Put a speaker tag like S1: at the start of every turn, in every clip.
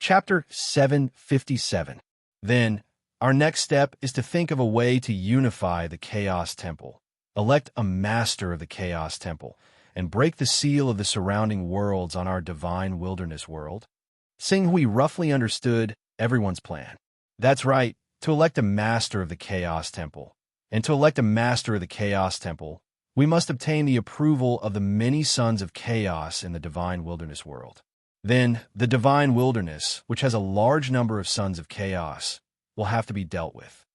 S1: Chapter 757. Then, our next step is to think of a way to unify the Chaos Temple. Elect a master of the Chaos Temple, and break the seal of the surrounding worlds on our divine wilderness world. Sing Hui roughly understood everyone's plan. That's right, to elect a master of the Chaos Temple. And to elect a master of the Chaos Temple, we must obtain the approval of the many sons of chaos in the divine wilderness world. Then, the divine wilderness, which has a large number of sons of chaos, will have to be dealt with.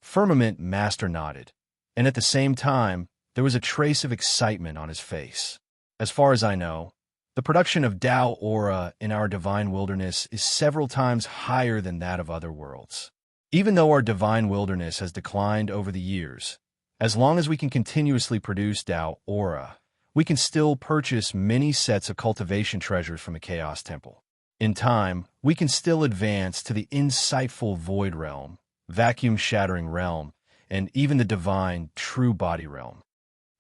S1: Firmament Master nodded, and at the same time, there was a trace of excitement on his face. As far as I know, the production of Tao aura in our divine wilderness is several times higher than that of other worlds. Even though our divine wilderness has declined over the years, as long as we can continuously produce Tao aura, we can still purchase many sets of cultivation treasures from the Chaos Temple. In time, we can still advance to the insightful Void Realm, Vacuum-Shattering Realm, and even the divine True Body Realm.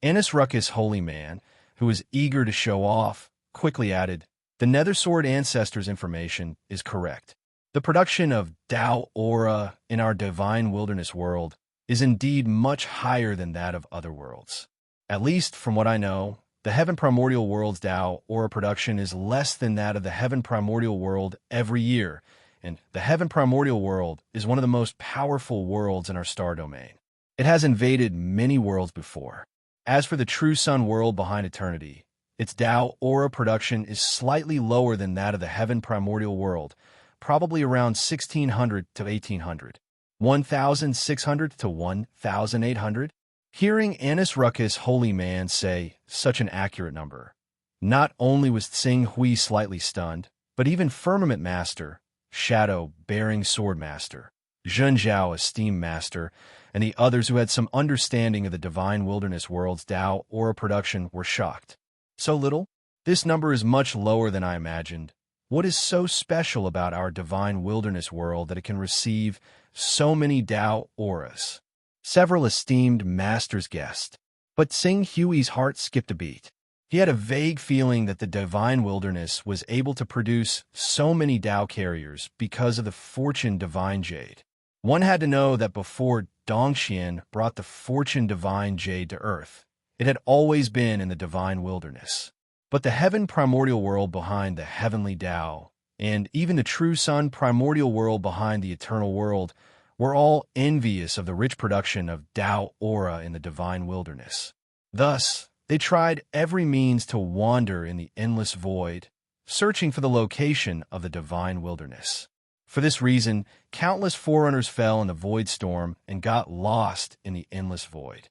S1: Anis Ruckus Holy Man, who was eager to show off, quickly added, "The Nethersword Ancestors' information is correct. The production of Tao aura in our divine wilderness world is indeed much higher than that of other worlds. At least, from what I know, the Heaven Primordial World's Tao aura production is less than that of the Heaven Primordial World every year, and the Heaven Primordial World is one of the most powerful worlds in our star domain. It has invaded many worlds before. As for the True Sun world behind eternity, its Tao aura production is slightly lower than that of the Heaven Primordial World, probably around 1600 to 1800, 1600 to 1800. Hearing Anis Ruckus Holy Man say such an accurate number, not only was Tsing Hui slightly stunned, but even Firmament Master, Shadow Bearing Sword Master, Zhen Zhao Esteem Master, and the others who had some understanding of the divine wilderness world's Tao aura production were shocked. So little? This number is much lower than I imagined. What is so special about our divine wilderness world that it can receive so many Tao auras? Several esteemed masters guessed. But Tsing Hui's heart skipped a beat. He had a vague feeling that the divine wilderness was able to produce so many Tao carriers because of the Fortune Divine Jade. One had to know that before Dongxian brought the Fortune Divine Jade to Earth, it had always been in the divine wilderness. But the Heaven Primordial World behind the Heavenly Tao, and even the True Sun Primordial World behind the Eternal World, were all envious of the rich production of Tao aura in the divine wilderness. Thus, they tried every means to wander in the endless void, searching for the location of the divine wilderness. For this reason, countless forerunners fell in the void storm and got lost in the endless void.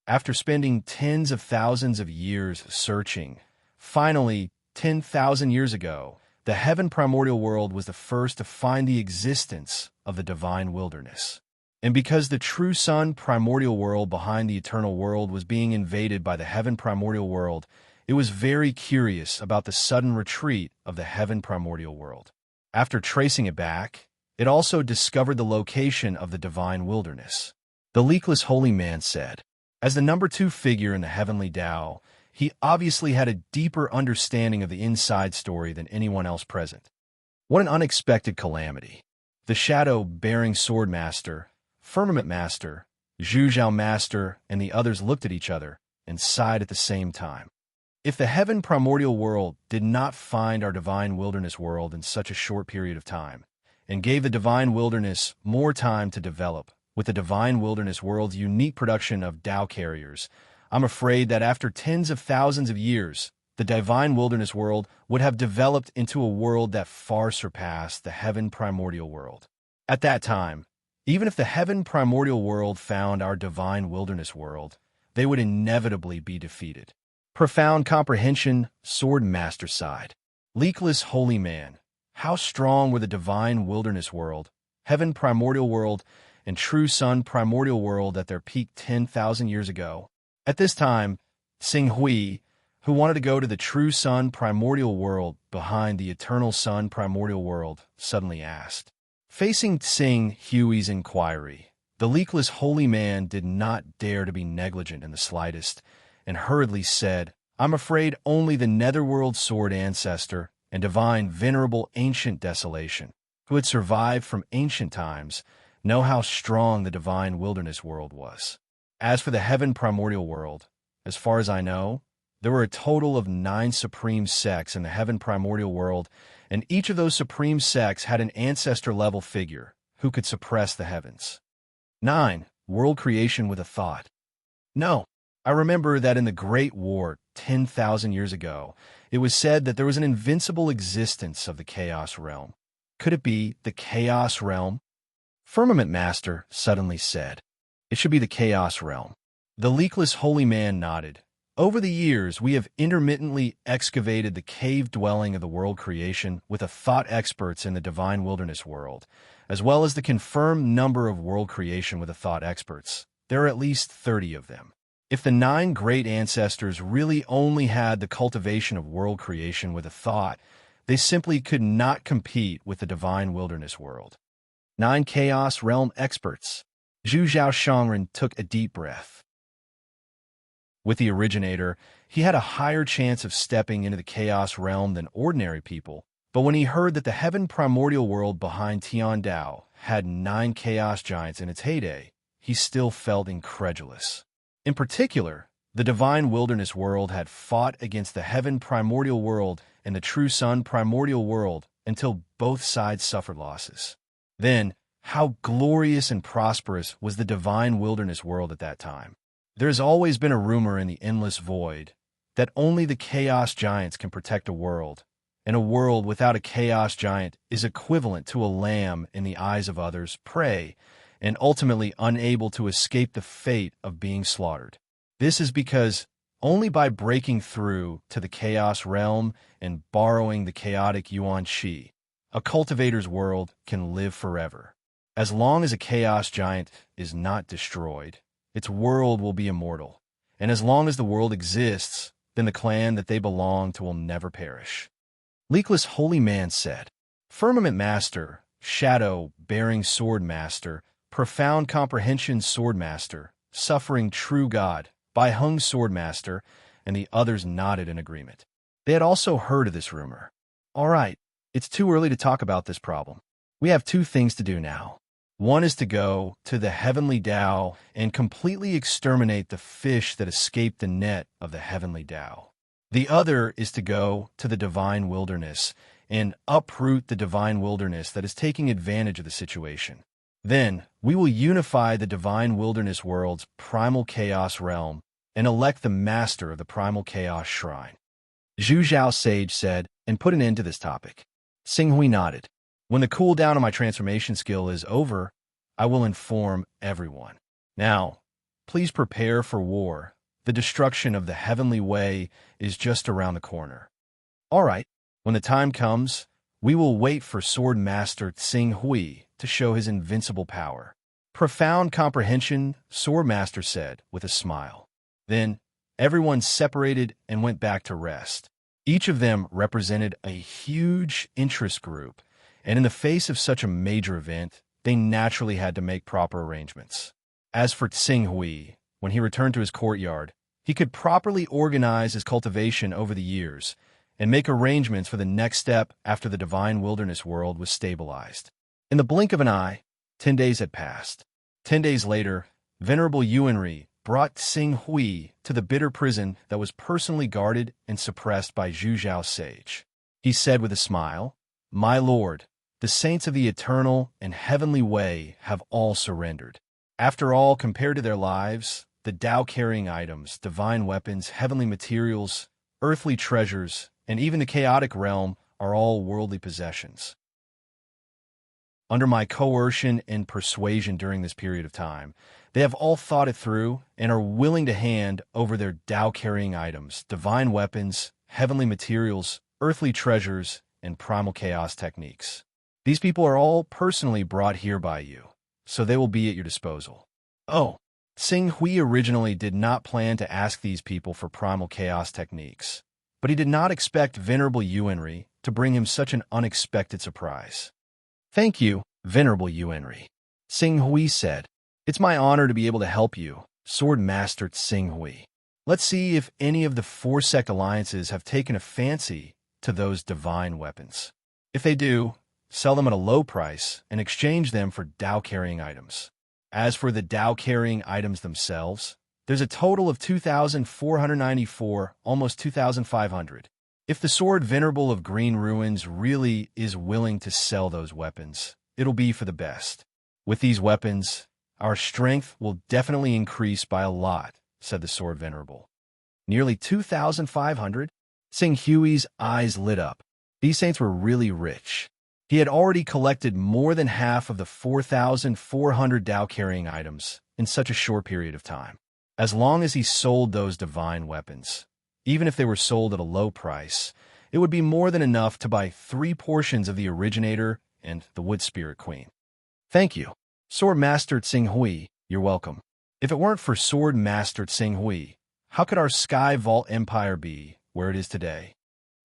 S1: After spending tens of thousands of years searching, finally, 10,000 years ago, the Heaven Primordial World was the first to find the existence of the divine wilderness. And because the True Sun Primordial World behind the Eternal World was being invaded by the Heaven Primordial World, it was very curious about the sudden retreat of the Heaven Primordial World. After tracing it back, it also discovered the location of the divine wilderness. The Leakless Holy Man said, as the number 2 figure in the Heavenly Tao, he obviously had a deeper understanding of the inside story than anyone else present. What an unexpected calamity. The Shadow Bearing Sword Master, Firmament Master, Zhu Zhao Master, and the others looked at each other and sighed at the same time. If the Heaven Primordial World did not find our divine wilderness world in such a short period of time, and gave the divine wilderness more time to develop, with the divine wilderness world's unique production of Tao carriers, I'm afraid that after tens of thousands of years, the divine wilderness world would have developed into a world that far surpassed the Heaven Primordial World. At that time, even if the Heaven Primordial World found our divine wilderness world, they would inevitably be defeated. Profound comprehension, Sword Master sighed. Leakless Holy Man, how strong were the divine wilderness world, Heaven Primordial World, and True Sun Primordial World at their peak 10,000 years ago? At this time, Tsing Hui, who wanted to go to the True Sun Primordial World behind the Eternal Sun Primordial World, suddenly asked. Facing Tsing Hui's inquiry, the Leakless Holy Man did not dare to be negligent in the slightest, and hurriedly said, I'm afraid only the Netherworld Sword Ancestor and divine venerable ancient desolation, who had survived from ancient times, know how strong the divine wilderness world was. As for the heaven primordial world, as far as I know, there were a total of 9 supreme sects in the heaven primordial world, and each of those supreme sects had an ancestor-level figure who could suppress the heavens. 9. World creation with a thought. No, I remember that in the Great War 10,000 years ago, it was said that there was an invincible existence of the Chaos Realm. Could it be the Chaos Realm? Firmament Master suddenly said, "It should be the Chaos Realm." The leakless holy man nodded. Over the years, we have intermittently excavated the cave dwelling of the world creation with a thought experts in the divine wilderness world, as well as the confirmed number of world creation with a thought experts. There are at least 30 of them. If the 9 great ancestors really only had the cultivation of world creation with a thought, they simply could not compete with the divine wilderness world. 9 Chaos Realm experts. Zhu Zhao Shangren took a deep breath. With the originator, he had a higher chance of stepping into the Chaos Realm than ordinary people, but when he heard that the heaven primordial world behind Tian Dao had 9 Chaos Giants in its heyday, he still felt incredulous. In particular, the divine wilderness world had fought against the heaven primordial world and the true sun primordial world until both sides suffered losses. Then, how glorious and prosperous was the divine wilderness world at that time? There has always been a rumor in the endless void that only the Chaos Giants can protect a world, and a world without a Chaos Giant is equivalent to a lamb in the eyes of others, prey, and ultimately unable to escape the fate of being slaughtered. This is because only by breaking through to the Chaos Realm and borrowing the chaotic Yuan Qi, a cultivator's world can live forever. As long as a Chaos Giant is not destroyed, its world will be immortal, and as long as the world exists, then the clan that they belong to will never perish. Leakless Holy Man said, Firmament Master, Shadow-bearing Sword Master, Profound Comprehension Sword Master, Suffering True God, Bai Hung Sword Master, and the others nodded in agreement. They had also heard of this rumor. All right, it's too early to talk about this problem. We have 2 things to do now. One is to go to the heavenly Tao and completely exterminate the fish that escaped the net of the heavenly Tao. The other is to go to the divine wilderness and uproot the divine wilderness that is taking advantage of the situation. Then, we will unify the divine wilderness world's primal chaos realm and elect the master of the primal chaos shrine. Zhu Zhao Sage said, and put an end to this topic. Xinghui nodded. When the cooldown of my transformation skill is over, I will inform everyone. Now, please prepare for war. The destruction of the heavenly way is just around the corner. All right, when the time comes, we will wait for Sword Master Xinghui to show his invincible power. Profound comprehension, Sword Master said with a smile. Then, everyone separated and went back to rest. Each of them represented a huge interest group, and in the face of such a major event, they naturally had to make proper arrangements. As for Xinghui, when he returned to his courtyard, he could properly organize his cultivation over the years and make arrangements for the next step after the divine wilderness world was stabilized. In the blink of an eye, 10 days had passed. 10 days later, Venerable Yuanri brought Xinghui to the bitter prison that was personally guarded and suppressed by Zhu Zhao Sage. He said with a smile, My lord, the saints of the eternal and heavenly way have all surrendered. After all, compared to their lives, the Tao-carrying items, divine weapons, heavenly materials, earthly treasures, and even the chaotic realm are all worldly possessions. Under my coercion and persuasion during this period of time, they have all thought it through and are willing to hand over their Tao-carrying items, divine weapons, heavenly materials, earthly treasures, and primal chaos techniques. These people are all personally brought here by you, so they will be at your disposal. Oh, Xinghui originally did not plan to ask these people for primal chaos techniques, but he did not expect Venerable Yuanri to bring him such an unexpected surprise. Thank you, Venerable Yuanri. Xinghui said, It's my honor to be able to help you, Sword Master Xinghui. Let's see if any of the 4 sect alliances have taken a fancy to those divine weapons. If they do, sell them at a low price and exchange them for Dao-carrying items. As for the Dao-carrying items themselves, there's a total of 2,494, almost 2,500. If the Sword Venerable of Green Ruins really is willing to sell those weapons, it'll be for the best. With these weapons, our strength will definitely increase by a lot, said the Sword Venerable. Nearly 2,500? Sing Hui's eyes lit up. These saints were really rich. He had already collected more than half of the 4,400 Dao-carrying items in such a short period of time. As long as he sold those divine weapons, even if they were sold at a low price, it would be more than enough to buy 3 portions of the Originator and the Wood Spirit Queen. Thank you, Sword Master Tsing Hui, you're welcome. If it weren't for Sword Master Tsing Hui, how could our Sky Vault Empire be where it is today?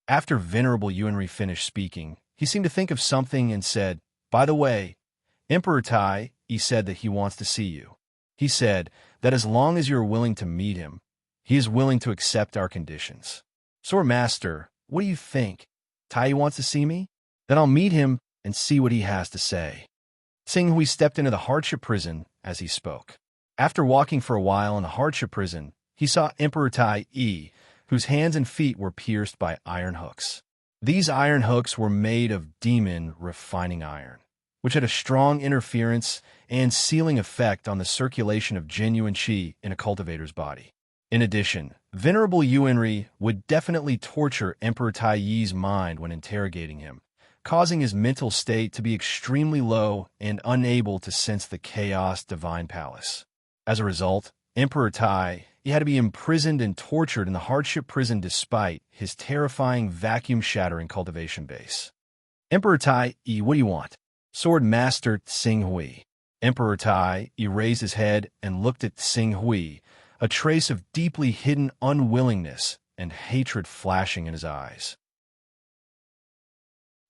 S1: After Venerable Yuanri finished speaking, he seemed to think of something and said, "By the way, Emperor Tai, he said that he wants to see you. He said that as long as you're willing to meet him, he is willing to accept our conditions." Sword Master, what do you think? Tai wants to see me? Then I'll meet him and see what he has to say. Tsing Hui stepped into the hardship prison as he spoke. After walking for a while in the hardship prison, he saw Emperor Tai, whose hands and feet were pierced by iron hooks. These iron hooks were made of demon refining iron, which had a strong interference and sealing effect on the circulation of genuine qi in a cultivator's body. In addition, Venerable Yuanri would definitely torture Emperor Tai Yi's mind when interrogating him, causing his mental state to be extremely low and unable to sense the chaos divine palace. As a result, Emperor Tai had to be imprisoned and tortured in the hardship prison despite his terrifying vacuum-shattering cultivation base. Emperor Tai, what do you want? Sword Master Tsing Hui. Emperor Tai raised his head and looked at Tsing Hui, a trace of deeply hidden unwillingness and hatred flashing in his eyes.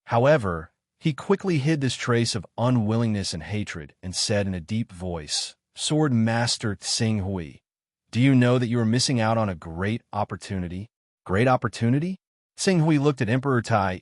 S1: However, he quickly hid this trace of unwillingness and hatred and said in a deep voice, "Sword Master Tsing Hui, do you know that you are missing out on a great opportunity?" Great opportunity? Tsing Hui looked at Emperor Tai,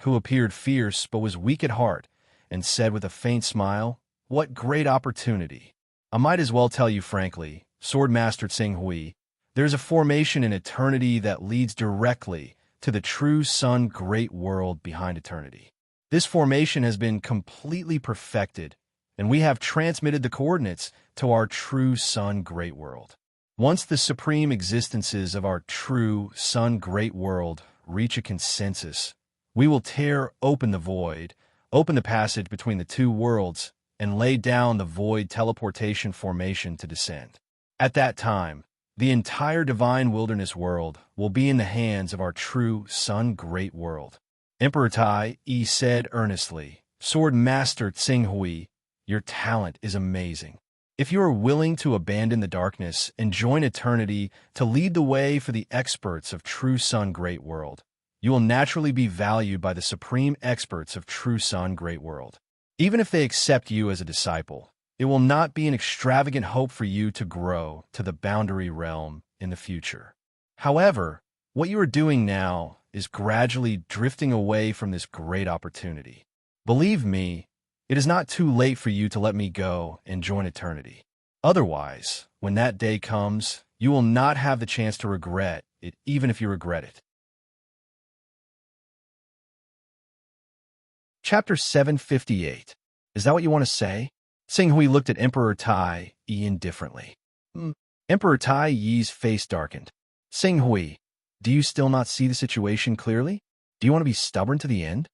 S1: who appeared fierce but was weak at heart, and said with a faint smile, "What great opportunity? I might as well tell you frankly, Sword Master Tsing Hui, there's a formation in eternity that leads directly to the true Sun Great World behind eternity. This formation has been completely perfected, and we have transmitted the coordinates to our true Sun Great World. Once the supreme existences of our true Sun Great World reach a consensus, we will tear open the void, open the passage between the two worlds, and lay down the void teleportation formation to descend. At that time, the entire divine wilderness world will be in the hands of our true Sun Great World." Emperor Tai said earnestly, "Sword Master Tsing Hui, your talent is amazing. If you are willing to abandon the darkness and join eternity to lead the way for the experts of true Sun Great World, you will naturally be valued by the supreme experts of true Sun Great World. Even if they accept you as a disciple, it will not be an extravagant hope for you to grow to the boundary realm in the future. However, what you are doing now is gradually drifting away from this great opportunity. Believe me, it is not too late for you to let me go and join eternity. Otherwise, when that day comes, you will not have the chance to regret it, even if you regret it." Chapter 758. Is that what you want to say? Tsing Hui looked at Emperor Tai indifferently. Emperor Tai Yi's face darkened. "Tsing Hui, do you still not see the situation clearly? Do you want to be stubborn to the end?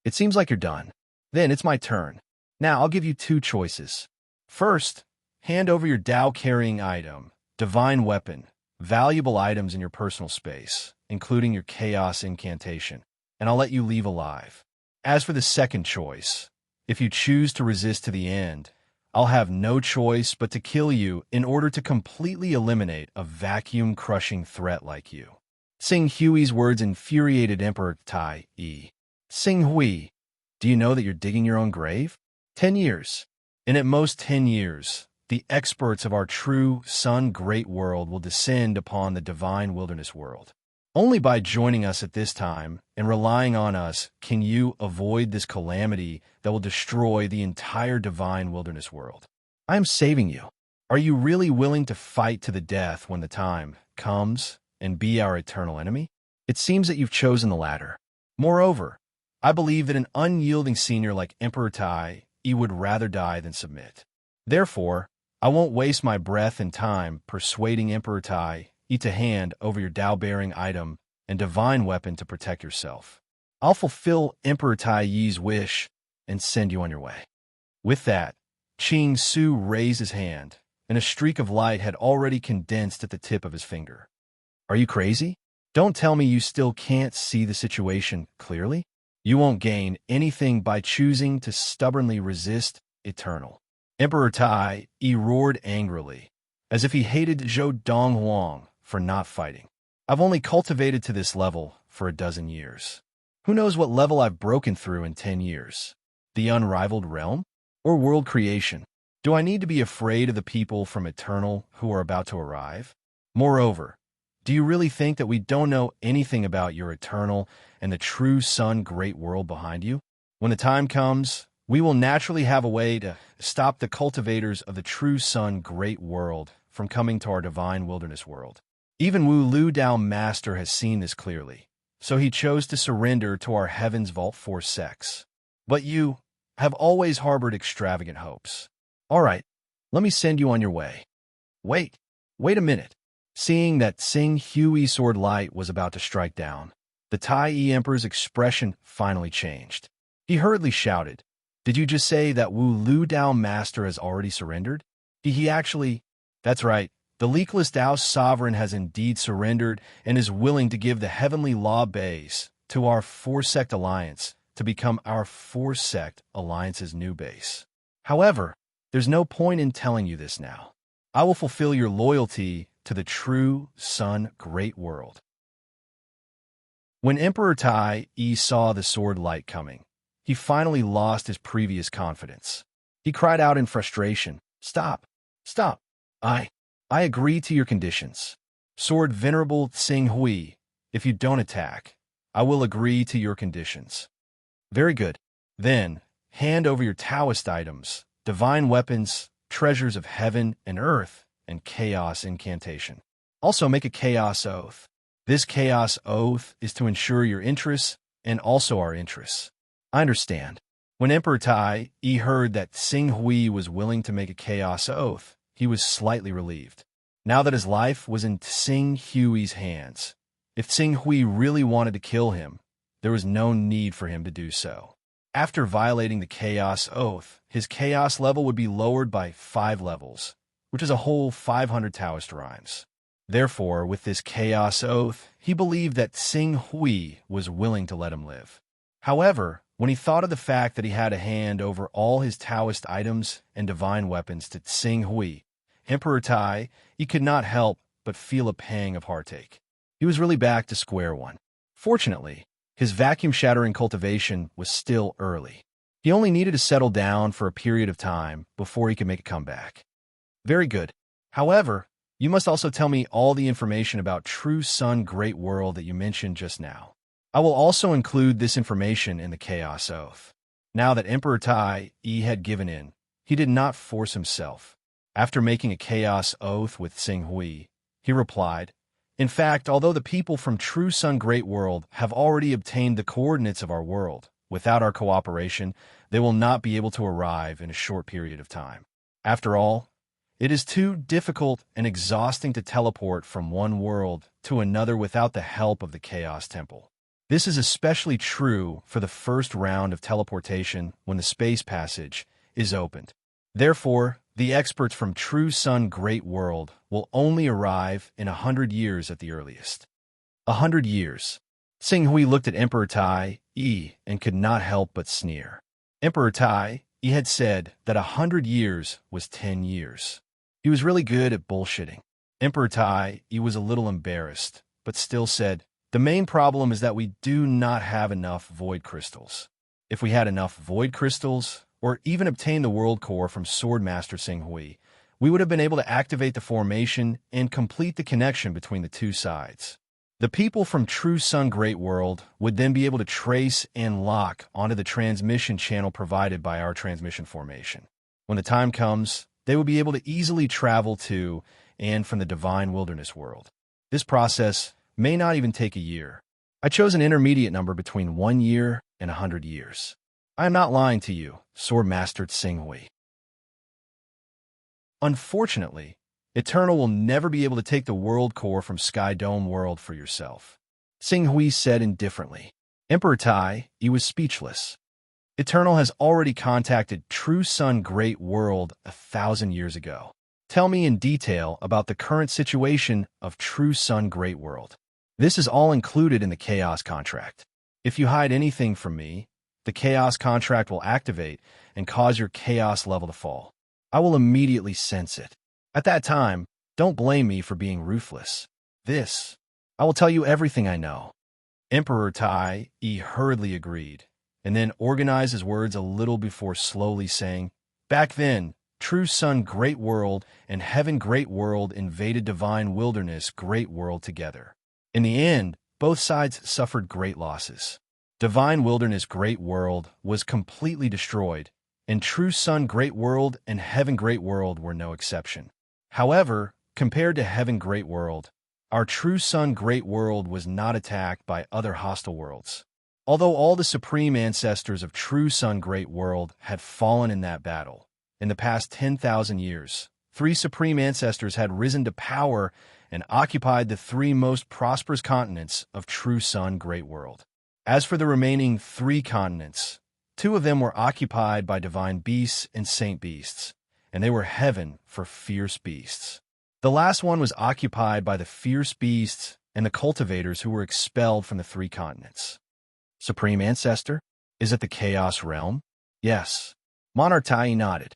S1: It seems like you're done. Then it's my turn. Now I'll give you 2 choices. First, hand over your Dao-carrying item, divine weapon, valuable items in your personal space, including your chaos incantation, and I'll let you leave alive. As for the second choice, if you choose to resist to the end, I'll have no choice but to kill you in order to completely eliminate a vacuum-crushing threat like you." Tsing Hui's words infuriated Emperor Tai. "Tsing Hui, do you know that you're digging your own grave? 10 years. And at most 10 years, the experts of our true Sun Great World will descend upon the divine wilderness world. Only by joining us at this time and relying on us can you avoid this calamity that will destroy the entire divine wilderness world. I am saving you. Are you really willing to fight to the death when the time comes and be our eternal enemy? It seems that you've chosen the latter. Moreover, I believe that an unyielding senior like Emperor Tai would rather die than submit. Therefore, I won't waste my breath and time persuading Emperor Tai to hand over your Tao-bearing item and divine weapon to protect yourself. I'll fulfill Emperor Tai Yi's wish and send you on your way. With that, Qing Su raised his hand, and a streak of light had already condensed at the tip of his finger. Are you crazy? Don't tell me you still can't see the situation clearly? You won't gain anything by choosing to stubbornly resist eternal. Emperor Tai roared angrily, as if he hated Zhou Donghuang for not fighting. I've only cultivated to this level for a dozen years. Who knows what level I've broken through in 10 years? The unrivaled realm? Or world creation? Do I need to be afraid of the people from Eternal who are about to arrive? Moreover, do you really think that we don't know anything about your Eternal and the true Sun great world behind you? When the time comes, we will naturally have a way to stop the cultivators of the true Sun great world from coming to our divine wilderness world. Even Wu Lu Dao Master has seen this clearly, so he chose to surrender to our Heaven's Vault Force sects. But you have always harbored extravagant hopes. All right, let me send you on your way. Wait a minute. Seeing that Xing Hui's sword light was about to strike down, the Tai Emperor's expression finally changed. He hurriedly shouted, "Did you just say that Wu Lu Dao Master has already surrendered?" He actually... That's right. The leakless Dao Sovereign has indeed surrendered and is willing to give the heavenly law base to our four-sect alliance to become our four-sect alliance's new base. However, there's no point in telling you this now. I will fulfill your loyalty to the true Sun Great World. When Emperor Tai saw the sword light coming, he finally lost his previous confidence. He cried out in frustration, "Stop! Stop! I agree to your conditions. Sword Venerable Xing Hui, if you don't attack, I will agree to your conditions." Very good. Then, hand over your Taoist items, divine weapons, treasures of heaven and earth, and chaos incantation. Also make a chaos oath. This chaos oath is to ensure your interests and also our interests. I understand. When Emperor Tai heard that Xing Hui was willing to make a chaos oath, he was slightly relieved. Now that his life was in Xing Hui's hands, if Xing Hui really wanted to kill him, there was no need for him to do so. After violating the chaos oath, his chaos level would be lowered by 5 levels, which is a whole 500 Taoist rhymes. Therefore, with this chaos oath, he believed that Xing Hui was willing to let him live. However, when he thought of the fact that he had to hand over all his Taoist items and divine weapons to Xing Hui, Emperor Tai, he could not help but feel a pang of heartache. He was really back to square one. Fortunately, his vacuum-shattering cultivation was still early. He only needed to settle down for a period of time before he could make a comeback. Very good. However, you must also tell me all the information about True Sun Great World that you mentioned just now. I will also include this information in the Chaos Oath. Now that Emperor Tai had given in, he did not force himself. After making a Chaos Oath with Xing Hui, he replied, "In fact, although the people from True Sun Great World have already obtained the coordinates of our world, without our cooperation, they will not be able to arrive in a short period of time. After all, it is too difficult and exhausting to teleport from one world to another without the help of the Chaos Temple. This is especially true for the first round of teleportation when the space passage is opened. Therefore, the experts from True Sun Great World will only arrive in 100 years at the earliest." 100 years. Xing Hui looked at Emperor Tai and could not help but sneer. Emperor Tai had said that 100 years was 10 years. He was really good at bullshitting. Emperor Tai was a little embarrassed, but still said, "The main problem is that we do not have enough void crystals. If we had enough void crystals, or even obtain the world core from Swordmaster Xing Hui, we would have been able to activate the formation and complete the connection between the two sides. The people from True Sun Great World would then be able to trace and lock onto the transmission channel provided by our transmission formation. When the time comes, they will be able to easily travel to and from the divine wilderness world. This process may not even take a year. I chose an intermediate number between 1 year and 100 years. I am not lying to you, Sword Master Tsinghui. Unfortunately, Eternal will never be able to take the world core from Sky Dome World for yourself. Tsinghui said indifferently. Emperor Tai, he was speechless. Eternal has already contacted True Sun Great World 1,000 years ago. Tell me in detail about the current situation of True Sun Great World. This is all included in the Chaos Contract. If you hide anything from me, the Chaos Contract will activate and cause your Chaos level to fall. I will immediately sense it. At that time, don't blame me for being ruthless. I will tell you everything I know. Emperor Tai hurriedly agreed, and then organized his words a little before slowly saying, Back then, True Sun Great World and Heaven Great World invaded Divine Wilderness Great World together. In the end, both sides suffered great losses. Divine Wilderness Great World was completely destroyed, and True Sun Great World and Heaven Great World were no exception. However, compared to Heaven Great World, our True Sun Great World was not attacked by other hostile worlds. Although all the supreme ancestors of True Sun Great World had fallen in that battle, in the past 10,000 years, 3 supreme ancestors had risen to power and occupied the 3 most prosperous continents of True Sun Great World. As for the remaining 3 continents, 2 of them were occupied by divine beasts and saint beasts, and they were heaven for fierce beasts. The last one was occupied by the fierce beasts and the cultivators who were expelled from the 3 continents. Supreme Ancestor? Is it the Chaos Realm? Yes. Monarch Tai nodded.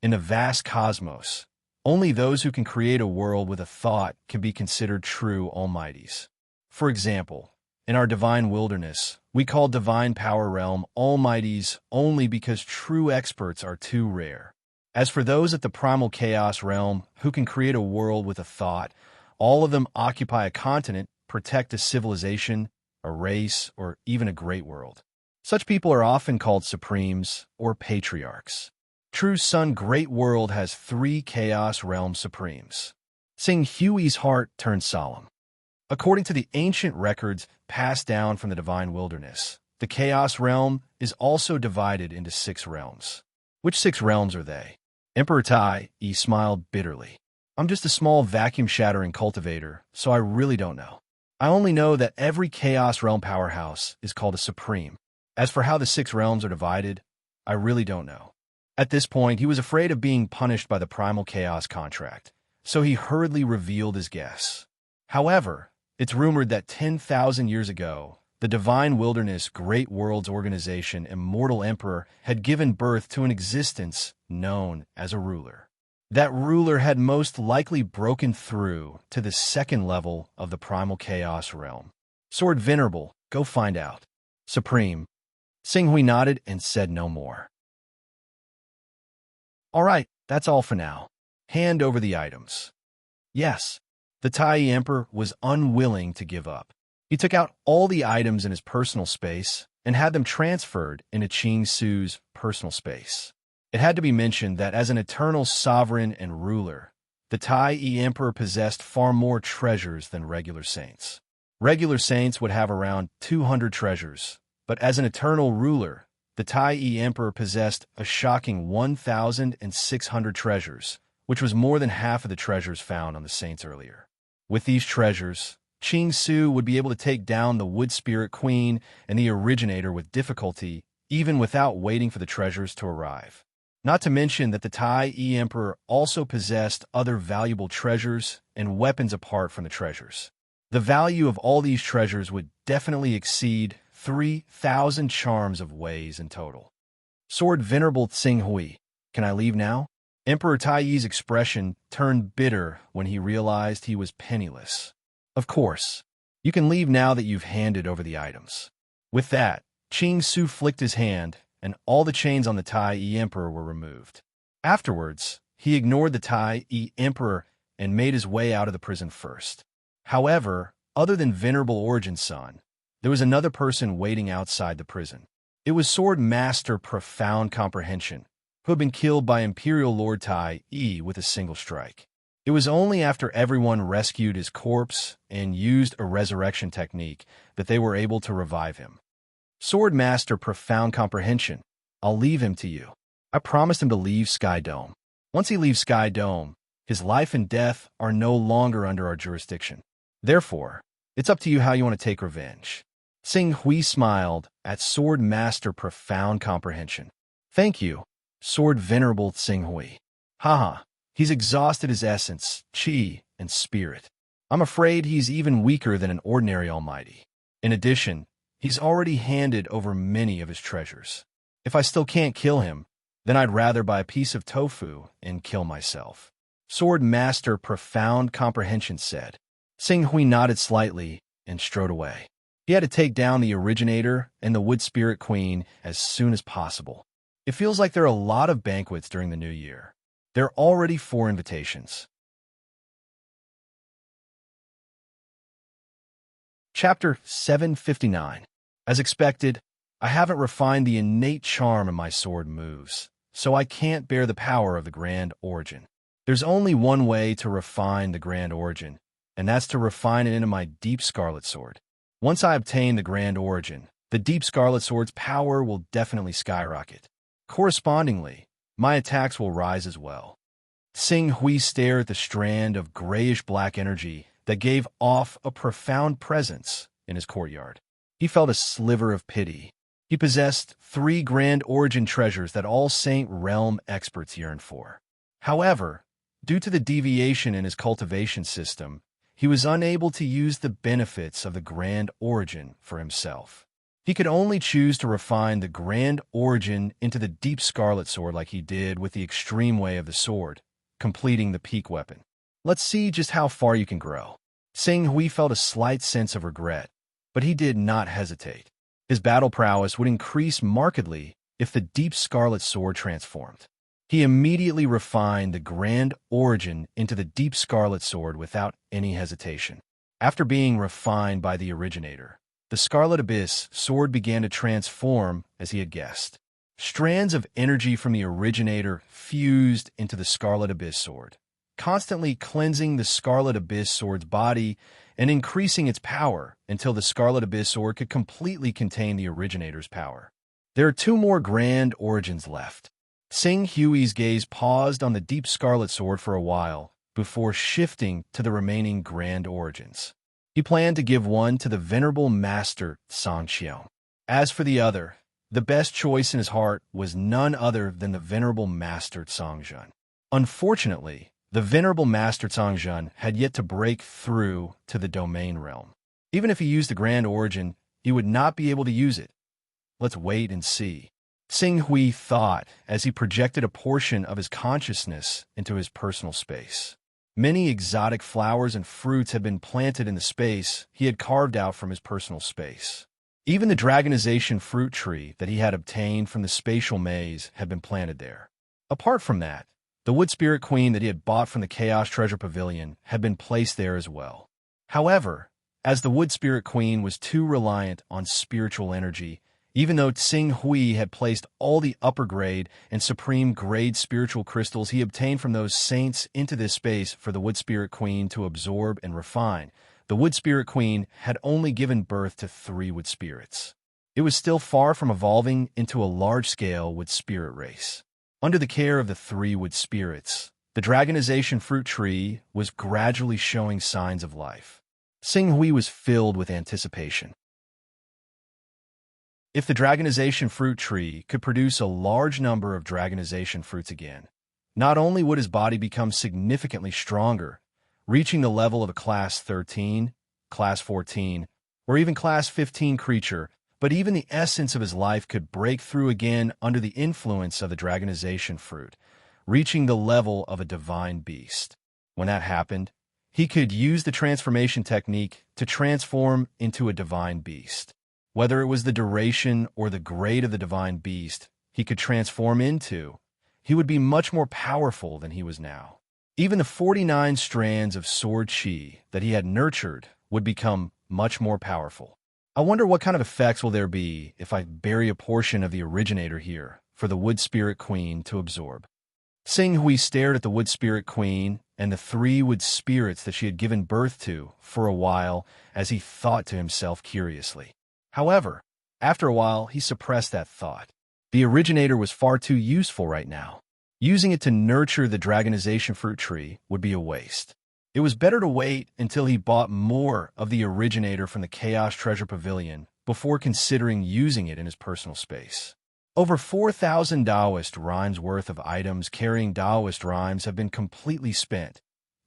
S1: In the vast cosmos, only those who can create a world with a thought can be considered true almighties. For example, in our divine wilderness, we call Divine Power Realm almighties only because true experts are too rare. As for those at the Primal Chaos Realm who can create a world with a thought, all of them occupy a continent, protect a civilization, a race, or even a great world. Such people are often called Supremes or Patriarchs. True Sun Great World has 3 Chaos Realm Supremes. Tsinghui's heart turned solemn. According to the ancient records passed down from the Divine Wilderness, the Chaos Realm is also divided into 6 realms. Which 6 realms are they? Emperor Tai smiled bitterly. I'm just a small vacuum-shattering cultivator, so I really don't know. I only know that every Chaos Realm powerhouse is called a Supreme. As for how the 6 realms are divided, I really don't know. At this point, he was afraid of being punished by the Primal Chaos Contract, so he hurriedly revealed his guess. However, it's rumored that 10,000 years ago, the Divine Wilderness Great Worlds Organization Immortal Emperor had given birth to an existence known as a ruler. That ruler had most likely broken through to the 2nd level of the Primal Chaos Realm. Sword Venerable, go find out. Supreme. Tsinghui nodded and said no more. All right, that's all for now. Hand over the items. Yes, the Tai Emperor was unwilling to give up. He took out all the items in his personal space and had them transferred into Qing Su's personal space. It had to be mentioned that as an eternal sovereign and ruler, the Tai Emperor possessed far more treasures than regular saints. Regular saints would have around 200 treasures, but as an eternal ruler, the Tai Emperor possessed a shocking 1,600 treasures, which was more than half of the treasures found on the saints earlier. With these treasures, Qing Su would be able to take down the Wood Spirit Queen and the Originator with difficulty, even without waiting for the treasures to arrive. Not to mention that the Tai Emperor also possessed other valuable treasures and weapons apart from the treasures. The value of all these treasures would definitely exceed 3,000 charms of ways in total. Sword Venerable Tsinghui, can I leave now? Emperor Taiyi's expression turned bitter when he realized he was penniless. Of course, you can leave now that you've handed over the items. With that, Qing Su flicked his hand, and all the chains on the Tai Emperor were removed. Afterwards, he ignored the Tai Emperor and made his way out of the prison first. However, Other than Venerable Origin's son, there was another person waiting outside the prison. It was Sword Master Profound Comprehension, who had been killed by Imperial Lord Tai E with a single strike. It was only after everyone rescued his corpse and used a resurrection technique that they were able to revive him. Sword Master Profound Comprehension, I'll leave him to you. I promised him to leave Sky Dome. Once he leaves Sky Dome, his life and death are no longer under our jurisdiction. Therefore, it's up to you how you want to take revenge. Sing Hui smiled at Sword Master Profound Comprehension. Thank you, Sword Venerable Sing Hui. Haha, he's exhausted his essence, chi, and spirit. I'm afraid he's even weaker than an ordinary almighty. In addition, he's already handed over many of his treasures. If I still can't kill him, then I'd rather buy a piece of tofu and kill myself. Sword Master Profound Comprehension said. Sing Hui nodded slightly and strode away. He had to take down the originator and the Wood Spirit Queen as soon as possible. It feels like there are a lot of banquets during the new year. There are already 4 invitations. Chapter 759. As expected, I haven't refined the innate charm of my sword moves, so I can't bear the power of the Grand Origin. There's only one way to refine the Grand Origin, and that's to refine it into my Deep Scarlet Sword. Once I obtain the Grand Origin, the Deep Scarlet Sword's power will definitely skyrocket. Correspondingly, my attacks will rise as well. Sing Hui stared at the strand of grayish-black energy that gave off a profound presence in his courtyard. He felt a sliver of pity. He possessed 3 Grand Origin treasures that all Saint Realm experts yearn for. However, due to the deviation in his cultivation system, he was unable to use the benefits of the Grand Origin for himself. He could only choose to refine the Grand Origin into the Deep Scarlet Sword like he did with the Extreme Way of the Sword, completing the peak weapon. Let's see just how far you can grow. Sing Hui felt a slight sense of regret, but he did not hesitate. His battle prowess would increase markedly if the Deep Scarlet Sword transformed. He immediately refined the Grand Origin into the Deep Scarlet Sword without any hesitation. After being refined by the originator, the Scarlet Abyss sword began to transform as he had guessed. Strands of energy from the originator fused into the Scarlet Abyss sword, constantly cleansing the Scarlet Abyss sword's body and increasing its power until the Scarlet Abyss sword could completely contain the originator's power. There are 2 more Grand Origins left. Sing Hui's gaze paused on the Deep Scarlet Sword for a while before shifting to the remaining Grand Origins. He planned to give one to the Venerable Master Song Qiao. As for the other, the best choice in his heart was none other than the Venerable Master Cangzhen. Unfortunately, the Venerable Master Cangzhen had yet to break through to the Domain Realm. Even if he used the Grand Origin, he would not be able to use it. Let's wait and see. Sing Hui thought as he projected a portion of his consciousness into his personal space. Many exotic flowers and fruits had been planted in the space he had carved out from his personal space. Even the dragonization fruit tree that he had obtained from the spatial maze had been planted there. Apart from that, the Wood Spirit Queen that he had bought from the Chaos Treasure Pavilion had been placed there as well. However, as the Wood Spirit Queen was too reliant on spiritual energy, even though Sing Hui had placed all the upper grade and supreme grade spiritual crystals he obtained from those saints into this space for the Wood Spirit Queen to absorb and refine, the Wood Spirit Queen had only given birth to 3 Wood Spirits. It was still far from evolving into a large-scale Wood Spirit race. Under the care of the 3 Wood Spirits, the dragonization fruit tree was gradually showing signs of life. Sing Hui was filled with anticipation. If the dragonization fruit tree could produce a large number of dragonization fruits again, not only would his body become significantly stronger, reaching the level of a Class 13, Class 14, or even Class 15 creature, but even the essence of his life could break through again under the influence of the dragonization fruit, reaching the level of a divine beast. When that happened, he could use the transformation technique to transform into a divine beast. Whether it was the duration or the grade of the divine beast he could transform into, he would be much more powerful than he was now. Even the 49 strands of sword chi that he had nurtured would become much more powerful. I wonder what kind of effects will there be if I bury a portion of the originator here for the Wood Spirit Queen to absorb. Tsing Hui stared at the Wood Spirit Queen and the 3 wood spirits that she had given birth to for a while as he thought to himself curiously. However, after a while, he suppressed that thought. The originator was far too useful right now. Using it to nurture the dragonization fruit tree would be a waste. It was better to wait until he bought more of the originator from the Chaos Treasure Pavilion before considering using it in his personal space. Over 4,000 Taoist rhymes worth of items carrying Taoist rhymes have been completely spent.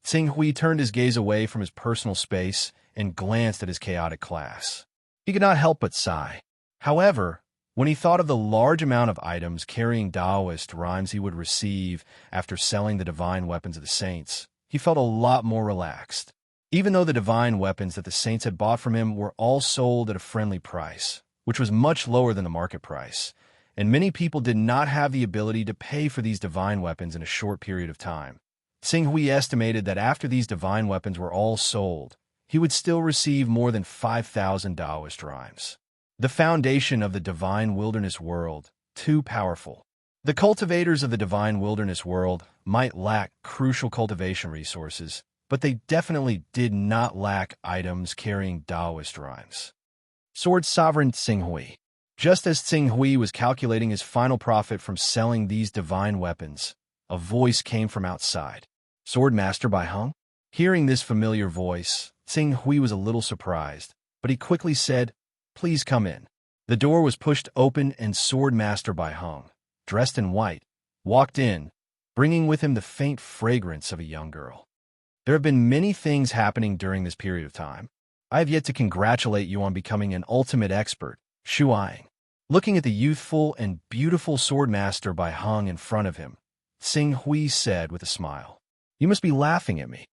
S1: Tsing Hui turned his gaze away from his personal space and glanced at his chaotic class. He could not help but sigh. However, when he thought of the large amount of items carrying Taoist rhymes he would receive after selling the divine weapons of the saints, he felt a lot more relaxed. Even though the divine weapons that the saints had bought from him were all sold at a friendly price, which was much lower than the market price, and many people did not have the ability to pay for these divine weapons in a short period of time, Tsing Hui estimated that after these divine weapons were all sold, he would still receive more than 5,000 Taoist rhymes. The foundation of the divine wilderness world, too powerful. The cultivators of the divine wilderness world might lack crucial cultivation resources, but they definitely did not lack items carrying Taoist rhymes. Sword Sovereign Tsing Hui. Just as Tsing Hui was calculating his final profit from selling these divine weapons, a voice came from outside. Sword Master Bai Hung? Hearing this familiar voice, Tsing Hui was a little surprised, but he quickly said, "Please come in." The door was pushed open and Sword Master Bai Hung, dressed in white, walked in, bringing with him the faint fragrance of a young girl. There have been many things happening during this period of time. I have yet to congratulate you on becoming an ultimate expert, Shuai. Looking at the youthful and beautiful Sword Master Bai Hung in front of him, Tsing Hui said with a smile, "You must be laughing at me.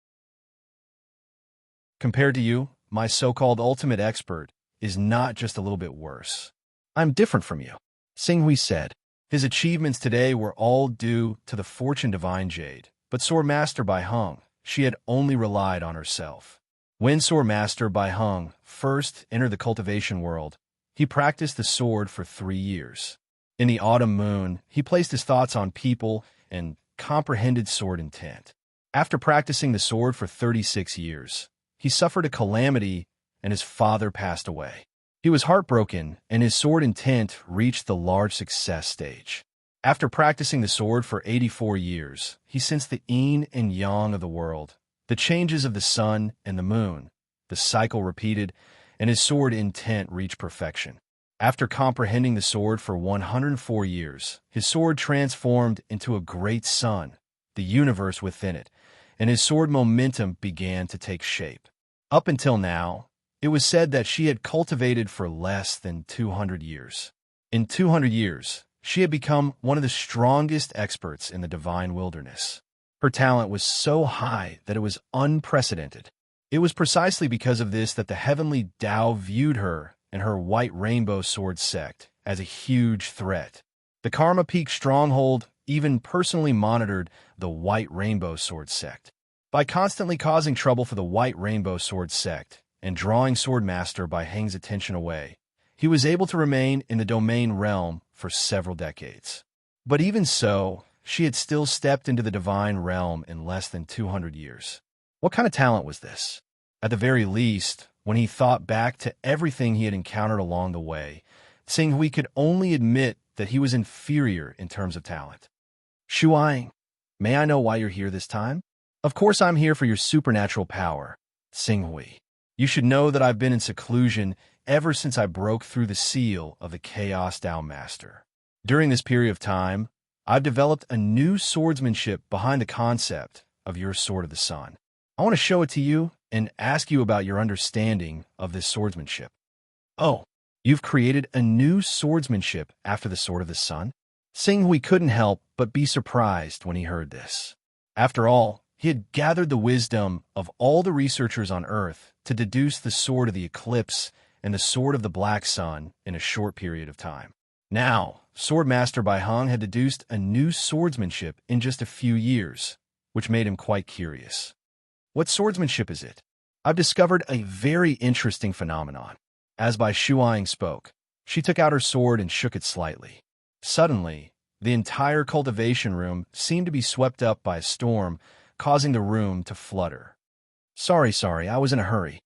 S1: Compared to you, my so-called ultimate expert is not just a little bit worse. I'm different from you," Tsing Hui said. His achievements today were all due to the Fortune Divine Jade, but Sword Master Bai Hung, she had only relied on herself. When Sword Master Bai Hung first entered the cultivation world, he practiced the sword for 3 years. In the autumn moon, he placed his thoughts on people and comprehended sword intent. After practicing the sword for 36 years, he suffered a calamity and his father passed away. He was heartbroken and his sword intent reached the large success stage. After practicing the sword for 84 years, he sensed the yin and yang of the world, the changes of the sun and the moon. The cycle repeated, and his sword intent reached perfection. After comprehending the sword for 104 years, his sword transformed into a great sun, the universe within it, and his sword momentum began to take shape. Up until now, it was said that she had cultivated for less than 200 years. In 200 years, she had become one of the strongest experts in the divine wilderness. Her talent was so high that it was unprecedented. It was precisely because of this that the heavenly Tao viewed her and her White Rainbow Sword sect as a huge threat. The Karma Peak Stronghold even personally monitored the White Rainbow Sword sect. By constantly causing trouble for the White Rainbow Sword sect and drawing Sword Master Bai Hung's attention away, he was able to remain in the domain realm for several decades. But even so, she had still stepped into the divine realm in less than 200 years. What kind of talent was this? At the very least, when he thought back to everything he had encountered along the way, Tsing Hui could only admit that he was inferior in terms of talent. "Shuai, may I know why you're here this time?" "Of course I'm here for your supernatural power, Tsing Hui. You should know that I've been in seclusion ever since I broke through the seal of the Chaos Tao Master. During this period of time, I've developed a new swordsmanship behind the concept of your Sword of the Sun. I want to show it to you and ask you about your understanding of this swordsmanship." "Oh, you've created a new swordsmanship after the Sword of the Sun?" Tsing Hui couldn't help but be surprised when he heard this. After all, he had gathered the wisdom of all the researchers on Earth to deduce the Sword of the Eclipse and the Sword of the Black Sun in a short period of time. Now, Sword Master Bai Hung had deduced a new swordsmanship in just a few years, which made him quite curious. "What swordsmanship is it?" I've discovered a very interesting phenomenon. As Bai Shuang spoke, she took out her sword and shook it slightly. Suddenly, the entire cultivation room seemed to be swept up by a storm, causing the room to flutter. Sorry, I was in a hurry.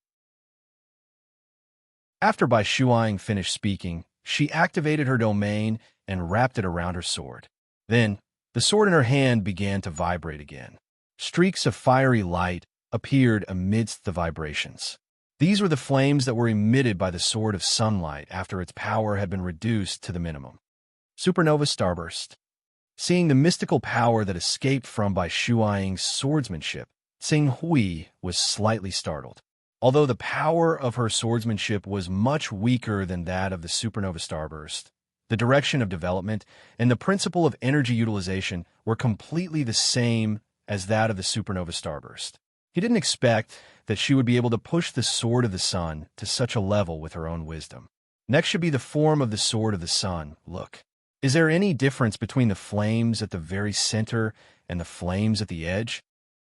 S1: After Bai Shuang finished speaking, she activated her domain and wrapped it around her sword. Then, the sword in her hand began to vibrate again. Streaks of fiery light appeared amidst the vibrations. These were the flames that were emitted by the sword of sunlight after its power had been reduced to the minimum. Supernova starburst. Seeing the mystical power that escaped from Bai Shuang's swordsmanship, Tsing Hui was slightly startled. Although the power of her swordsmanship was much weaker than that of the supernova starburst, the direction of development and the principle of energy utilization were completely the same as that of the supernova starburst. He didn't expect that she would be able to push the sword of the sun to such a level with her own wisdom. Next should be the form of the sword of the sun. Look, is there any difference between the flames at the very center and the flames at the edge?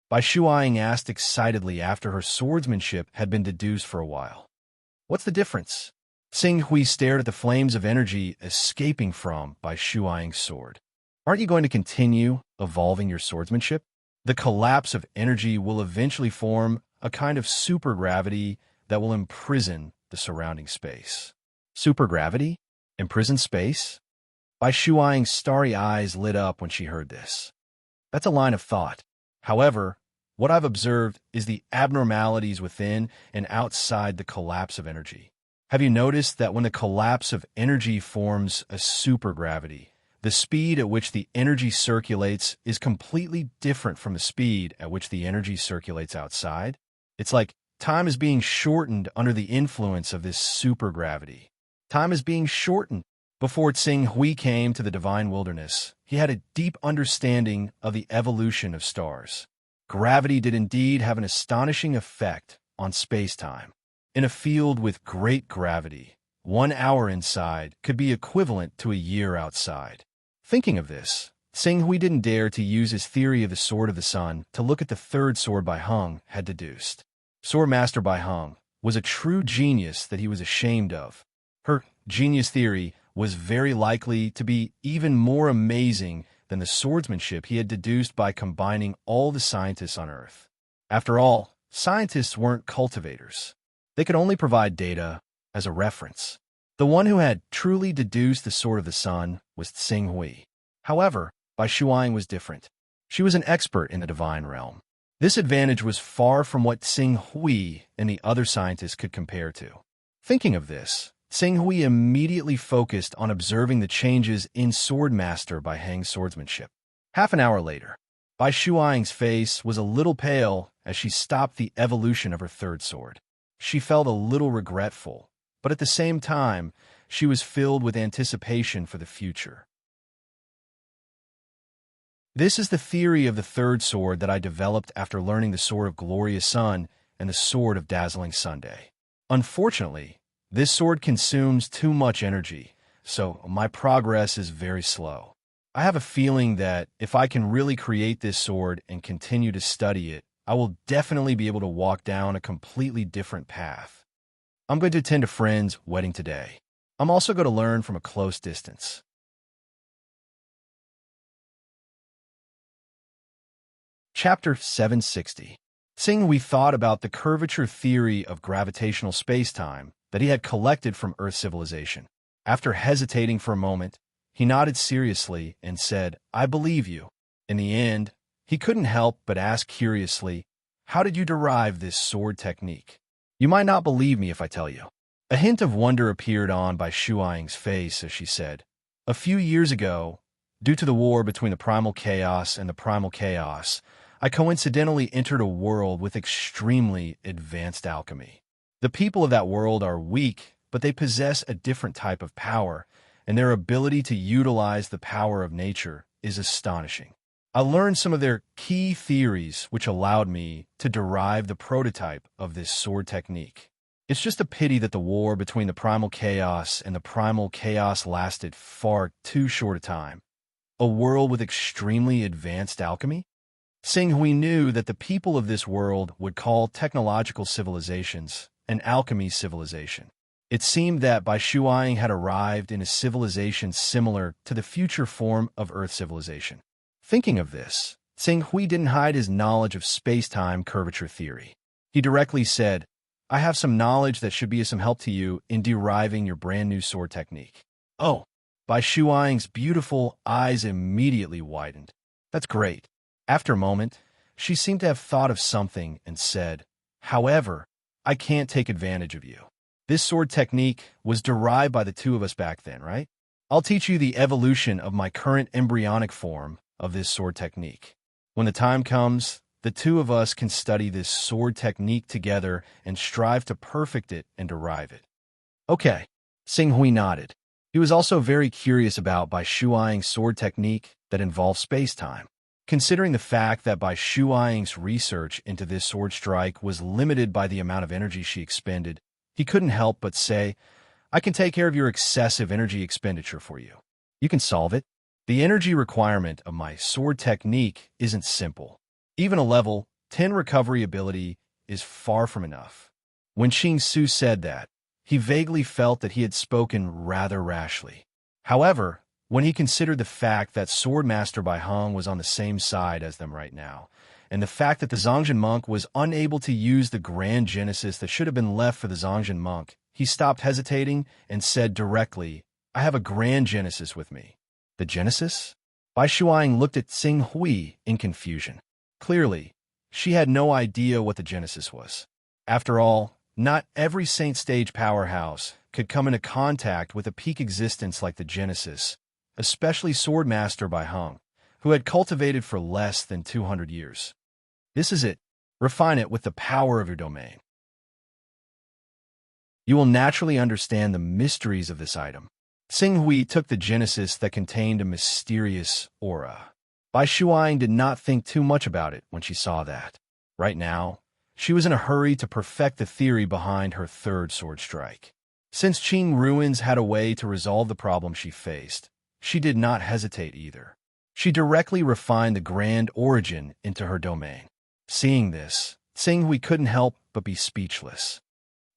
S1: Bai Shuang asked excitedly after her swordsmanship had been deduced for a while. What's the difference? Tsing Hui stared at the flames of energy escaping from Bai Shuang's sword. Aren't you going to continue evolving your swordsmanship? The collapse of energy will eventually form a kind of supergravity that will imprison the surrounding space. Supergravity? Imprison space? Bai Shuang's starry eyes lit up when she heard this. That's a line of thought. However, what I've observed is the abnormalities within and outside the collapse of energy. Have you noticed that when the collapse of energy forms a supergravity, the speed at which the energy circulates is completely different from the speed at which the energy circulates outside? It's like time is being shortened under the influence of this supergravity. Time is being shortened. Before Tsing Hui came to the divine wilderness, he had a deep understanding of the evolution of stars. Gravity did indeed have an astonishing effect on space-time. In a field with great gravity, 1 hour inside could be equivalent to a year outside. Thinking of this, Tsing Hui didn't dare to use his theory of the Sword of the Sun to look at the third sword Bai Heng had deduced. Swordmaster Bai Heng was a true genius that he was ashamed of. Her genius theory was very likely to be even more amazing than the swordsmanship he had deduced by combining all the scientists on Earth. After all, scientists weren't cultivators. They could only provide data as a reference. The one who had truly deduced the Sword of the Sun was Tsing Hui. However, Bai Shuang was different. She was an expert in the divine realm. This advantage was far from what Tsing Hui and the other scientists could compare to. Thinking of this, Tsing Hui immediately focused on observing the changes in Swordmaster Bai Heng's swordsmanship. Half an hour later, Bai Shuang's face was a little pale as she stopped the evolution of her third sword. She felt a little regretful, but at the same time, she was filled with anticipation for the future. This is the theory of the third sword that I developed after learning the Sword of Glorious Sun and the Sword of Dazzling Sunday. Unfortunately, this sword consumes too much energy, so my progress is very slow. I have a feeling that if I can really create this sword and continue to study it, I will definitely be able to walk down a completely different path. I'm going to attend a friend's wedding today. I'm also going to learn from a close distance. Chapter 760. Tsing Hui thought about the curvature theory of gravitational spacetime that he had collected from Earth civilization. After hesitating for a moment, he nodded seriously and said, "I believe you." In the end, he couldn't help but ask curiously, "How did you derive this sword technique?" "You might not believe me if I tell you." A hint of wonder appeared on Bai Shuang's face as she said, "A few years ago, due to the war between the primal chaos and the primal chaos, I coincidentally entered a world with extremely advanced alchemy. The people of that world are weak, but they possess a different type of power, and their ability to utilize the power of nature is astonishing. I learned some of their key theories, which allowed me to derive the prototype of this sword technique. It's just a pity that the war between the primal chaos and the primal chaos lasted far too short a time. A world with extremely advanced alchemy? Hui knew that the people of this world would call technological civilizations an alchemy civilization. It seemed that Bai Shuang had arrived in a civilization similar to the future form of Earth civilization. Thinking of this, Hui didn't hide his knowledge of space-time curvature theory. He directly said, "I have some knowledge that should be of some help to you in deriving your brand new sword technique." Oh, Bai Shuang's beautiful eyes immediately widened. "That's great." After a moment, she seemed to have thought of something and said, "However, I can't take advantage of you. This sword technique was derived by the two of us back then, right? I'll teach you the evolution of my current embryonic form of this sword technique. When the time comes, the two of us can study this sword technique together and strive to perfect it and derive it." Okay, Hui nodded. He was also very curious about Bai Shuang's sword technique that involved space-time. Considering the fact that Bai Shuang's research into this sword strike was limited by the amount of energy she expended, he couldn't help but say, "I can take care of your excessive energy expenditure for you. You can solve it. The energy requirement of my sword technique isn't simple. Even a level 10 recovery ability is far from enough." When Qing Su said that, he vaguely felt that he had spoken rather rashly. However, when he considered the fact that Swordmaster Bai Hong was on the same side as them right now, and the fact that the Zhongjin monk was unable to use the Grand Genesis that should have been left for the Zhongjin monk, he stopped hesitating and said directly, "I have a Grand Genesis with me." "The Genesis?" Bai Shuang looked at Hui in confusion. Clearly, she had no idea what the Genesis was. After all, not every Saint Stage powerhouse could come into contact with a peak existence like the Genesis, especially Swordmaster Bai Hong, who had cultivated for less than 200 years. "This is it. Refine it with the power of your domain. You will naturally understand the mysteries of this item." Hui took the Genesis that contained a mysterious aura. Bai Shuang did not think too much about it when she saw that. Right now, she was in a hurry to perfect the theory behind her third sword strike. Since Qing Ruins had a way to resolve the problem she faced, she did not hesitate either. She directly refined the grand origin into her domain. Seeing this, Hui couldn't help but be speechless.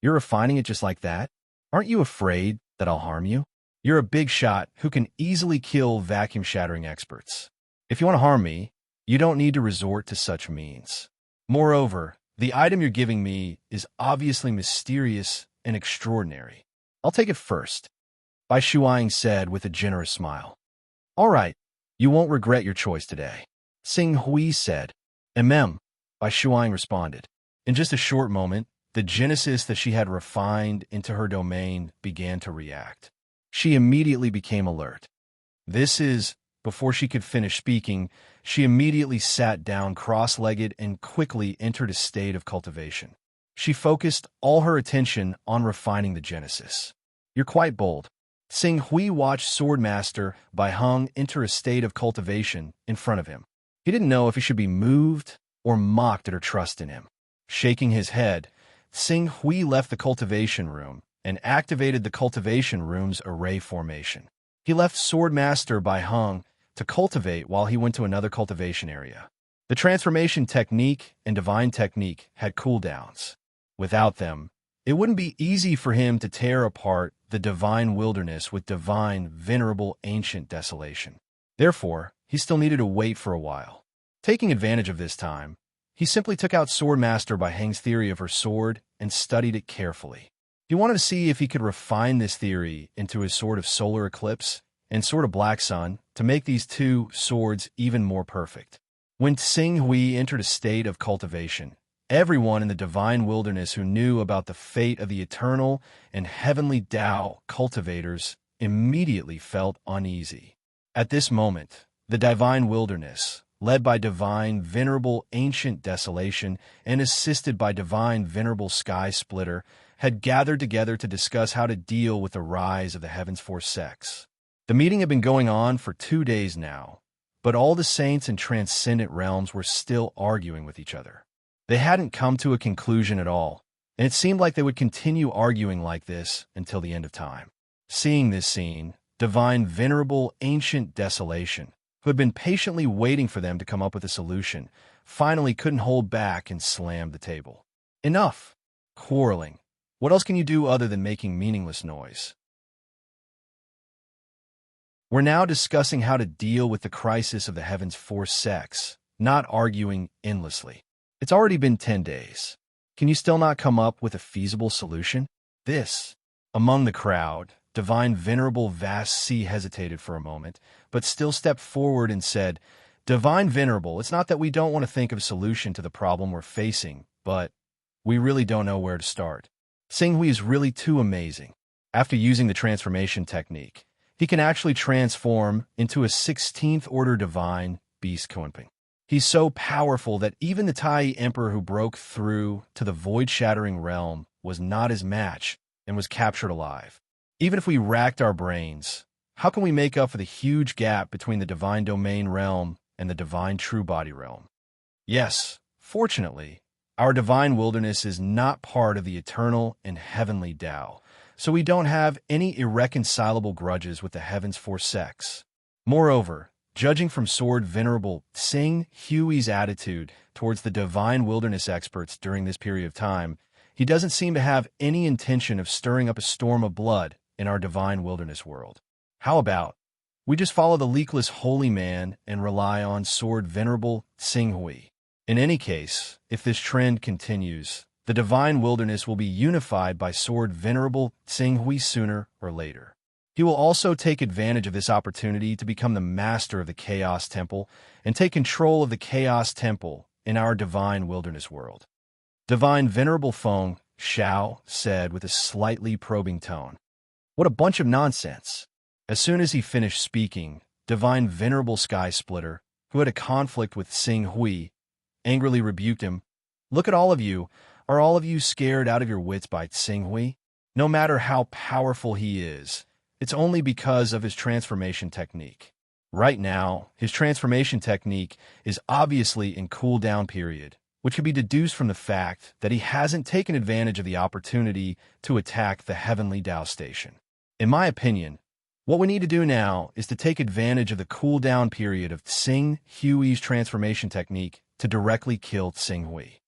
S1: "You're refining it just like that? Aren't you afraid that I'll harm you? You're a big shot who can easily kill vacuum-shattering experts. If you want to harm me, you don't need to resort to such means. Moreover, the item you're giving me is obviously mysterious and extraordinary. I'll take it first," Bai Shuang said with a generous smile. "All right, you won't regret your choice today," Hui said. Bai Shuang responded. In just a short moment, the Genesis that she had refined into her domain began to react. She immediately became alert. Before she could finish speaking, she immediately sat down cross-legged and quickly entered a state of cultivation. She focused all her attention on refining the Genesis. "You're quite bold." Hui watched Swordmaster Bai Hong enter a state of cultivation in front of him. He didn't know if he should be moved or mocked at her trust in him. Shaking his head, Hui left the cultivation room and activated the cultivation room's array formation. He left Swordmaster Bai Hong to cultivate while he went to another cultivation area. The transformation technique and divine technique had cooldowns. Without them, it wouldn't be easy for him to tear apart the divine wilderness with divine, venerable, ancient desolation. Therefore, he still needed to wait for a while. Taking advantage of this time, he simply took out Swordmaster Bai Hong's theory of her sword and studied it carefully. He wanted to see if he could refine this theory into his sword of solar eclipse and sword of black sun to make these two swords even more perfect. When Hui entered a state of cultivation, everyone in the divine wilderness who knew about the fate of the eternal and heavenly Tao cultivators immediately felt uneasy. At this moment, the divine wilderness, led by divine venerable ancient desolation and assisted by divine venerable sky splitter, had gathered together to discuss how to deal with the rise of the heaven's four sects. The meeting had been going on for 2 days now, but all the saints in transcendent realms were still arguing with each other. They hadn't come to a conclusion at all, and it seemed like they would continue arguing like this until the end of time. Seeing this scene, divine venerable ancient desolation, who who had been patiently waiting for them to come up with a solution, finally couldn't hold back and slammed the table. Enough! Quarreling. What else can you do other than making meaningless noise? We're now discussing how to deal with the crisis of the heavens for sex, not arguing endlessly. It's already been 10 days. Can you still not come up with a feasible solution? Among the crowd, divine venerable vast sea hesitated for a moment, but still stepped forward and said, "Divine venerable, it's not that we don't want to think of a solution to the problem we're facing, but we really don't know where to start. Xinghui is really too amazing. After using the transformation technique, he can actually transform into a 16th order divine beast Kunping. He's so powerful that even the Tai Emperor who broke through to the void-shattering realm was not his match and was captured alive. Even if we racked our brains, how can we make up for the huge gap between the divine domain realm and the divine true body realm? Yes, fortunately, our divine wilderness is not part of the eternal and heavenly Tao, so we don't have any irreconcilable grudges with the heavens for sex. Moreover, judging from Sword Venerable Xinghui's attitude towards the divine wilderness experts during this period of time, he doesn't seem to have any intention of stirring up a storm of blood in our divine wilderness world. How about we just follow the leakless holy man and rely on Sword Venerable Xinghui? In any case, if this trend continues, the divine wilderness will be unified by Sword Venerable Xinghui sooner or later. He will also take advantage of this opportunity to become the master of the Chaos Temple and take control of the Chaos Temple in our divine wilderness world. Divine Venerable Feng Xiao said with a slightly probing tone, "What a bunch of nonsense." As soon as he finished speaking, Divine Venerable Sky Splitter, who had a conflict with Xinghui, angrily rebuked him. "Look at all of you. Are all of you scared out of your wits by Xinghui? No matter how powerful he is, it's only because of his transformation technique. Right now, his transformation technique is obviously in cool-down period, which can be deduced from the fact that he hasn't taken advantage of the opportunity to attack the Heavenly Tao Station. In my opinion, what we need to do now is to take advantage of the cool-down period of Xinghui's transformation technique to directly kill Xinghui."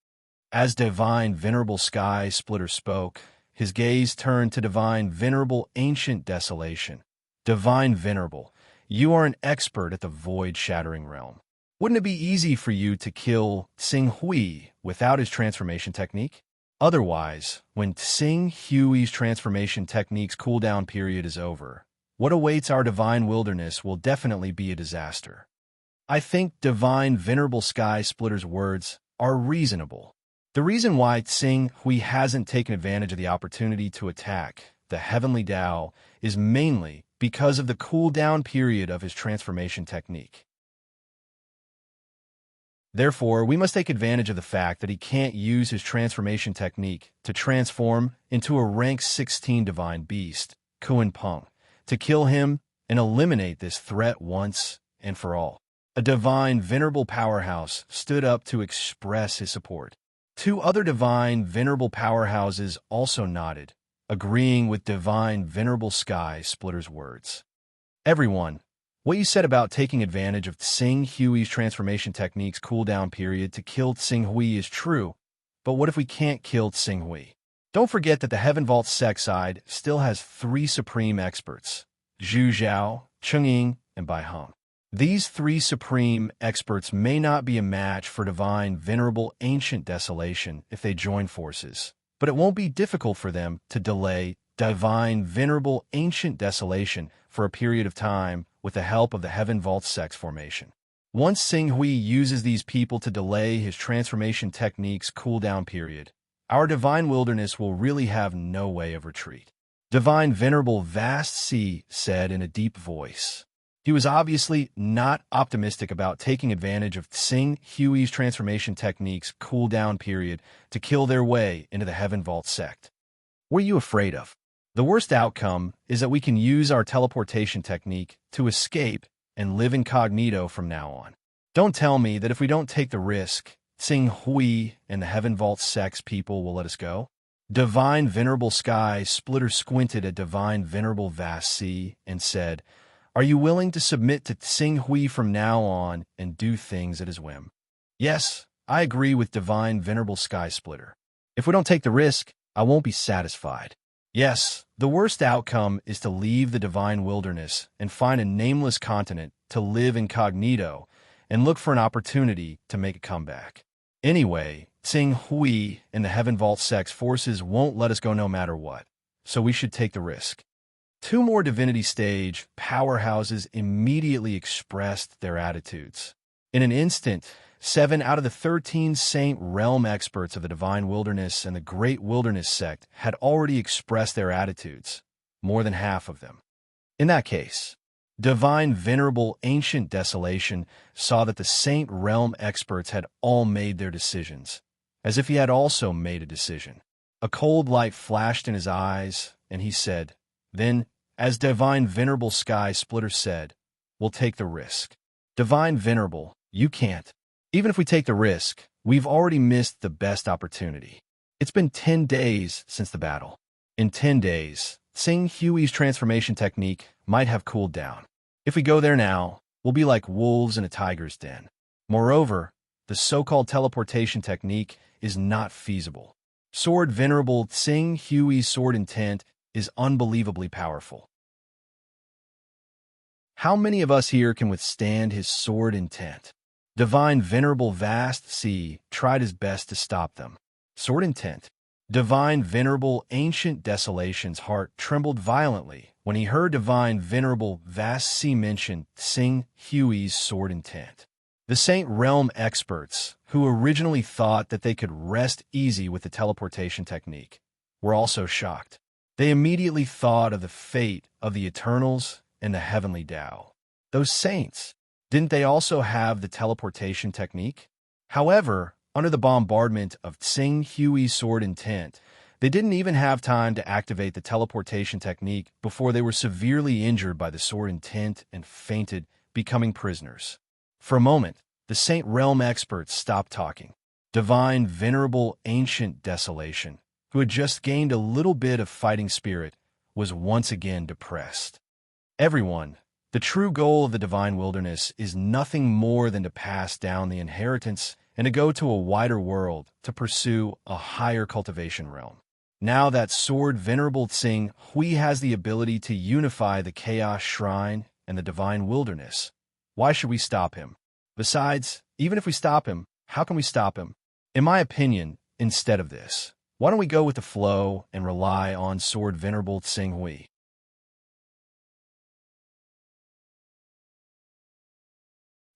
S1: As Divine Venerable Sky Splitter spoke, his gaze turned to Divine Venerable Ancient Desolation. "Divine Venerable, you are an expert at the void-shattering realm. Wouldn't it be easy for you to kill Xinghui without his transformation technique? Otherwise, when Xinghui's transformation technique's cooldown period is over, what awaits our divine wilderness will definitely be a disaster." I think Divine Venerable Sky Splitter's words are reasonable. The reason why Xinghui hasn't taken advantage of the opportunity to attack the Heavenly Tao is mainly because of the cool-down period of his transformation technique. Therefore, we must take advantage of the fact that he can't use his transformation technique to transform into a rank 16 divine beast, Kunpeng, to kill him and eliminate this threat once and for all. A divine venerable powerhouse stood up to express his support. Two other divine venerable powerhouses also nodded, agreeing with Divine Venerable Sky Splitter's words. "Everyone, what you said about taking advantage of Xinghui's transformation technique's cooldown period to kill Xinghui is true, but what if we can't kill Xinghui? Don't forget that the Heaven Vault Sect side still has 3 supreme experts, Zhu Zhao, Chungying, and Bai Heng. These 3 supreme experts may not be a match for Divine Venerable Ancient Desolation if they join forces, but it won't be difficult for them to delay Divine Venerable Ancient Desolation for a period of time with the help of the Heaven Vault Sect's formation. Once Xinghui uses these people to delay his transformation technique's cooldown period, our divine wilderness will really have no way of retreat." Divine Venerable Vast Sea said in a deep voice. He was obviously not optimistic about taking advantage of Xinghui's transformation technique's cooldown period to kill their way into the Heaven Vault Sect. "What are you afraid of? The worst outcome is that we can use our teleportation technique to escape and live incognito from now on. Don't tell me that if we don't take the risk, Xinghui and the Heaven Vault Sect's people will let us go?" Divine Venerable Sky Splitter squinted at Divine Venerable Vast Sea and said, Are you willing to submit to Tsing Hui from now on and do things at his whim? Yes, I agree with Divine Venerable Sky Splitter. If we don't take the risk, I won't be satisfied. Yes, the worst outcome is to leave the divine wilderness and find a nameless continent to live incognito and look for an opportunity to make a comeback. Anyway, Tsing Hui and the Heaven Vault Sex forces won't let us go no matter what, so we should take the risk. 2 more Divinity Stage powerhouses immediately expressed their attitudes. In an instant, 7 out of the 13 Saint Realm experts of the Divine Wilderness and the Great Wilderness sect had already expressed their attitudes, more than half of them. In that case, Divine Venerable Ancient Desolation saw that the Saint Realm experts had all made their decisions, as if he had also made a decision. A cold light flashed in his eyes, and he said, then, as Divine Venerable Sky Splitter said, we'll take the risk. Divine Venerable, you can't. Even if we take the risk, we've already missed the best opportunity. It's been 10 days since the battle. In 10 days, Tsing Hui's transformation technique might have cooled down. If we go there now, we'll be like wolves in a tiger's den. Moreover, the so-called teleportation technique is not feasible. Sword Venerable Tsing Hui's sword intent is unbelievably powerful. How many of us here can withstand his sword intent? Divine Venerable Vast Sea tried his best to stop them. Sword intent. Divine Venerable Ancient Desolation's heart trembled violently when he heard Divine Venerable Vast Sea mention Tsing Hui's sword intent. The Saint Realm experts, who originally thought that they could rest easy with the teleportation technique, were also shocked. They immediately thought of the fate of the Eternals and the Heavenly Tao. Those saints, didn't they also have the teleportation technique? However, under the bombardment of Tsing Hui's sword intent, they didn't even have time to activate the teleportation technique before they were severely injured by the sword intent and fainted, becoming prisoners. For a moment, the Saint Realm experts stopped talking. Divine Venerable Ancient Desolation, who had just gained a little bit of fighting spirit, was once again depressed. Everyone, the true goal of the Divine Wilderness is nothing more than to pass down the inheritance and to go to a wider world to pursue a higher cultivation realm. Now that Sword Venerable Tsing Hui has the ability to unify the Chaos Shrine and the Divine Wilderness, why should we stop him? Besides, even if we stop him, how can we stop him? In my opinion, instead of this, why don't we go with the flow and rely on Sword Venerable Tsing Hui?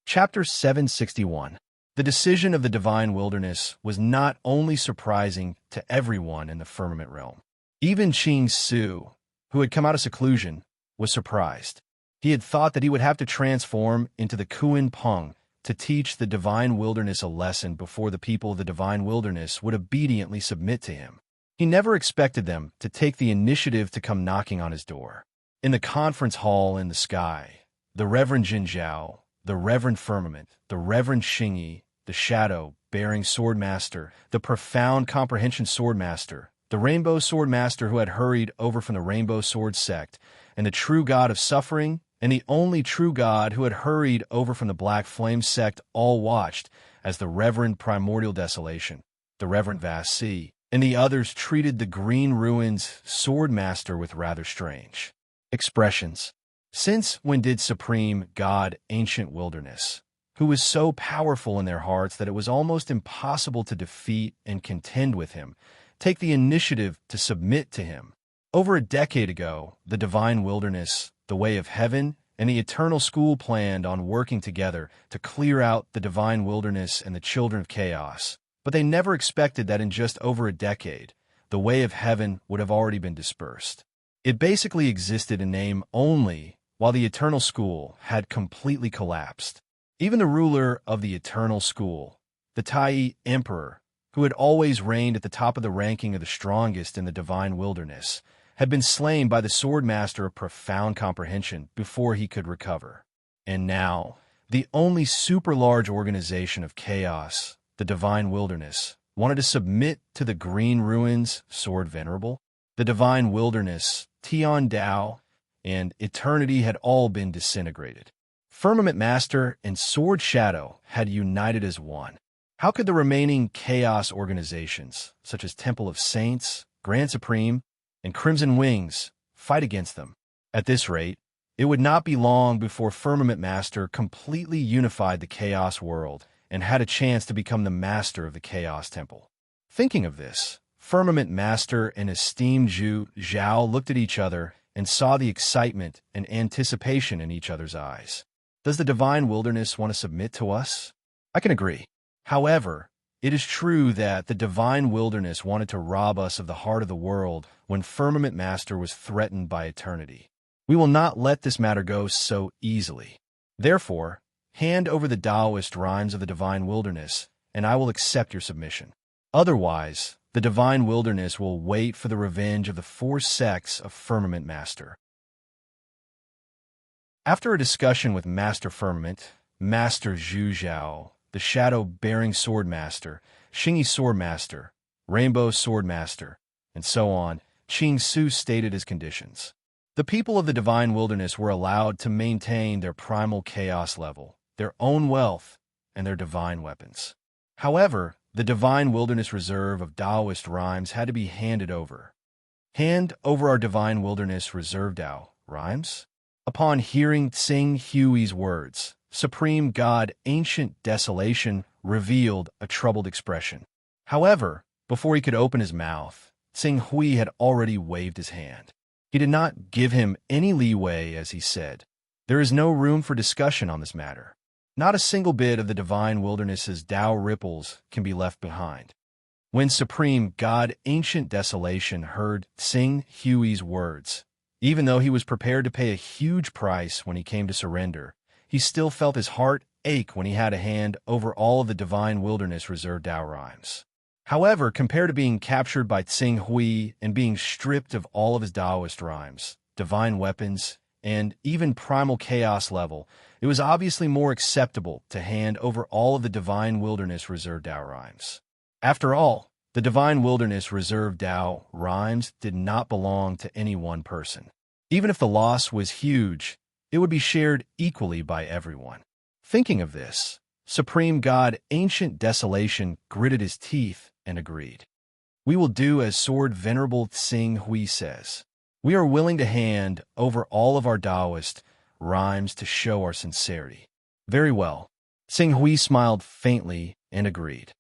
S1: Chapter 761. The decision of the Divine Wilderness was not only surprising to everyone in the firmament realm. Even Qing Su, who had come out of seclusion, was surprised. He had thought that he would have to transform into the Kuan Peng to teach the Divine Wilderness a lesson before the people of the Divine Wilderness would obediently submit to him. He never expected them to take the initiative to come knocking on his door. In the conference hall in the sky, the Reverend Jin Zhao, the Reverend Firmament, the Reverend Xingyi, the Shadow-bearing Swordmaster, the Profound Comprehension Swordmaster, the Rainbow Swordmaster who had hurried over from the Rainbow Sword Sect, and the True God of Suffering, and the only True God who had hurried over from the Black Flame Sect all watched as the Reverend Primordial Desolation, the Reverend Vast Sea, and the others treated the Green Ruins Swordmaster with rather strange expressions. Since when did Supreme God Ancient Wilderness, who was so powerful in their hearts that it was almost impossible to defeat and contend with him, take the initiative to submit to him? Over a decade ago, the Divine Wilderness, the Way of Heaven, and the Eternal School planned on working together to clear out the Divine Wilderness and the Children of Chaos, but they never expected that in just over a decade, the Way of Heaven would have already been dispersed. It basically existed in name only, while the Eternal School had completely collapsed. Even the ruler of the Eternal School, the Tai Emperor, who had always reigned at the top of the ranking of the strongest in the Divine Wilderness, had been slain by the Swordmaster of Profound Comprehension before he could recover. And now, the only super-large organization of chaos, the Divine Wilderness, wanted to submit to the Green Ruins Sword Venerable. The Divine Wilderness, Tian Dao, and eternity had all been disintegrated. Firmament Master and Sword Shadow had united as one. How could the remaining Chaos organizations, such as Temple of Saints, Grand Supreme, and Crimson Wings, fight against them? At this rate, it would not be long before Firmament Master completely unified the Chaos world and had a chance to become the master of the Chaos Temple. Thinking of this, Firmament Master and esteemed Zhu Zhao looked at each other and saw the excitement and anticipation in each other's eyes. Does the Divine Wilderness want to submit to us? I can agree. However, it is true that the Divine Wilderness wanted to rob us of the heart of the world when Firmament Master was threatened by eternity. We will not let this matter go so easily. Therefore, hand over the Taoist rhymes of the Divine Wilderness, and I will accept your submission. Otherwise, the Divine Wilderness will wait for the revenge of the 4 sects of Firmament Master. After a discussion with Master Firmament, Master Zhu Zhao, the Shadow-bearing Sword Master, Xingyi Sword Master, Rainbow Sword Master, and so on, Qing Su stated his conditions. The people of the Divine Wilderness were allowed to maintain their primal chaos level, their own wealth, and their divine weapons. However, the Divine Wilderness Reserve of Taoist rhymes had to be handed over. Hand over our Divine Wilderness Reserve Tao rhymes? Upon hearing Tsing Hui's words, Supreme God Ancient Desolation revealed a troubled expression. However, before he could open his mouth, Tsing Hui had already waved his hand. He did not give him any leeway as he said, "There is no room for discussion on this matter. Not a single bit of the Divine Wilderness's Tao ripples can be left behind." When Supreme God Ancient Desolation heard Tsing Hui's words, even though he was prepared to pay a huge price when he came to surrender, he still felt his heart ache when he had a hand over all of the Divine Wilderness Reserve Tao rhymes. However, compared to being captured by Tsing Hui and being stripped of all of his Taoist rhymes, divine weapons, and even primal chaos level, it was obviously more acceptable to hand over all of the Divine Wilderness Reserve Tao rhymes. After all, the Divine Wilderness Reserve Tao rhymes did not belong to any one person. Even if the loss was huge, it would be shared equally by everyone. Thinking of this, Supreme God Ancient Desolation gritted his teeth and agreed. "We will do as Sword Venerable Tsing Hui says. We are willing to hand over all of our Taoist rhymes to show our sincerity." "Very well." Tsing Hui smiled faintly and agreed.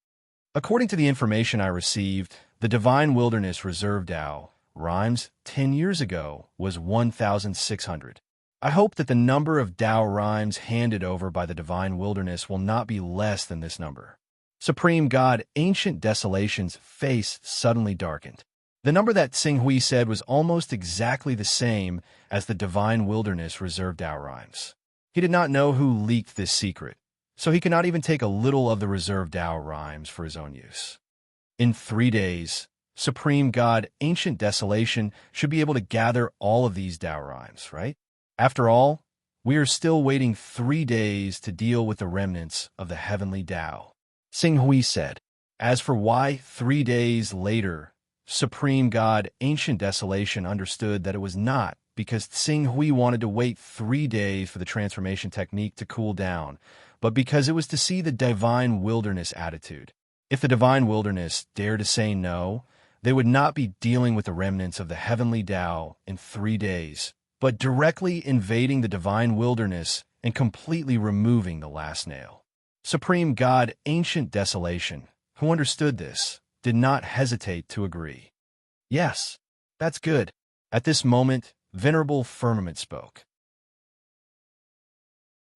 S1: According to the information I received, the Divine Wilderness Reserve Tao rhymes 10 years ago was 1,600. I hope that the number of Tao rhymes handed over by the Divine Wilderness will not be less than this number. Supreme God Ancient Desolation's face suddenly darkened. The number that Tsing Hui said was almost exactly the same as the Divine Wilderness Reserve Tao rhymes. He did not know who leaked this secret, so he could not even take a little of the Reserve Tao rhymes for his own use. In 3 days, Supreme God Ancient Desolation should be able to gather all of these Tao rhymes, right? After all, we are still waiting 3 days to deal with the remnants of the heavenly Tao. Tsing Hui said. As for why 3 days later, Supreme God Ancient Desolation understood that it was not because Tsing Hui wanted to wait 3 days for the transformation technique to cool down, but because it was to see the Divine Wilderness attitude. If the Divine Wilderness dared to say no, they would not be dealing with the remnants of the heavenly Tao in 3 days, but directly invading the Divine Wilderness and completely removing the last nail. Supreme God Ancient Desolation, who understood this, did not hesitate to agree. "Yes, that's good." At this moment, Venerable Firmament spoke.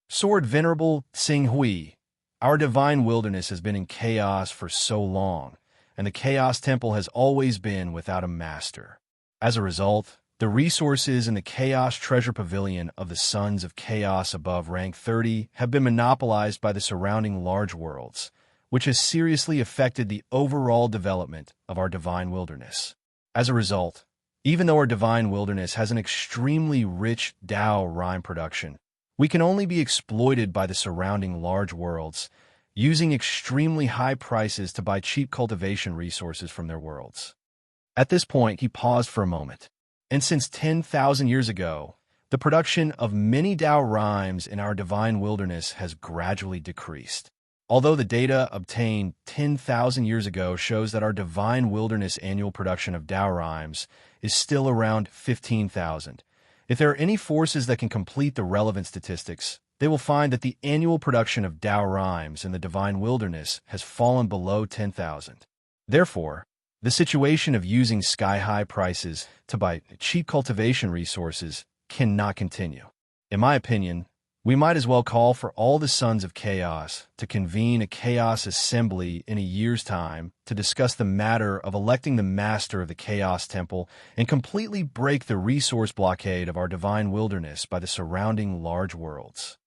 S1: "Sword Venerable Tsing Hui, our Divine Wilderness has been in chaos for so long, and the Chaos Temple has always been without a master. As a result, the resources in the Chaos Treasure Pavilion of the Sons of Chaos above rank 30 have been monopolized by the surrounding large worlds, which has seriously affected the overall development of our Divine Wilderness. As a result, even though our Divine Wilderness has an extremely rich Tao rhyme production, we can only be exploited by the surrounding large worlds, using extremely high prices to buy cheap cultivation resources from their worlds." At this point, he paused for a moment. "And since 10,000 years ago, the production of many Tao rhymes in our divine wilderness has gradually decreased. Although the data obtained 10,000 years ago shows that our divine wilderness annual production of Tao rhymes is still around 15,000. If there are any forces that can complete the relevant statistics, they will find that the annual production of Tao rhymes in the divine wilderness has fallen below 10,000. Therefore, the situation of using sky-high prices to buy cheap cultivation resources cannot continue. In my opinion, we might as well call for all the sons of chaos to convene a chaos assembly in a year's time to discuss the matter of electing the master of the chaos temple and completely break the resource blockade of our divine wilderness by the surrounding large worlds.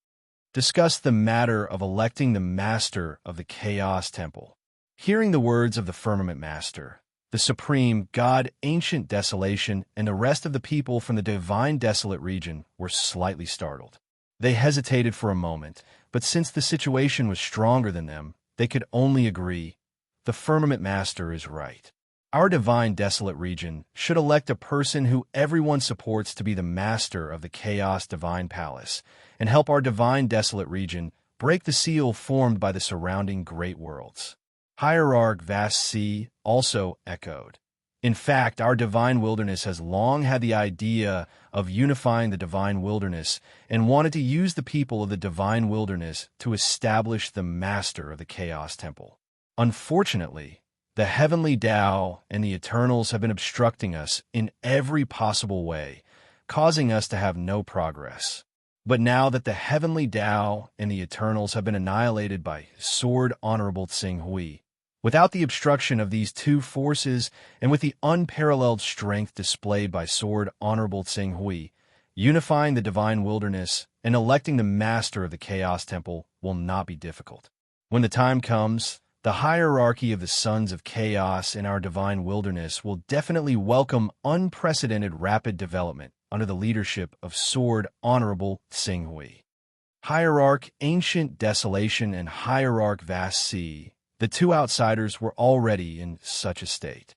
S1: Discuss the matter of electing the master of the chaos temple. Hearing the words of the firmament master, the supreme God, ancient desolation, and the rest of the people from the divine desolate region were slightly startled. They hesitated for a moment, but since the situation was stronger than them, they could only agree, the firmament master is right. Our divine desolate region should elect a person who everyone supports to be the master of the chaos divine palace, and help our divine desolate region break the seal formed by the surrounding great worlds. Hierarch Vast Sea also echoed. In fact, our divine wilderness has long had the idea of unifying the divine wilderness and wanted to use the people of the divine wilderness to establish the master of the chaos temple. Unfortunately, the heavenly Tao and the Eternals have been obstructing us in every possible way, causing us to have no progress. But now that the heavenly Tao and the Eternals have been annihilated by Sword Honorable Tsing Hui, without the obstruction of these two forces and with the unparalleled strength displayed by Sword Honorable Tsing Hui, unifying the divine wilderness and electing the master of the chaos temple will not be difficult. When the time comes, the hierarchy of the sons of chaos in our divine wilderness will definitely welcome unprecedented rapid development under the leadership of Sword Honorable Tsing Hui. Hierarch Ancient Desolation and Hierarch Vast Sea, the two outsiders were already in such a state.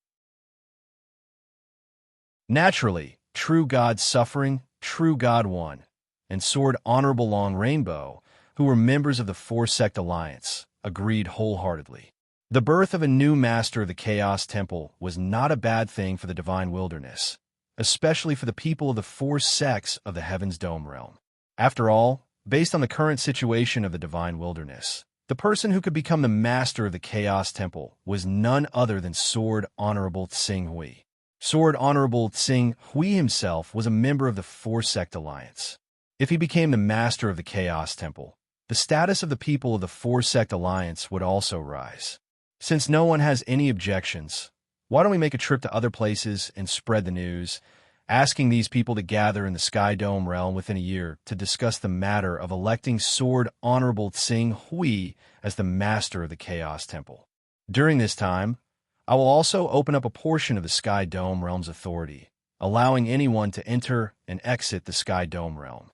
S1: Naturally, True God Suffering, True God One, and Sword Honorable Long Rainbow, who were members of the Four-Sect Alliance, agreed wholeheartedly. The birth of a new master of the Chaos Temple was not a bad thing for the Divine Wilderness, especially for the people of the four sects of the Heaven's Dome realm. After all, based on the current situation of the Divine Wilderness, the person who could become the master of the Chaos Temple was none other than Sword Honorable Tsing Hui. Sword Honorable Tsing Hui himself was a member of the Four-Sect Alliance. If he became the master of the Chaos Temple, the status of the people of the Four-Sect Alliance would also rise. Since no one has any objections, why don't we make a trip to other places and spread the news, asking these people to gather in the Sky Dome realm within a year to discuss the matter of electing Sword Honorable Tsing Hui as the master of the Chaos Temple. During this time, I will also open up a portion of the Sky Dome realm's authority, allowing anyone to enter and exit the Sky Dome realm.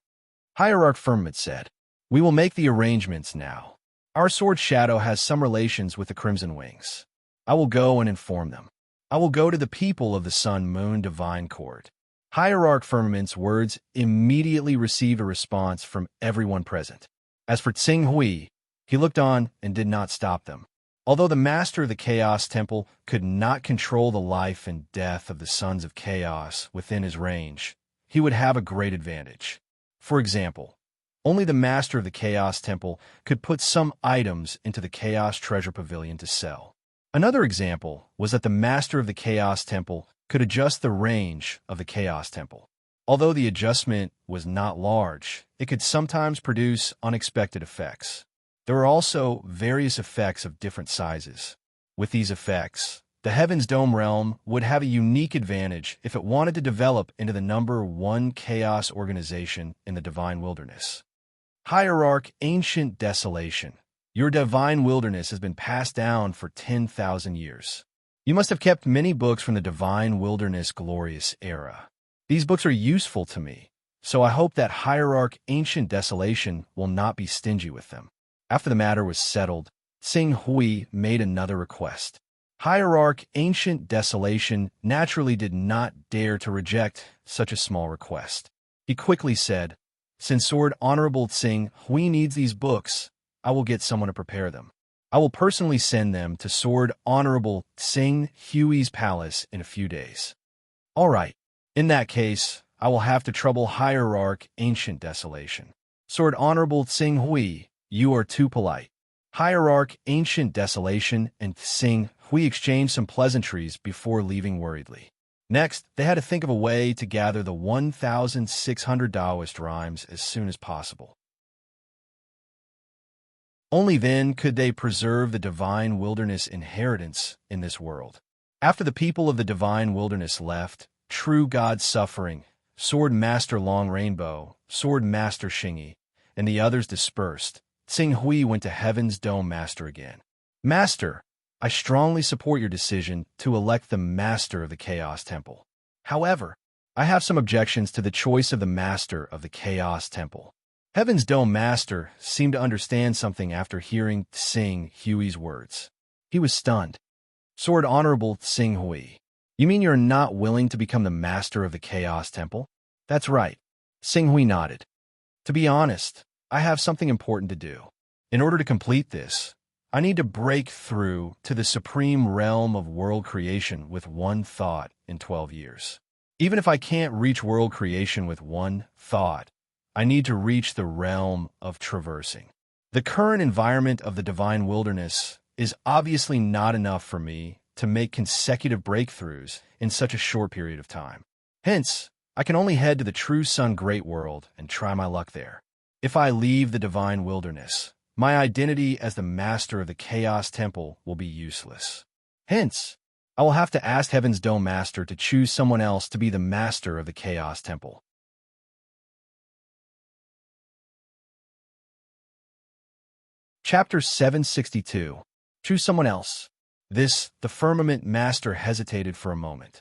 S1: Hierarch Firmament said, "We will make the arrangements now. Our sword shadow has some relations with the Crimson Wings. I will go and inform them. I will go to the people of the Sun Moon Divine Court." Hierarch Firmament's words immediately received a response from everyone present. As for Tsing Hui, he looked on and did not stop them. Although the master of the Chaos Temple could not control the life and death of the Sons of Chaos within his range, he would have a great advantage. For example, only the master of the Chaos Temple could put some items into the Chaos Treasure Pavilion to sell. Another example was that the master of the Chaos Temple could adjust the range of the Chaos Temple. Although the adjustment was not large, it could sometimes produce unexpected effects. There are also various effects of different sizes. With these effects, the Heaven's Dome realm would have a unique advantage if it wanted to develop into the number one chaos organization in the Divine Wilderness. Hierarch Ancient Desolation, your Divine Wilderness has been passed down for 10,000 years. You must have kept many books from the Divine Wilderness glorious era. These books are useful to me, so I hope that Hierarch Ancient Desolation will not be stingy with them. After the matter was settled, Tsing Hui made another request. Hierarch Ancient Desolation naturally did not dare to reject such a small request. He quickly said, "Since Sword Honorable Tsing Hui needs these books, I will get someone to prepare them. I will personally send them to Sword Honorable Tsing Hui's palace in a few days." "All right. In that case, I will have to trouble Hierarch Ancient Desolation." "Sword Honorable Tsing Hui, you are too polite." Hierarch Ancient Desolation and Tsing Hui exchanged some pleasantries before leaving worriedly. Next, they had to think of a way to gather the 1,600 Taoist rhymes as soon as possible. Only then could they preserve the divine wilderness inheritance in this world. After the people of the divine wilderness left, True God Suffering, Sword Master Long Rainbow, Sword Master Shingi, and the others dispersed, Tsing Hui went to Heaven's Dome Master again. "Master, I strongly support your decision to elect the Master of the Chaos Temple. However, I have some objections to the choice of the Master of the Chaos Temple." Heaven's Dome Master seemed to understand something after hearing Tsing Hui's words. He was stunned. "Sword Honorable Tsing Hui, you mean you're not willing to become the Master of the Chaos Temple?" "That's right." Tsing Hui nodded. "To be honest, I have something important to do. In order to complete this, I need to break through to the supreme realm of world creation with one thought in 12 years. Even if I can't reach world creation with one thought, I need to reach the realm of traversing. The current environment of the divine wilderness is obviously not enough for me to make consecutive breakthroughs in such a short period of time. Hence, I can only head to the True Sun Great World and try my luck there. If I leave the divine wilderness, my identity as the Master of the Chaos Temple will be useless. Hence, I will have to ask Heaven's Dome Master to choose someone else to be the Master of the Chaos Temple. Chapter 762. Choose someone else. The Firmament Master hesitated for a moment.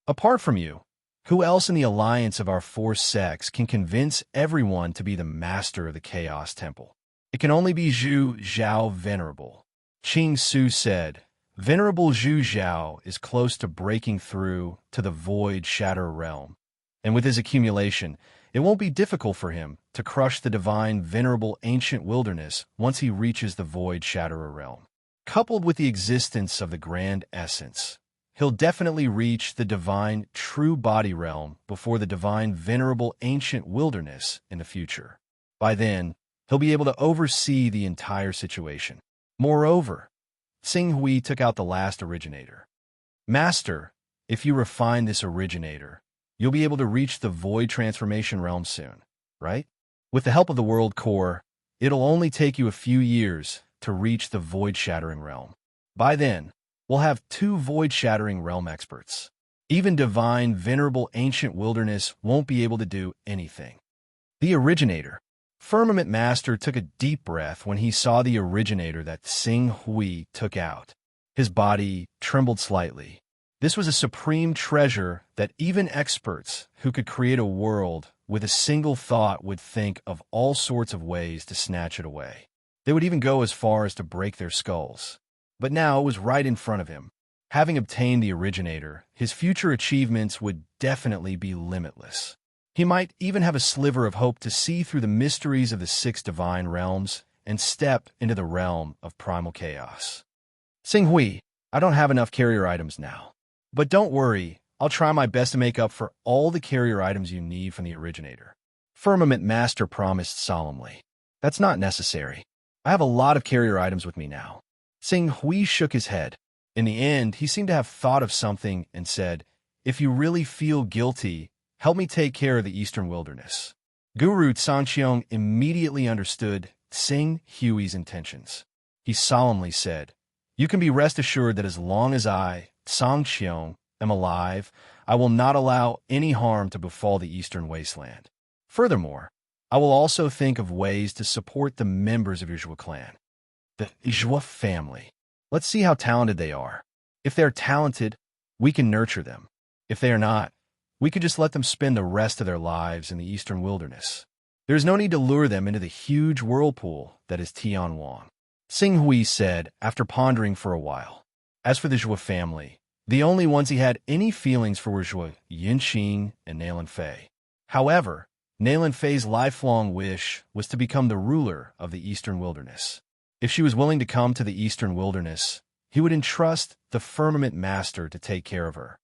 S1: "Apart from you, who else in the alliance of our four sects can convince everyone to be the Master of the Chaos Temple?" "It can only be Zhu Zhao Venerable," Qing Su said. "Venerable Zhu Zhao is close to breaking through to the Void Shatter Realm, and with his accumulation, it won't be difficult for him to crush the divine Venerable Ancient Wilderness once he reaches the Void Shatterer Realm. Coupled with the existence of the Grand Essence, he'll definitely reach the divine True Body Realm before the divine Venerable Ancient Wilderness in the future. By then, he'll be able to oversee the entire situation. Moreover, Tsing Hui took out the last originator. "Master, if you refine this originator, you'll be able to reach the Void Transformation Realm soon, right? With the help of the World Core, it'll only take you a few years to reach the Void Shattering Realm. By then, we'll have 2 Void Shattering Realm experts. Even divine Venerable Ancient Wilderness won't be able to do anything." The originator. Firmament Master took a deep breath when he saw the originator that Tsing Hui took out. His body trembled slightly. This was a supreme treasure that even experts who could create a world with a single thought would think of all sorts of ways to snatch it away. They would even go as far as to break their skulls. But now it was right in front of him. Having obtained the originator, his future achievements would definitely be limitless. He might even have a sliver of hope to see through the mysteries of the 6 divine realms and step into the realm of primal chaos. "Tsing Hui, I don't have enough carrier items now. But don't worry, I'll try my best to make up for all the carrier items you need from the originator." Firmament Master promised solemnly. "That's not necessary. I have a lot of carrier items with me now." Tsing Hui shook his head. In the end, he seemed to have thought of something and said, "If you really feel guilty, help me take care of the Eastern Wilderness." Guru Tsangqiong immediately understood Tsing Hui's intentions. He solemnly said, "You can be rest assured that as long as I, Tsangqiong, am alive, I will not allow any harm to befall the Eastern Wasteland. Furthermore, I will also think of ways to support the members of your Zhua clan, the Zhua family. Let's see how talented they are. If they're talented, we can nurture them. If they are not, we could just let them spend the rest of their lives in the Eastern Wilderness. There is no need to lure them into the huge whirlpool that is Tianwan," Tsing Hui said after pondering for a while. As for the Zhua family, the only ones he had any feelings for were Zhua Yinqing and Nalan Fei. However, Nalan Fei's lifelong wish was to become the ruler of the Eastern Wilderness. If she was willing to come to the Eastern Wilderness, he would entrust the Firmament Master to take care of her.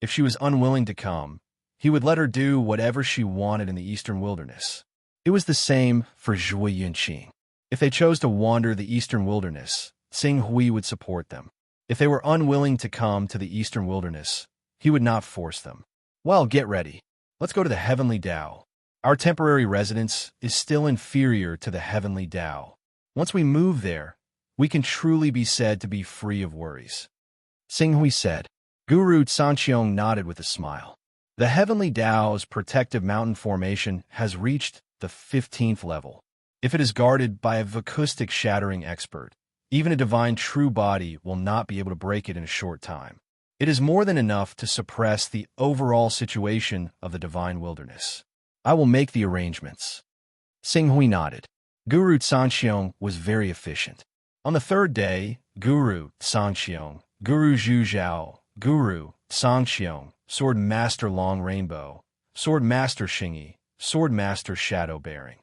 S1: If she was unwilling to come, he would let her do whatever she wanted in the Eastern Wilderness. It was the same for Zhui Yunqing. If they chose to wander the Eastern Wilderness, Xing Hui would support them. If they were unwilling to come to the Eastern Wilderness, he would not force them. Well, get ready. Let's go to the Heavenly Tao. Our temporary residence is still inferior to the Heavenly Tao. Once we move there, we can truly be said to be free of worries. Xing Hui said. Guru Sanqiong nodded with a smile. The Heavenly Tao's protective mountain formation has reached the 15th level. If it is guarded by a acoustic shattering expert, even a divine true body will not be able to break it in a short time. It is more than enough to suppress the overall situation of the divine wilderness. I will make the arrangements. Xing Hui nodded. Guru Sanqiong was very efficient. On the third day, Guru Sanqiong, Guru Zhu Zhao, Guru Sanqiong, Sword Master Long Rainbow, Sword Master Xingyi, Sword Master Shadow Bearing,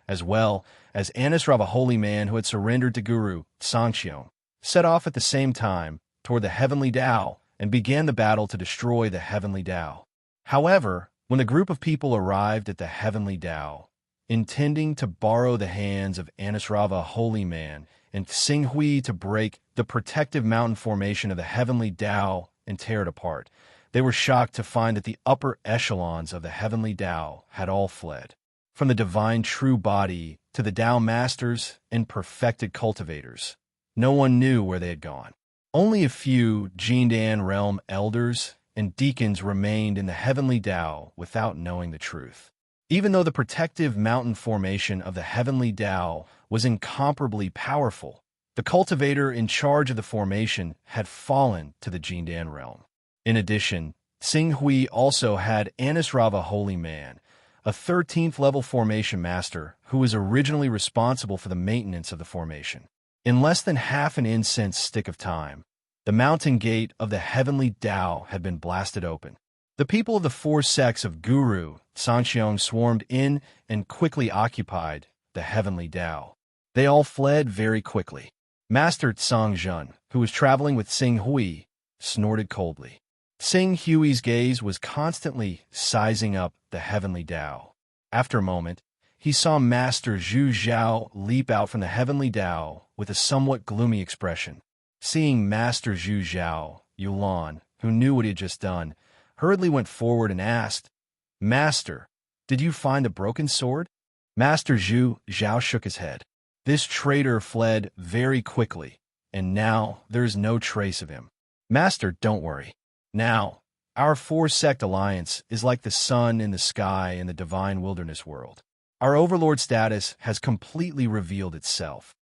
S1: as well as Anisrava holy man who had surrendered to Guru Sanqiong, set off at the same time toward the Heavenly Tao and began the battle to destroy the Heavenly Tao. However, when the group of people arrived at the Heavenly Tao, intending to borrow the hands of Anisrava holy man and Xing Hui to break the protective mountain formation of the Heavenly Tao and tear it apart, they were shocked to find that the upper echelons of the Heavenly Tao had all fled. From the divine true body to the Tao masters and perfected cultivators, no one knew where they had gone. Only a few Jindan realm elders and deacons remained in the Heavenly Tao without knowing the truth. Even though the protective mountain formation of the Heavenly Tao was incomparably powerful, the cultivator in charge of the formation had fallen to the Jindan realm. In addition, Xing Hui also had Anisrava holy man, a 13th level formation master who was originally responsible for the maintenance of the formation. In less than half an incense stick of time, the mountain gate of the Heavenly Tao had been blasted open. The people of the four sects of Guru Sanqiong swarmed in and quickly occupied the Heavenly Tao. They all fled very quickly. Master Tsang Zhen, who was traveling with Xing Hui, snorted coldly. Xing Hui's gaze was constantly sizing up the Heavenly Tao. After a moment, he saw Master Zhu Zhao leap out from the Heavenly Tao with a somewhat gloomy expression. Seeing Master Zhu Zhao, Yulan, who knew what he had just done, hurriedly went forward and asked, Master, did you find the broken sword? Master Zhu Zhao shook his head. This traitor fled very quickly, and now there is no trace of him. Master, don't worry. Now, our four-sect alliance is like the sun in the sky in the divine wilderness world. Our overlord status has completely revealed itself.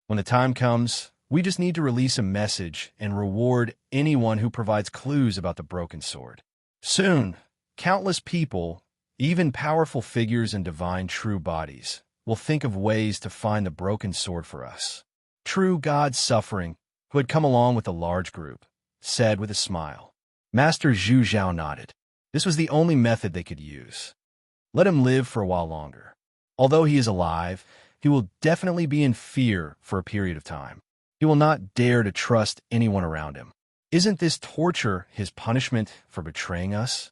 S1: When the time comes, we just need to release a message and reward anyone who provides clues about the broken sword. Soon, countless people, even powerful figures in divine true bodies, will think of ways to find the broken sword for us. True God Suffering, who had come along with a large group, said with a smile. Master Zhu Zhao nodded. This was the only method they could use. Let him live for a while longer. Although he is alive, he will definitely be in fear for a period of time. He will not dare to trust anyone around him. Isn't this torture his punishment for betraying us?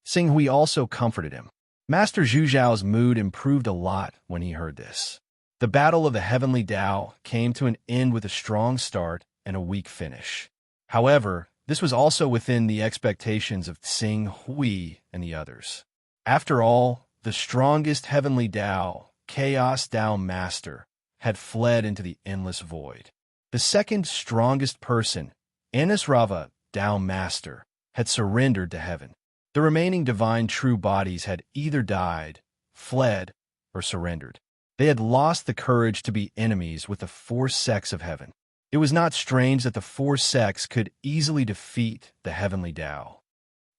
S1: Xing Hui also comforted him. Master Zhu Zhao's mood improved a lot when he heard this. The battle of the Heavenly Tao came to an end with a strong start and a weak finish. However, this was also within the expectations of Xing Hui and the others. After all, the strongest Heavenly Tao, Chaos Tao Master, had fled into the endless void. The second strongest person, Anisrava Tao Master, had surrendered to heaven. The remaining divine true bodies had either died, fled, or surrendered. They had lost the courage to be enemies with the four sects of heaven. It was not strange that the four sects could easily defeat the Heavenly Tao.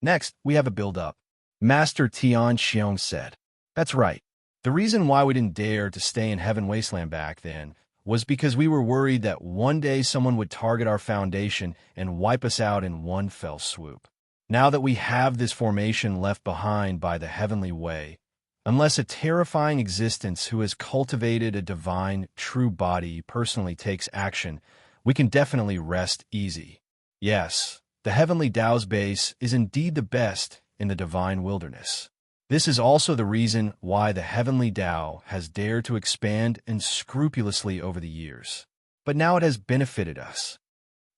S1: Next, we have a build-up. Master Tian Xiong said, That's right. The reason why we didn't dare to stay in Heaven Wasteland back then was because we were worried that one day someone would target our foundation and wipe us out in one fell swoop. Now that we have this formation left behind by the heavenly way, unless a terrifying existence who has cultivated a divine, true body personally takes action, we can definitely rest easy. Yes, the heavenly Tao's base is indeed the best in the divine wilderness. This is also the reason why the heavenly Tao has dared to expand unscrupulously over the years. But now it has benefited us.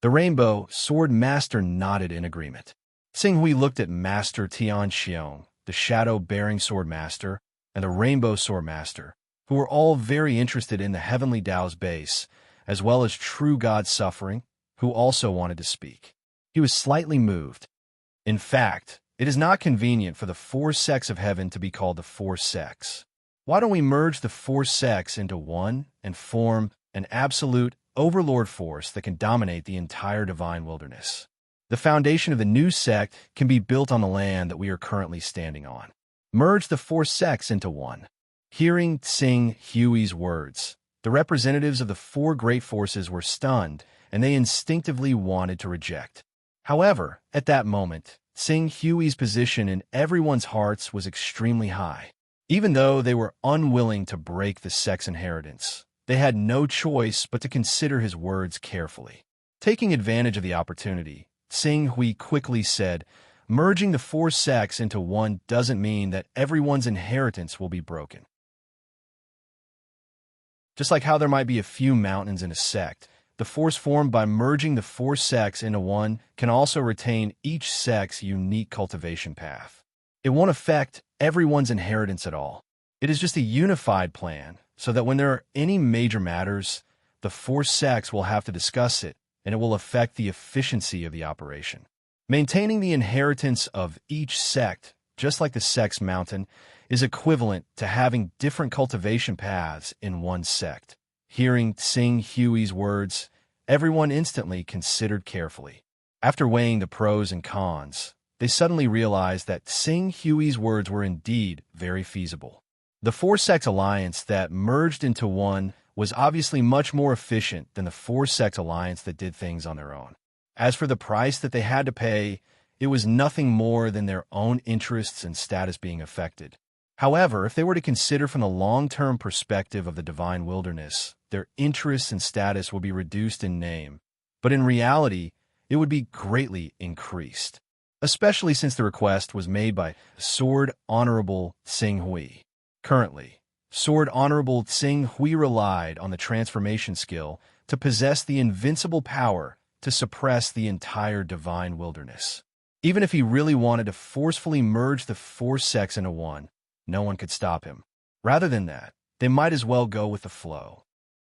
S1: The Rainbow Sword Master nodded in agreement. Xinghui looked at Master Tian Xiong, the Shadow-bearing Sword Master, and the Rainbow Sword Master, who were all very interested in the heavenly Tao's base, as well as true God Suffering, who also wanted to speak. He was slightly moved. In fact, it is not convenient for the four sects of heaven to be called the four sects. Why don't we merge the four sects into one and form an absolute overlord force that can dominate the entire divine wilderness? The foundation of the new sect can be built on the land that we are currently standing on. Merge the four sects into one. Hearing Tsing Hui's words, the representatives of the four great forces were stunned, and they instinctively wanted to reject. However, at that moment, Tsing Hui's position in everyone's hearts was extremely high. Even though they were unwilling to break the sect's inheritance, they had no choice but to consider his words carefully. Taking advantage of the opportunity, Tsing Hui quickly said, merging the four sects into one doesn't mean that everyone's inheritance will be broken. Just like how there might be a few mountains in a sect, the force formed by merging the four sects into one can also retain each sect's unique cultivation path. It won't affect everyone's inheritance at all. It is just a unified plan, so that when there are any major matters, the four sects will have to discuss it, and it will affect the efficiency of the operation. Maintaining the inheritance of each sect, just like the sect's mountain, is equivalent to having different cultivation paths in one sect. Hearing Tsing Hui's words, everyone instantly considered carefully. After weighing the pros and cons, they suddenly realized that Tsing Hui's words were indeed very feasible. The four-sect alliance that merged into one was obviously much more efficient than the four-sect alliance that did things on their own. As for the price that they had to pay, it was nothing more than their own interests and status being affected. However, if they were to consider from the long-term perspective of the divine wilderness, their interests and status would be reduced in name, but in reality, it would be greatly increased, especially since the request was made by Sword Honorable Tsing Hui. Currently, Sword Honorable Tsing Hui relied on the transformation skill to possess the invincible power to suppress the entire divine wilderness. Even if he really wanted to forcefully merge the four sects into one, no one could stop him. Rather than that, they might as well go with the flow.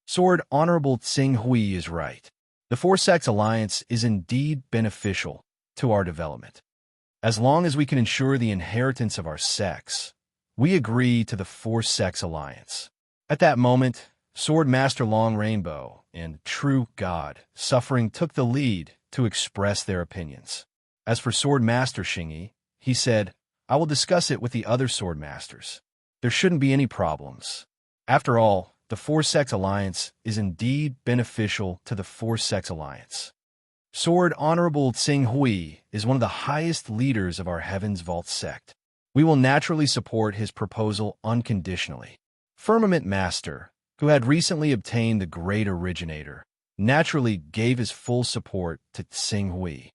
S1: Sword Honorable Tsing Hui is right. The four sects alliance is indeed beneficial to our development. As long as we can ensure the inheritance of our sects, we agree to the four sects alliance. At that moment, Sword Master Long Rainbow and True God Suffering took the lead to express their opinions. As for Sword Master Xingyi, he said, I will discuss it with the other Sword Masters. There shouldn't be any problems. After all, the four sects alliance is indeed beneficial to the four sects alliance. Sword Honorable Tsing Hui is one of the highest leaders of our Heaven's Vault sect. We will naturally support his proposal unconditionally. Firmament Master, who had recently obtained the Great Originator, naturally gave his full support to Tsing Hui.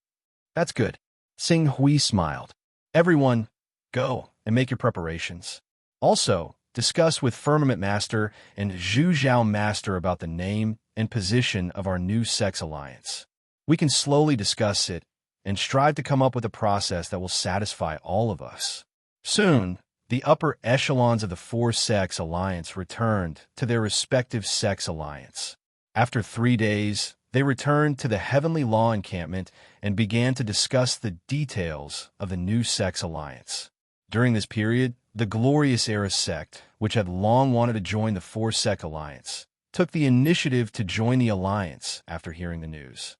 S1: That's good. Tsing Hui smiled. Everyone, go and make your preparations. Also, discuss with Firmament Master and Zhu Zhao Master about the name and position of our new sex alliance. We can slowly discuss it and strive to come up with a process that will satisfy all of us. Soon, the upper echelons of the four sects alliance returned to their respective sects alliance. After 3 days, they returned to the Heavenly Law encampment and began to discuss the details of the new sects alliance. During this period, the Glorious Era sect, which had long wanted to join the four sect alliance, took the initiative to join the alliance after hearing the news.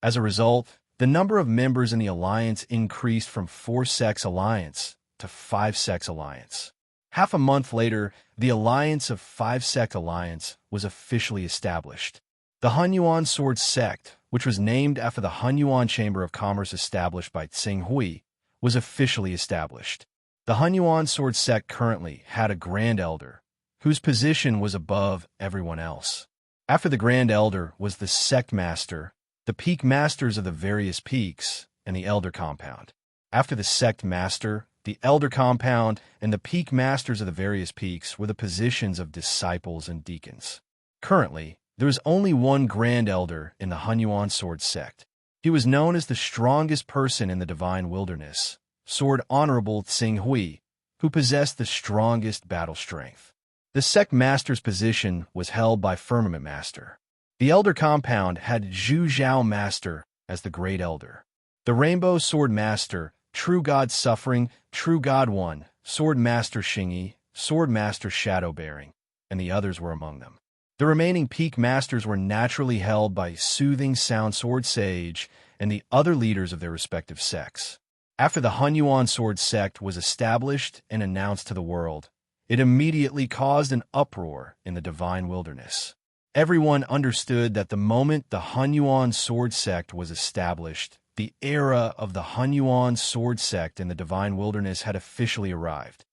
S1: As a result, the number of members in the alliance increased from 4 sects alliance to 5 sects alliance. Half a month later, the alliance of 5 sect alliance was officially established. The Hunyuan sword sect, which was named after the Hunyuan Chamber of Commerce established by Tsing Hui, was officially established. The Hunyuan sword sect currently had a Grand Elder, whose position was above everyone else. After the Grand Elder was the Sect Master, the Peak Masters of the various peaks, and the Elder Compound. After the Sect Master, the Elder Compound, and the Peak Masters of the various peaks were the positions of disciples and deacons. Currently, there is only one Grand Elder in the Hunyuan sword sect. He was known as the strongest person in the divine wilderness, Sword Honorable Tsing Hui, who possessed the strongest battle strength. The sect master's position was held by Firmament Master. The Elder Compound had Zhu Zhao Master as the Great Elder. The Rainbow Sword Master, True God Suffering, True God One, Sword Master Xingyi, Sword Master Shadow Bearing, and the others were among them. The remaining Peak Masters were naturally held by Soothing Sound Sword Sage and the other leaders of their respective sects. After the Hunyuan sword sect was established and announced to the world, it immediately caused an uproar in the divine wilderness. Everyone understood that the moment the Hunyuan sword sect was established, the era of the Hunyuan sword sect in the divine wilderness had officially arrived.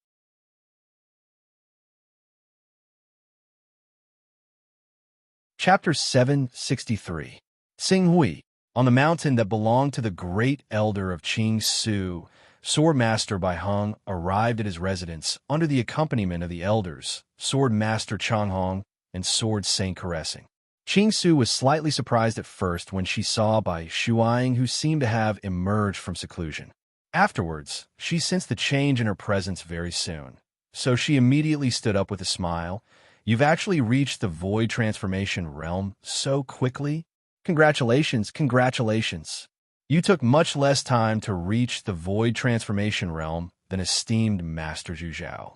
S1: Chapter 763. Tsing Hui. On the mountain that belonged to the great elder of Qing Su, Sword Master Bai Heng arrived at his residence under the accompaniment of the elders, Sword Master Chang Hong and Sword Saint Caressing. Qing Su was slightly surprised at first when she saw Bai Shuang, who seemed to have emerged from seclusion. Afterwards, she sensed the change in her presence very soon, so she immediately stood up with a smile. "You've actually reached the void transformation realm so quickly? Congratulations, congratulations. You took much less time to reach the void transformation realm than esteemed Master Zhu Zhao.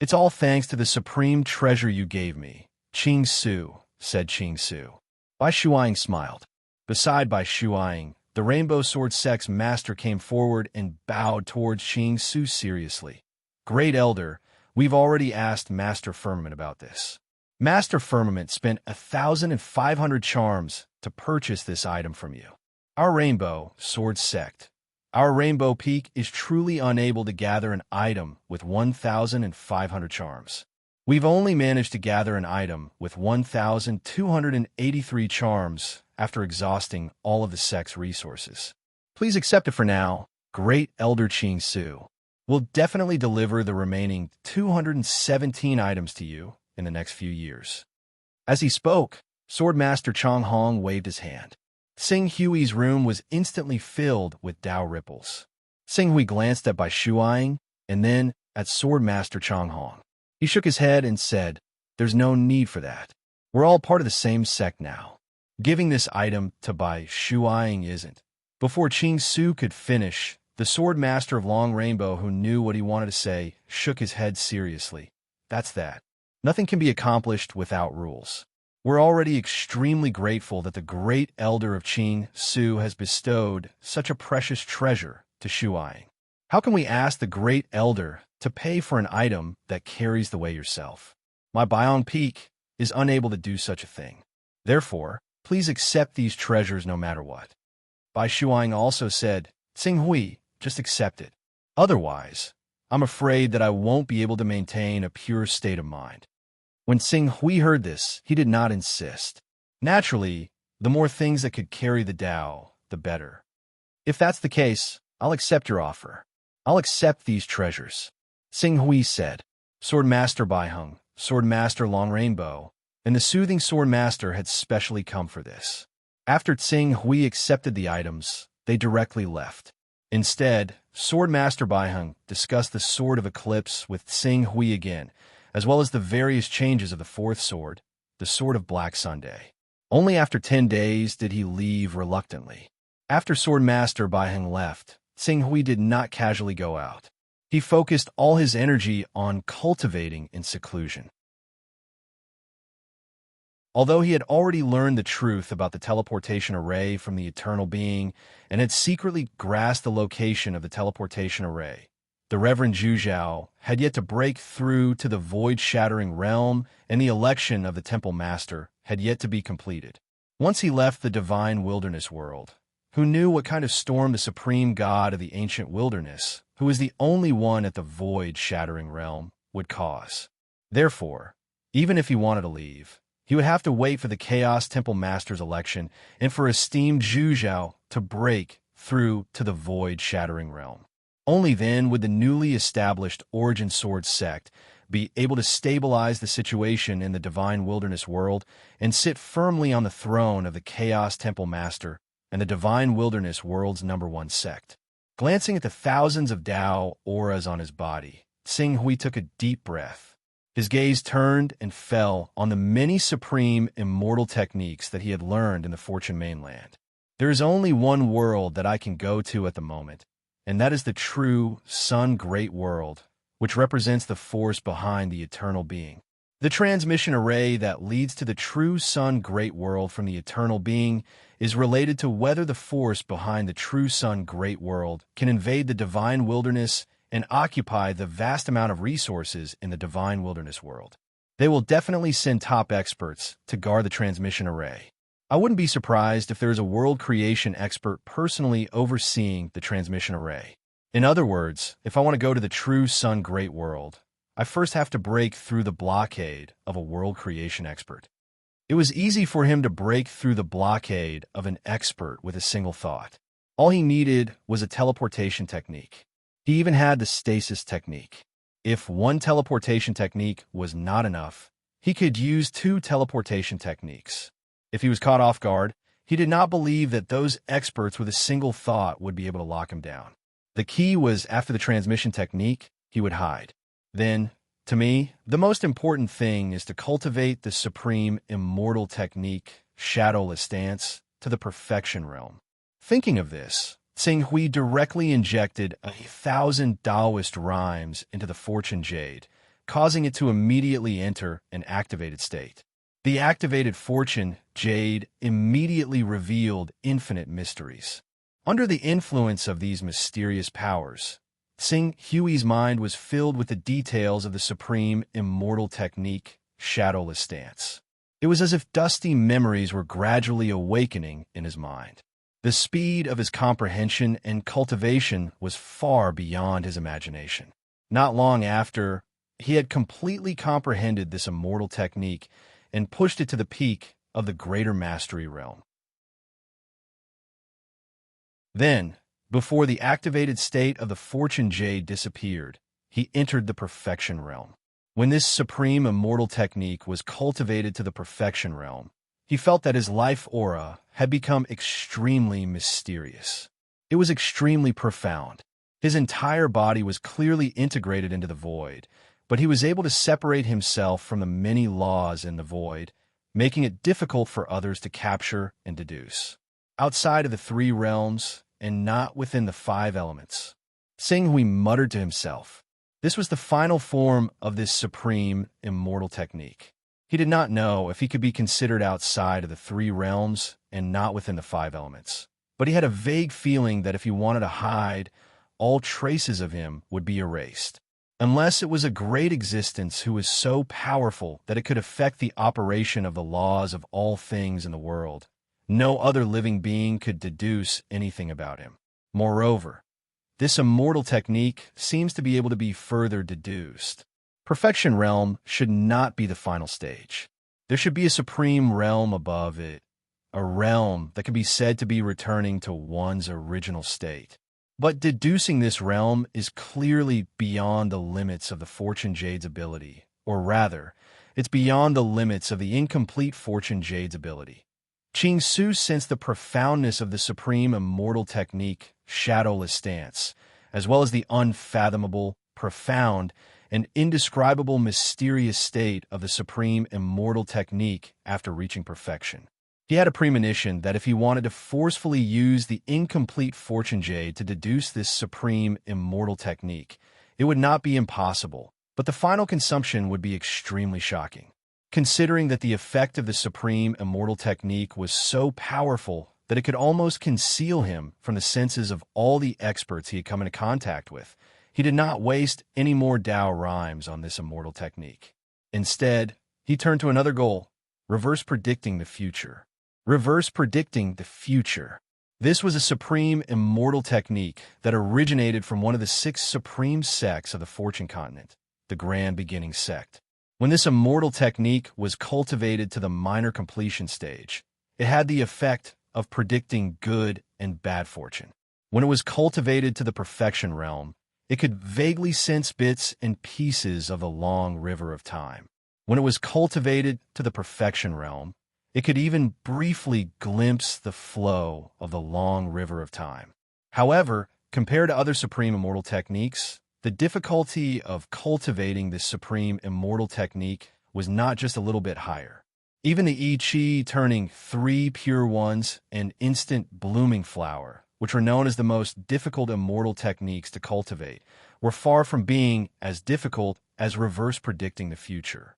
S1: It's all thanks to the supreme treasure you gave me, Qing Su," said Qing Su. Bai Shuang smiled. Beside Bai Shuang, the Rainbow Sword Sect's master came forward and bowed towards Qing Su seriously. "Great Elder, we've already asked Master Firmament about this. Master Firmament spent 1,500 charms to purchase this item from you. Our Rainbow Sword Sect, our Rainbow Peak is truly unable to gather an item with 1,500 charms. We've only managed to gather an item with 1,283 charms after exhausting all of the sect's resources. Please accept it for now, Great Elder Qing Su. We'll definitely deliver the remaining 217 items to you in the next few years." As he spoke, Sword Master Chang Hong waved his hand. Tsing Hui's room was instantly filled with Tao ripples. Tsing Hui glanced at Bai Shuang and then at Sword Master Chang Hong. He shook his head and said, "There's no need for that. We're all part of the same sect now. Giving this item to Bai Shuang isn't." Before Qing Su could finish, the Sword Master of Long Rainbow, who knew what he wanted to say, shook his head seriously. "That's that. Nothing can be accomplished without rules. We're already extremely grateful that the Great Elder of Qing Su has bestowed such a precious treasure to Shuang. How can we ask the Great Elder to pay for an item that carries the weight yourself? My Biong Peak is unable to do such a thing. Therefore, please accept these treasures no matter what." Bai Shuang also said, "Tsing Hui, just accept it. Otherwise, I'm afraid that I won't be able to maintain a pure state of mind." When Tsing Hui heard this, he did not insist. Naturally, the more things that could carry the Tao, the better. "If that's the case, I'll accept your offer. I'll accept these treasures," Tsing Hui said. Sword Master Bai Heng, Sword Master Long Rainbow, and the Soothing Sword Master had specially come for this. After Tsing Hui accepted the items, they directly left. Instead, Sword Master Bai Heng discussed the Sword of Eclipse with Tsing Hui again, as well as the various changes of the fourth sword, the Sword of Black Sunday. Only after 10 days did he leave reluctantly. After Sword Master Bai Heng left, Tsing Hui did not casually go out. He focused all his energy on cultivating in seclusion. Although he had already learned the truth about the teleportation array from the Eternal Being and had secretly grasped the location of the teleportation array, the Reverend Zhu Zhao had yet to break through to the void-shattering realm, and the election of the Temple Master had yet to be completed. Once he left the divine wilderness world, who knew what kind of storm the supreme god of the ancient wilderness, who was the only one at the void-shattering realm, would cause? Therefore, even if he wanted to leave, he would have to wait for the Chaos Temple Master's election and for esteemed Zhuzhou to break through to the void-shattering realm. Only then would the newly established Origin Sword sect be able to stabilize the situation in the divine wilderness world and sit firmly on the throne of the Chaos Temple Master and the divine wilderness world's #1 sect. Glancing at the thousands of Tao auras on his body, Xing Hui took a deep breath. His gaze turned and fell on the many supreme immortal techniques that he had learned in the Fortune mainland. There is only one world that I can go to at the moment, and that is the true Sun Great World, which represents the force behind the eternal being. The transmission array that leads to the true Sun Great World from the eternal being is related to whether the force behind the true Sun Great World can invade the divine wilderness and occupy the vast amount of resources in the divine wilderness world. They will definitely send top experts to guard the transmission array. I wouldn't be surprised if there is a world creation expert personally overseeing the transmission array. In other words, if I want to go to the true Sun Great World, I first have to break through the blockade of a world creation expert. It was easy for him to break through the blockade of an expert with a single thought. All he needed was a teleportation technique. He even had the stasis technique. If one teleportation technique was not enough, he could use 2 teleportation techniques. If he was caught off guard, he did not believe that those experts with a single thought would be able to lock him down. The key was, after the transmission technique, he would hide. Then, to me, the most important thing is to cultivate the supreme immortal technique, shadowless stance, to the perfection realm. Thinking of this, Xing Hui directly injected 1,000 Taoist rhymes into the Fortune Jade, causing it to immediately enter an activated state. The activated Fortune Jade immediately revealed infinite mysteries. Under the influence of these mysterious powers, Xing Hui's mind was filled with the details of the supreme immortal technique, shadowless stance. It was as if dusty memories were gradually awakening in his mind. The speed of his comprehension and cultivation was far beyond his imagination. Not long after, he had completely comprehended this immortal technique and pushed it to the peak of the greater mastery realm. Then, before the activated state of the Fortune Jade disappeared, he entered the perfection realm. When this supreme immortal technique was cultivated to the perfection realm, he felt that his life aura had become extremely mysterious. It was extremely profound. His entire body was clearly integrated into the void, but he was able to separate himself from the many laws in the void, making it difficult for others to capture and deduce. Outside of the 3 realms, and not within the 5 elements, Xing Hui muttered to himself. This was the final form of this supreme immortal technique. He did not know if he could be considered outside of the 3 realms and not within the 5 elements, but he had a vague feeling that if he wanted to hide, all traces of him would be erased. Unless it was a great existence who was so powerful that it could affect the operation of the laws of all things in the world, no other living being could deduce anything about him. Moreover, this immortal technique seems to be able to be further deduced. Perfection realm should not be the final stage. There should be a supreme realm above it, a realm that can be said to be returning to one's original state. But deducing this realm is clearly beyond the limits of the Fortune Jade's ability, or rather, it's beyond the limits of the incomplete Fortune Jade's ability. Qing Su sensed the profoundness of the supreme immortal technique, shadowless stance, as well as the unfathomable, profound, and indescribable mysterious state of the supreme immortal technique after reaching perfection. He had a premonition that if he wanted to forcefully use the incomplete Fortune Jade to deduce this supreme immortal technique, it would not be impossible, but the final consumption would be extremely shocking. Considering that the effect of the supreme immortal technique was so powerful that it could almost conceal him from the senses of all the experts he had come into contact with, he did not waste any more Tao rhymes on this immortal technique. Instead, he turned to another goal, reverse predicting the future. reverse predicting the future. This was a supreme immortal technique that originated from one of the 6 supreme sects of the Fortune continent, the Grand Beginning sect. When this immortal technique was cultivated to the minor completion stage, it had the effect of predicting good and bad fortune. When it was cultivated to the perfection realm, it could vaguely sense bits and pieces of the long river of time. When it was cultivated to the perfection realm, it could even briefly glimpse the flow of the long river of time. However, compared to other supreme immortal techniques, the difficulty of cultivating this supreme immortal technique was not just a little bit higher. Even the I Ching turning 3 pure ones an instant blooming flower, which were known as the most difficult immortal techniques to cultivate, were far from being as difficult as reverse predicting the future.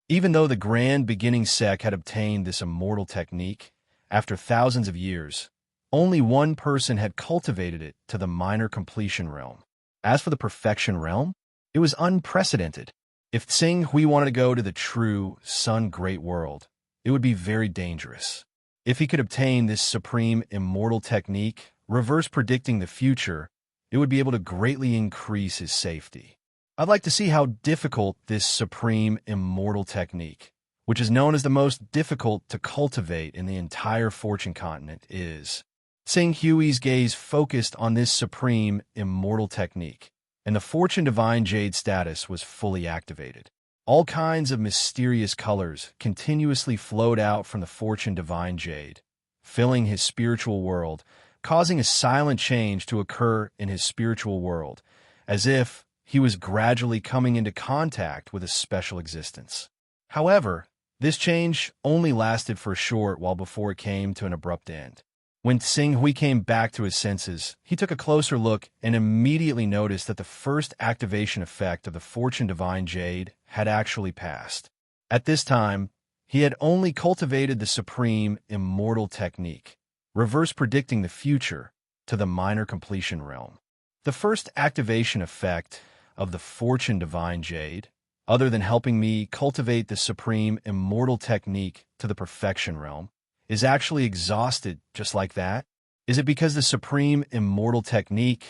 S1: Even though the Grand Beginning sect had obtained this immortal technique, after thousands of years, only one person had cultivated it to the minor completion realm. As for the perfection realm, it was unprecedented. If Tsing Hui wanted to go to the true Sun Great World, it would be very dangerous. If he could obtain this supreme immortal technique, reverse predicting the future, it would be able to greatly increase his safety. I'd like to see how difficult this supreme immortal technique, which is known as the most difficult to cultivate in the entire Fortune continent, is. Tsing Hui's gaze focused on this supreme immortal technique, and the Fortune Divine Jade status was fully activated. All kinds of mysterious colors continuously flowed out from the Fortune Divine Jade, filling his spiritual world, causing a silent change to occur in his spiritual world, as if he was gradually coming into contact with a special existence. However, this change only lasted for a short while before it came to an abrupt end. When Tsing Hui came back to his senses, he took a closer look and immediately noticed that the first activation effect of the Fortune Divine Jade had actually passed. At this time, he had only cultivated the supreme immortal technique, reverse predicting the future, to the minor completion realm. The first activation effect of the Fortune Divine Jade, other than helping me cultivate the supreme immortal technique to the perfection realm, is actually exhausted just like that? Is it because the supreme immortal technique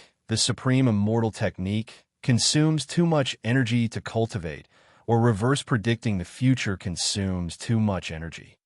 S1: consumes too much energy to cultivate, or reverse predicting the future consumes too much energy?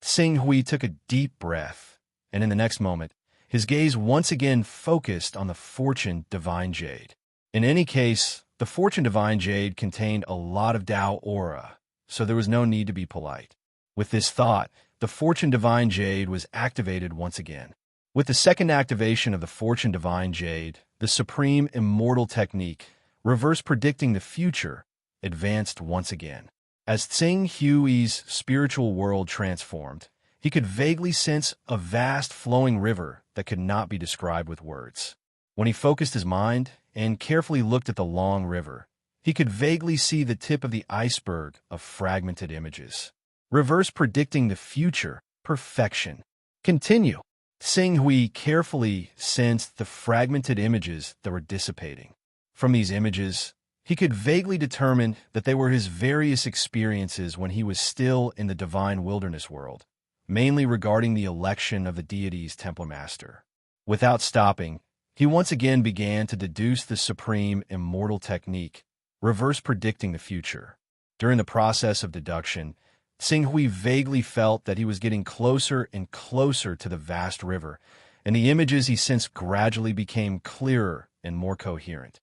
S1: Tsing Hui took a deep breath, and in the next moment, his gaze once again focused on the Fortune Divine Jade. In any case, the Fortune Divine Jade contained a lot of Tao aura, so there was no need to be polite. With this thought, the Fortune Divine Jade was activated once again. With the second activation of the Fortune Divine Jade, the supreme immortal technique, reverse predicting the future, advanced once again. As Tsing Hui's spiritual world transformed, he could vaguely sense a vast flowing river that could not be described with words. When he focused his mind and carefully looked at the long river, he could vaguely see the tip of the iceberg of fragmented images. Reverse predicting the future, perfection. Continue. Tsing Hui carefully sensed the fragmented images that were dissipating. From these images, he could vaguely determine that they were his various experiences when he was still in the divine wilderness world, mainly regarding the election of the deity's temple master. Without stopping, he once again began to deduce the supreme immortal technique, reverse predicting the future. During the process of deduction, Tsing Hui vaguely felt that he was getting closer and closer to the vast river, and the images he sensed gradually became clearer and more coherent.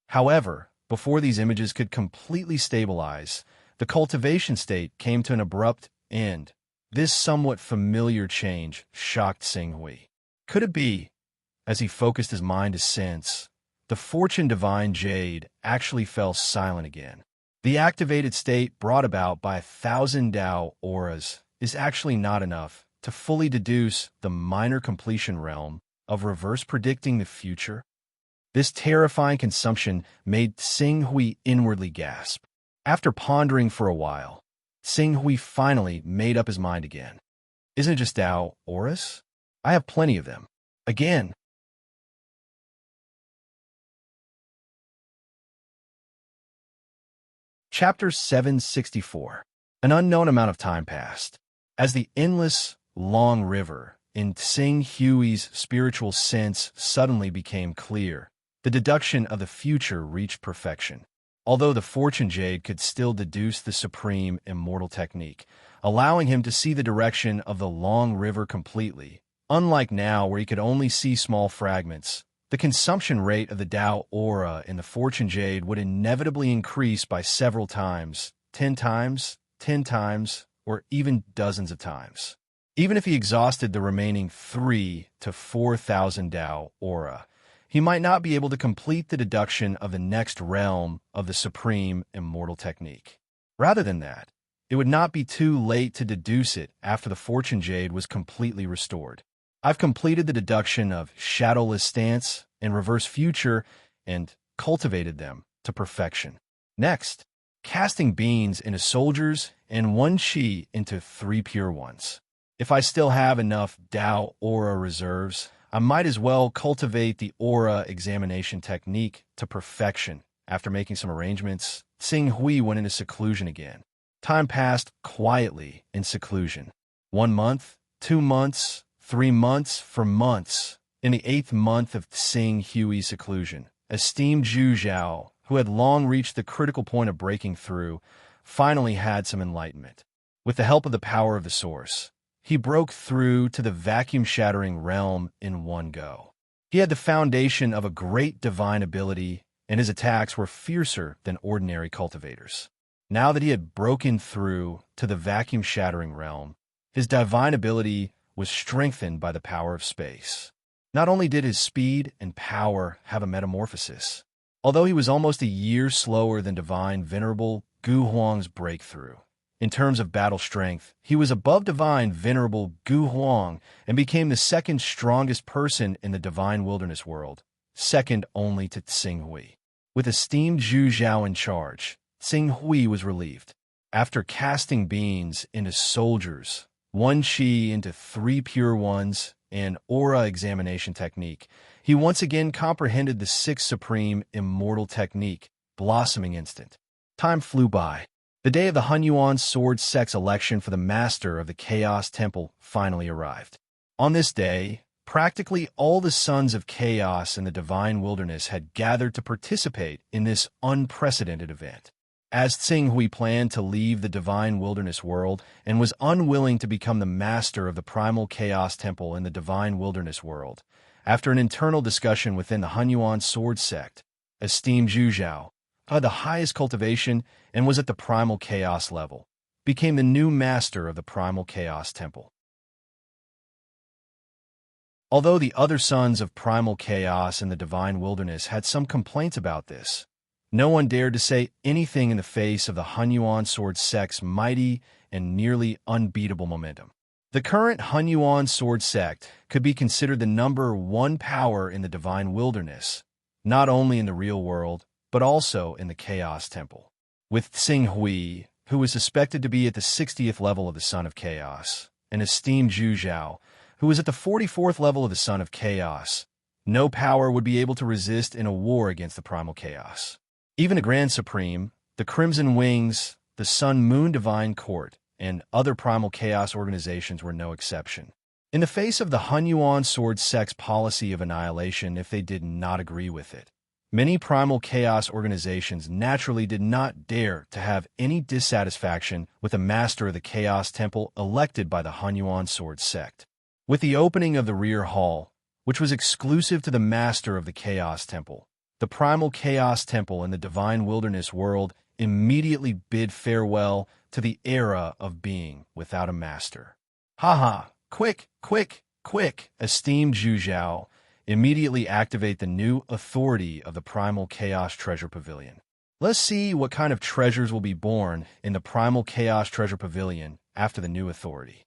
S1: However, before these images could completely stabilize, the cultivation state came to an abrupt end. This somewhat familiar change shocked Tsing Hui. Could it be, as he focused his mind to sense, the Fortune Divine Jade actually fell silent again? The activated state brought about by 1,000 Tao auras is actually not enough to fully deduce the minor completion realm of reverse predicting the future. This terrifying consumption made Tsing Hui inwardly gasp. After pondering for a while, Tsing Hui finally made up his mind again. Isn't it just Tao auras? I have plenty of them. Again. Chapter 764. An unknown amount of time passed. As the endless, long river, in Tsing Hui's spiritual sense, suddenly became clear, the deduction of the future reached perfection. Although the fortune jade could still deduce the supreme immortal technique, allowing him to see the direction of the long river completely, unlike now where he could only see small fragments, the consumption rate of the Tao aura in the fortune jade would inevitably increase by several times, 10 times, 10 times, or even dozens of times. Even if he exhausted the remaining 3 to 4,000 Tao aura, he might not be able to complete the deduction of the next realm of the supreme immortal technique. Rather than that, it would not be too late to deduce it after the fortune jade was completely restored. I've completed the deduction of shadowless stance and reverse future and cultivated them to perfection. Next, casting beans into soldiers and 1 chi into 3 pure ones. If I still have enough Tao aura reserves, I might as well cultivate the aura examination technique to perfection. After making some arrangements, Tsing Hui went into seclusion again. Time passed quietly in seclusion. 1 month, 2 months, 3 months, for months. In the 8th month of Tsing Hui's seclusion, esteemed Zhu Zhao, who had long reached the critical point of breaking through, finally had some enlightenment. With the help of the power of the source, he broke through to the vacuum-shattering realm in one go. He had the foundation of a great divine ability, and his attacks were fiercer than ordinary cultivators. Now that he had broken through to the vacuum-shattering realm, his divine ability was strengthened by the power of space. Not only did his speed and power have a metamorphosis, although he was almost a year slower than divine venerable Gu Huang's breakthrough. In terms of battle strength, he was above divine venerable Gu Huang and became the 2nd strongest person in the divine wilderness world, second only to Tsing Hui. With esteemed Zhu Zhao in charge, Tsing Hui was relieved. After casting beans into soldiers, 1 chi into 3 pure ones, and aura examination technique, he once again comprehended the 6th supreme immortal technique, blossoming instant. Time flew by. The day of the Hunyuan sword sex election for the master of the Chaos Temple finally arrived. On this day, practically all the sons of chaos in the divine wilderness had gathered to participate in this unprecedented event. As Tsing Hui planned to leave the divine wilderness world and was unwilling to become the master of the primal chaos temple in the divine wilderness world, after an internal discussion within the Hunyuan sword sect, esteemed Zhu Zhao, had the highest cultivation and was at the primal chaos level, became the new master of the primal chaos temple. Although the other sons of primal chaos in the divine wilderness had some complaints about this, no one dared to say anything in the face of the Hunyuan sword sect's mighty and nearly unbeatable momentum. The current Hunyuan sword sect could be considered the number 1 power in the divine wilderness, not only in the real world, but also in the Chaos Temple. With Tsing Hui, who was suspected to be at the 60th level of the Son of Chaos, and esteemed Zhu Zhao, who was at the 44th level of the Son of Chaos, no power would be able to resist in a war against the primal chaos. Even the Grand Supreme, the Crimson Wings, the Sun Moon Divine Court, and other primal chaos organizations were no exception. In the face of the Hunyuan sword sect's policy of annihilation if they did not agree with it, many primal chaos organizations naturally did not dare to have any dissatisfaction with the master of the Chaos Temple elected by the Hunyuan sword sect. With the opening of the rear hall, which was exclusive to the master of the Chaos Temple, the primal Chaos Temple in the divine wilderness world immediately bid farewell to the era of being without a master. Haha, quick, quick, quick, esteemed Zhu Zhao, immediately activate the new authority of the Primal Chaos Treasure Pavilion. Let's see what kind of treasures will be born in the Primal Chaos Treasure Pavilion after the new authority.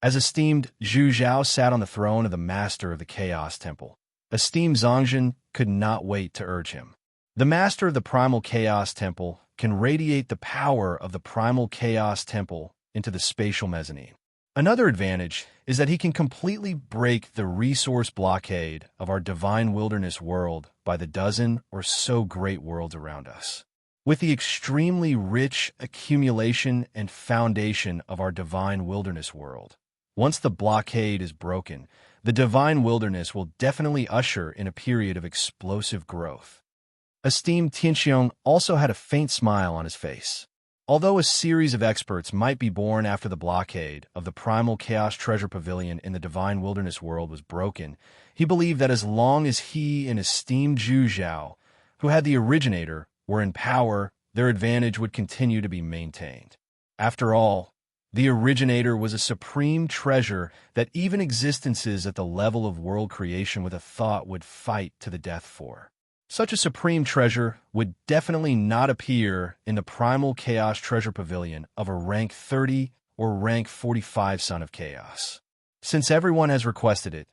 S1: As esteemed Zhu Zhao sat on the throne of the master of the Chaos Temple, esteemed Zhongjin could not wait to urge him. The master of the Primal Chaos Temple can radiate the power of the Primal Chaos Temple into the spatial mezzanine. Another advantage is that he can completely break the resource blockade of our divine wilderness world by the dozen or so great worlds around us. with the extremely rich accumulation and foundation of our divine wilderness world. Once the blockade is broken, the divine wilderness will definitely usher in a period of explosive growth. Esteemed Tianxiong also had a faint smile on his face. Although a series of experts might be born after the blockade of the primal chaos treasure pavilion in the divine wilderness world was broken, he believed that as long as he and esteemed Zhu Zhao, who had the originator, were in power, their advantage would continue to be maintained. After all, the originator was a supreme treasure that even existences at the level of world creation with a thought would fight to the death for. Such a supreme treasure would definitely not appear in the primal chaos treasure pavilion of a rank 30 or rank 45 son of chaos. Since everyone has requested it,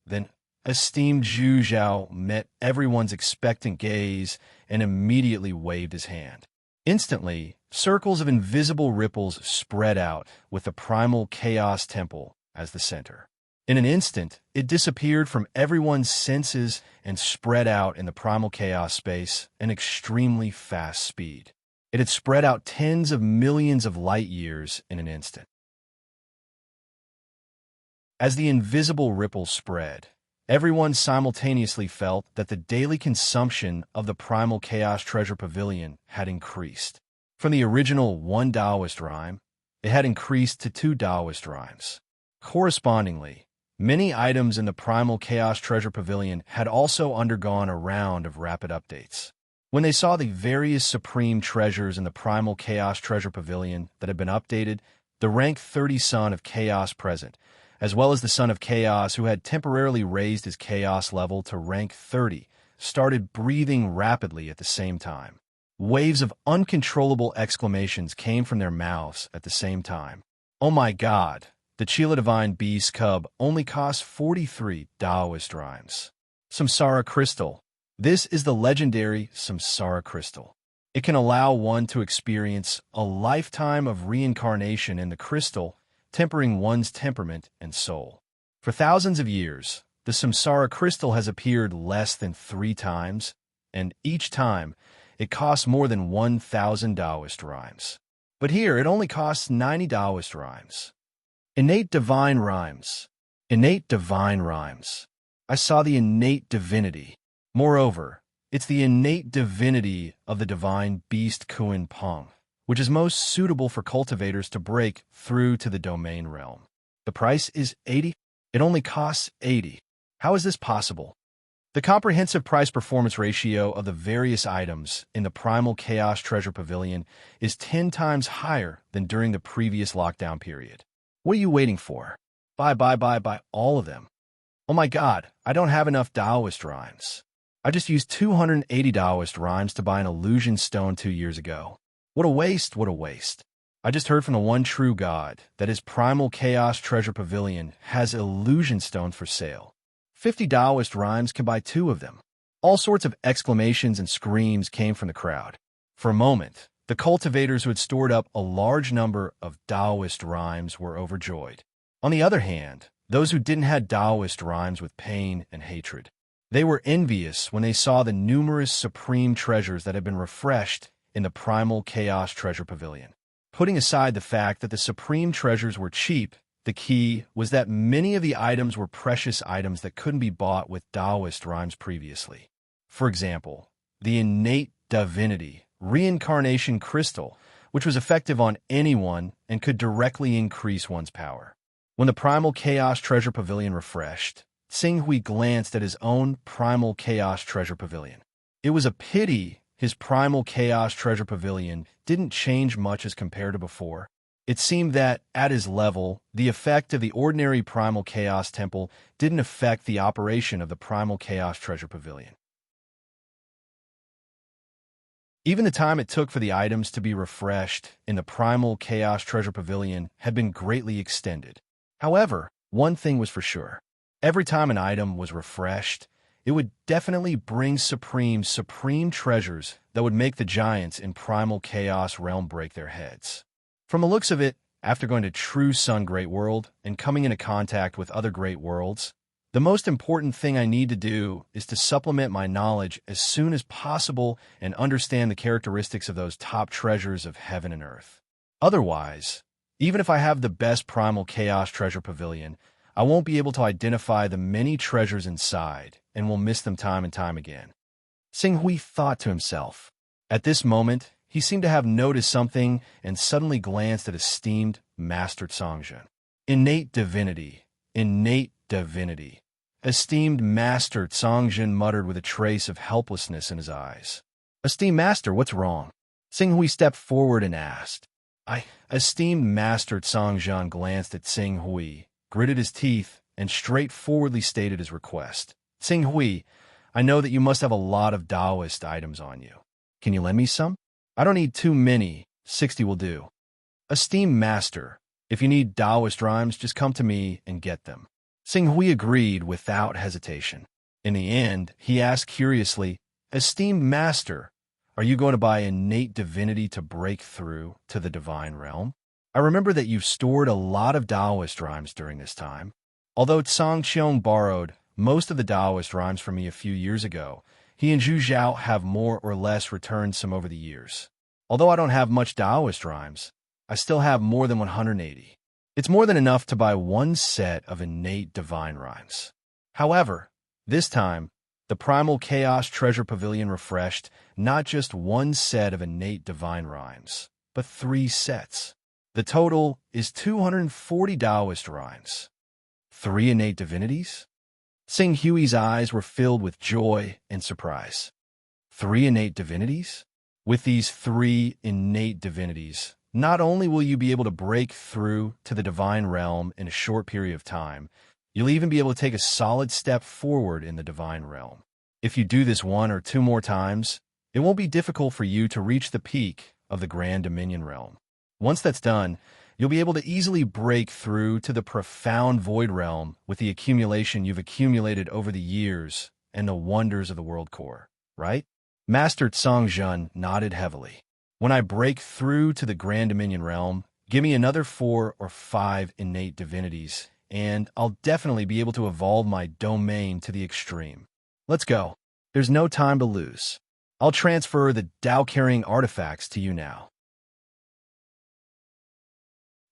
S1: then esteemed Zhu Zhao met everyone's expectant gaze and immediately waved his hand. Instantly, circles of invisible ripples spread out with the primal chaos temple as the center. In an instant, it disappeared from everyone's senses and spread out in the primal chaos space at an extremely fast speed. It had spread out tens of millions of light years in an instant. As the invisible ripples spread, everyone simultaneously felt that the daily consumption of the primal chaos treasure pavilion had increased. From the original 1 Taoist rhyme, it had increased to 2 Taoist rhymes. Correspondingly, many items in the primal chaos treasure pavilion had also undergone a round of rapid updates. When they saw the various supreme treasures in the primal chaos treasure pavilion that had been updated, the rank 30 son of chaos present, as well as the son of chaos who had temporarily raised his chaos level to rank 30, started breathing rapidly at the same time. Waves of uncontrollable exclamations came from their mouths at the same time. Oh my God! The Chila Divine Beast Cub only costs 43 Taoist rhymes. Samsara Crystal. This is the legendary Samsara Crystal. It can allow one to experience a lifetime of reincarnation in the crystal, tempering one's temperament and soul. For thousands of years, the Samsara Crystal has appeared less than 3 times, and each time, it costs more than 1,000 Taoist rhymes. But here, it only costs 90 Taoist rhymes. Innate divine rhymes. Innate divine rhymes. I saw the innate divinity. Moreover, it's the innate divinity of the divine beast Kuan Peng, which is most suitable for cultivators to break through to the domain realm. The price is 80. It only costs 80. How is this possible? The comprehensive price-performance ratio of the various items in the Primal Chaos Treasure Pavilion is 10 times higher than during the previous lockdown period. What are you waiting for? Buy all of them. Oh my God, I don't have enough Taoist rhymes. I just used 280 Taoist rhymes to buy an illusion stone 2 years ago. What a waste, what a waste. I just heard from the one true God that his Primal Chaos Treasure Pavilion has illusion stones for sale. 50 Taoist rhymes can buy 2 of them. All sorts of exclamations and screams came from the crowd. For a moment, the cultivators who had stored up a large number of Taoist rhymes were overjoyed. On the other hand, those who didn't have Taoist rhymes with pain and hatred. They were envious when they saw the numerous supreme treasures that had been refreshed in the Primal Chaos Treasure Pavilion. Putting aside the fact that the supreme treasures were cheap, the key was that many of the items were precious items that couldn't be bought with Taoist rhymes previously. For example, the innate divinity reincarnation crystal, which was effective on anyone and could directly increase one's power. When the Primal Chaos Treasure Pavilion refreshed, Tsing Hui glanced at his own Primal Chaos Treasure Pavilion. It was a pity his Primal Chaos Treasure Pavilion didn't change much as compared to before. It seemed that, at his level, the effect of the ordinary Primal Chaos Temple didn't affect the operation of the Primal Chaos Treasure Pavilion. Even the time it took for the items to be refreshed in the Primal Chaos Treasure Pavilion had been greatly extended. However, one thing was for sure. Every time an item was refreshed, it would definitely bring supreme treasures that would make the giants in Primal Chaos Realm break their heads. From the looks of it, after going to True Sun Great World and coming into contact with other great worlds, The most important thing I need to do is to supplement my knowledge as soon as possible and understand the characteristics of those top treasures of heaven and earth. Otherwise, even if I have the best primal chaos treasure pavilion, I won't be able to identify the many treasures inside and will miss them time and time again. Xing Hui thought to himself. At this moment, he seemed to have noticed something and suddenly glanced at esteemed Master Songjun. Innate divinity. Innate divinity. Esteemed Master Songjun muttered with a trace of helplessness in his eyes. Esteemed Master, what's wrong? Xing Hui stepped forward and asked. Esteemed Master Songjun glanced at Xing Hui, gritted his teeth, and straightforwardly stated his request. Xing Hui, I know that you must have a lot of Taoist items on you. Can you lend me some? I don't need too many. 60 will do. Esteemed Master, if you need Taoist rhymes, just come to me and get them. Xing Hui agreed without hesitation. In the end, he asked curiously, Esteemed Master, are you going to buy innate divinity to break through to the divine realm? I remember that you've stored a lot of Taoist rhymes during this time. Although Tsang Qiong borrowed most of the Taoist rhymes from me a few years ago, he and Zhu Zhao have more or less returned some over the years. Although I don't have much Taoist rhymes, I still have more than 180. It's more than enough to buy one set of innate divine rhymes. However, this time, the Primal Chaos Treasure Pavilion refreshed not just one set of innate divine rhymes, but 3 sets. The total is 240 Taoist rhymes. 3 innate divinities? Xing Hui's eyes were filled with joy and surprise. 3 innate divinities? With these 3 innate divinities, not only will you be able to break through to the divine realm in a short period of time, you'll even be able to take a solid step forward in the divine realm. If you do this 1 or 2 more times, it won't be difficult for you to reach the peak of the Grand Dominion realm. Once that's done, you'll be able to easily break through to the profound void realm with the accumulation you've accumulated over the years and the wonders of the world core, right? Master Songjun nodded heavily. When I break through to the Grand Dominion realm, give me another 4 or 5 innate divinities, and I'll definitely be able to evolve my domain to the extreme. Let's go. There's no time to lose. I'll transfer the Tao-carrying artifacts to you now.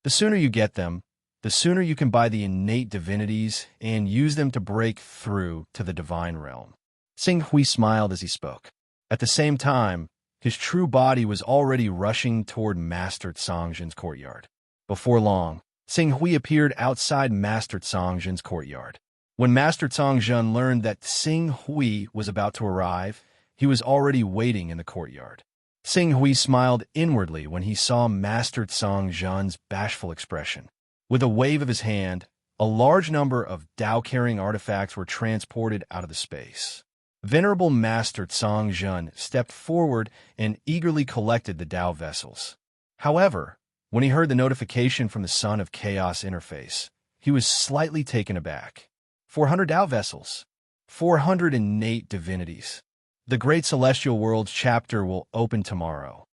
S1: The sooner you get them, the sooner you can buy the innate divinities and use them to break through to the divine realm. Xing Hui smiled as he spoke. At the same time, his true body was already rushing toward Master Songjun's courtyard. Before long, Xing Hui appeared outside Master Songjun's courtyard. When Master Songjun learned that Xing Hui was about to arrive, he was already waiting in the courtyard. Xing Hui smiled inwardly when he saw Master Songjun's bashful expression. With a wave of his hand, a large number of Tao-carrying artifacts were transported out of the space. Venerable Master Songjun stepped forward and eagerly collected the Tao vessels. However, when he heard the notification from the Son of Chaos interface, he was slightly taken aback. 400 Tao vessels. 400 innate divinities. The Great Celestial Worlds chapter will open tomorrow.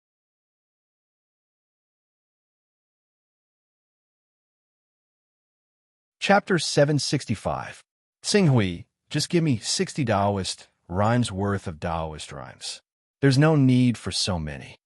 S1: Chapter 765. Xing Hui, just give me 60 Taoist rhymes worth of Taoist rhymes. There's no need for so many.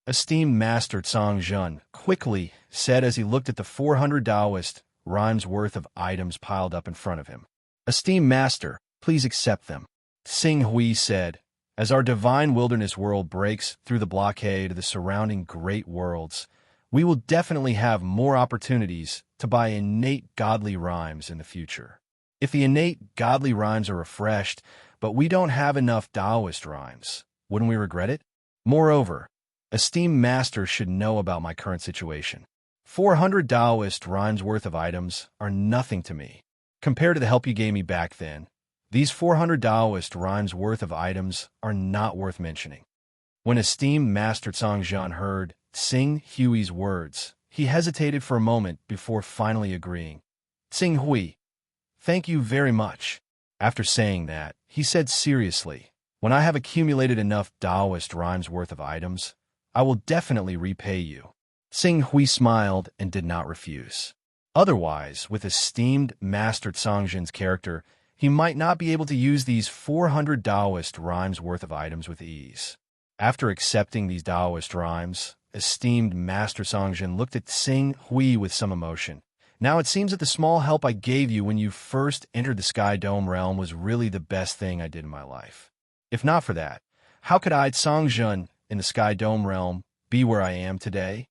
S1: Esteemed Master Songjun quickly said as he looked at the 400 Taoist rhymes worth of items piled up in front of him. Esteemed Master, please accept them. Xing Hui said, as our divine wilderness world breaks through the blockade of the surrounding great worlds, we will definitely have more opportunities to buy innate godly rhymes in the future. If the innate godly rhymes are refreshed, but we don't have enough Taoist rhymes, wouldn't we regret it? Moreover, esteemed Master should know about my current situation. 400 Taoist rhymes worth of items are nothing to me. Compared to the help you gave me back then, these 400 Taoist rhymes worth of items are not worth mentioning. When esteemed Master Songjun heard Xing Hui's words, he hesitated for a moment before finally agreeing. Xing Hui, thank you very much. After saying that, he said seriously, when I have accumulated enough Taoist rhymes worth of items, I will definitely repay you. Xing Hui smiled and did not refuse. Otherwise, with esteemed Master Songjun's character, he might not be able to use these 400 Taoist rhymes worth of items with ease. After accepting these Taoist rhymes, esteemed Master Songjin looked at Tsing Hui with some emotion. Now it seems that the small help I gave you when you first entered the Sky Dome realm was really the best thing I did in my life. If not for that, how could I, Songjin, in the Sky Dome realm, be where I am today?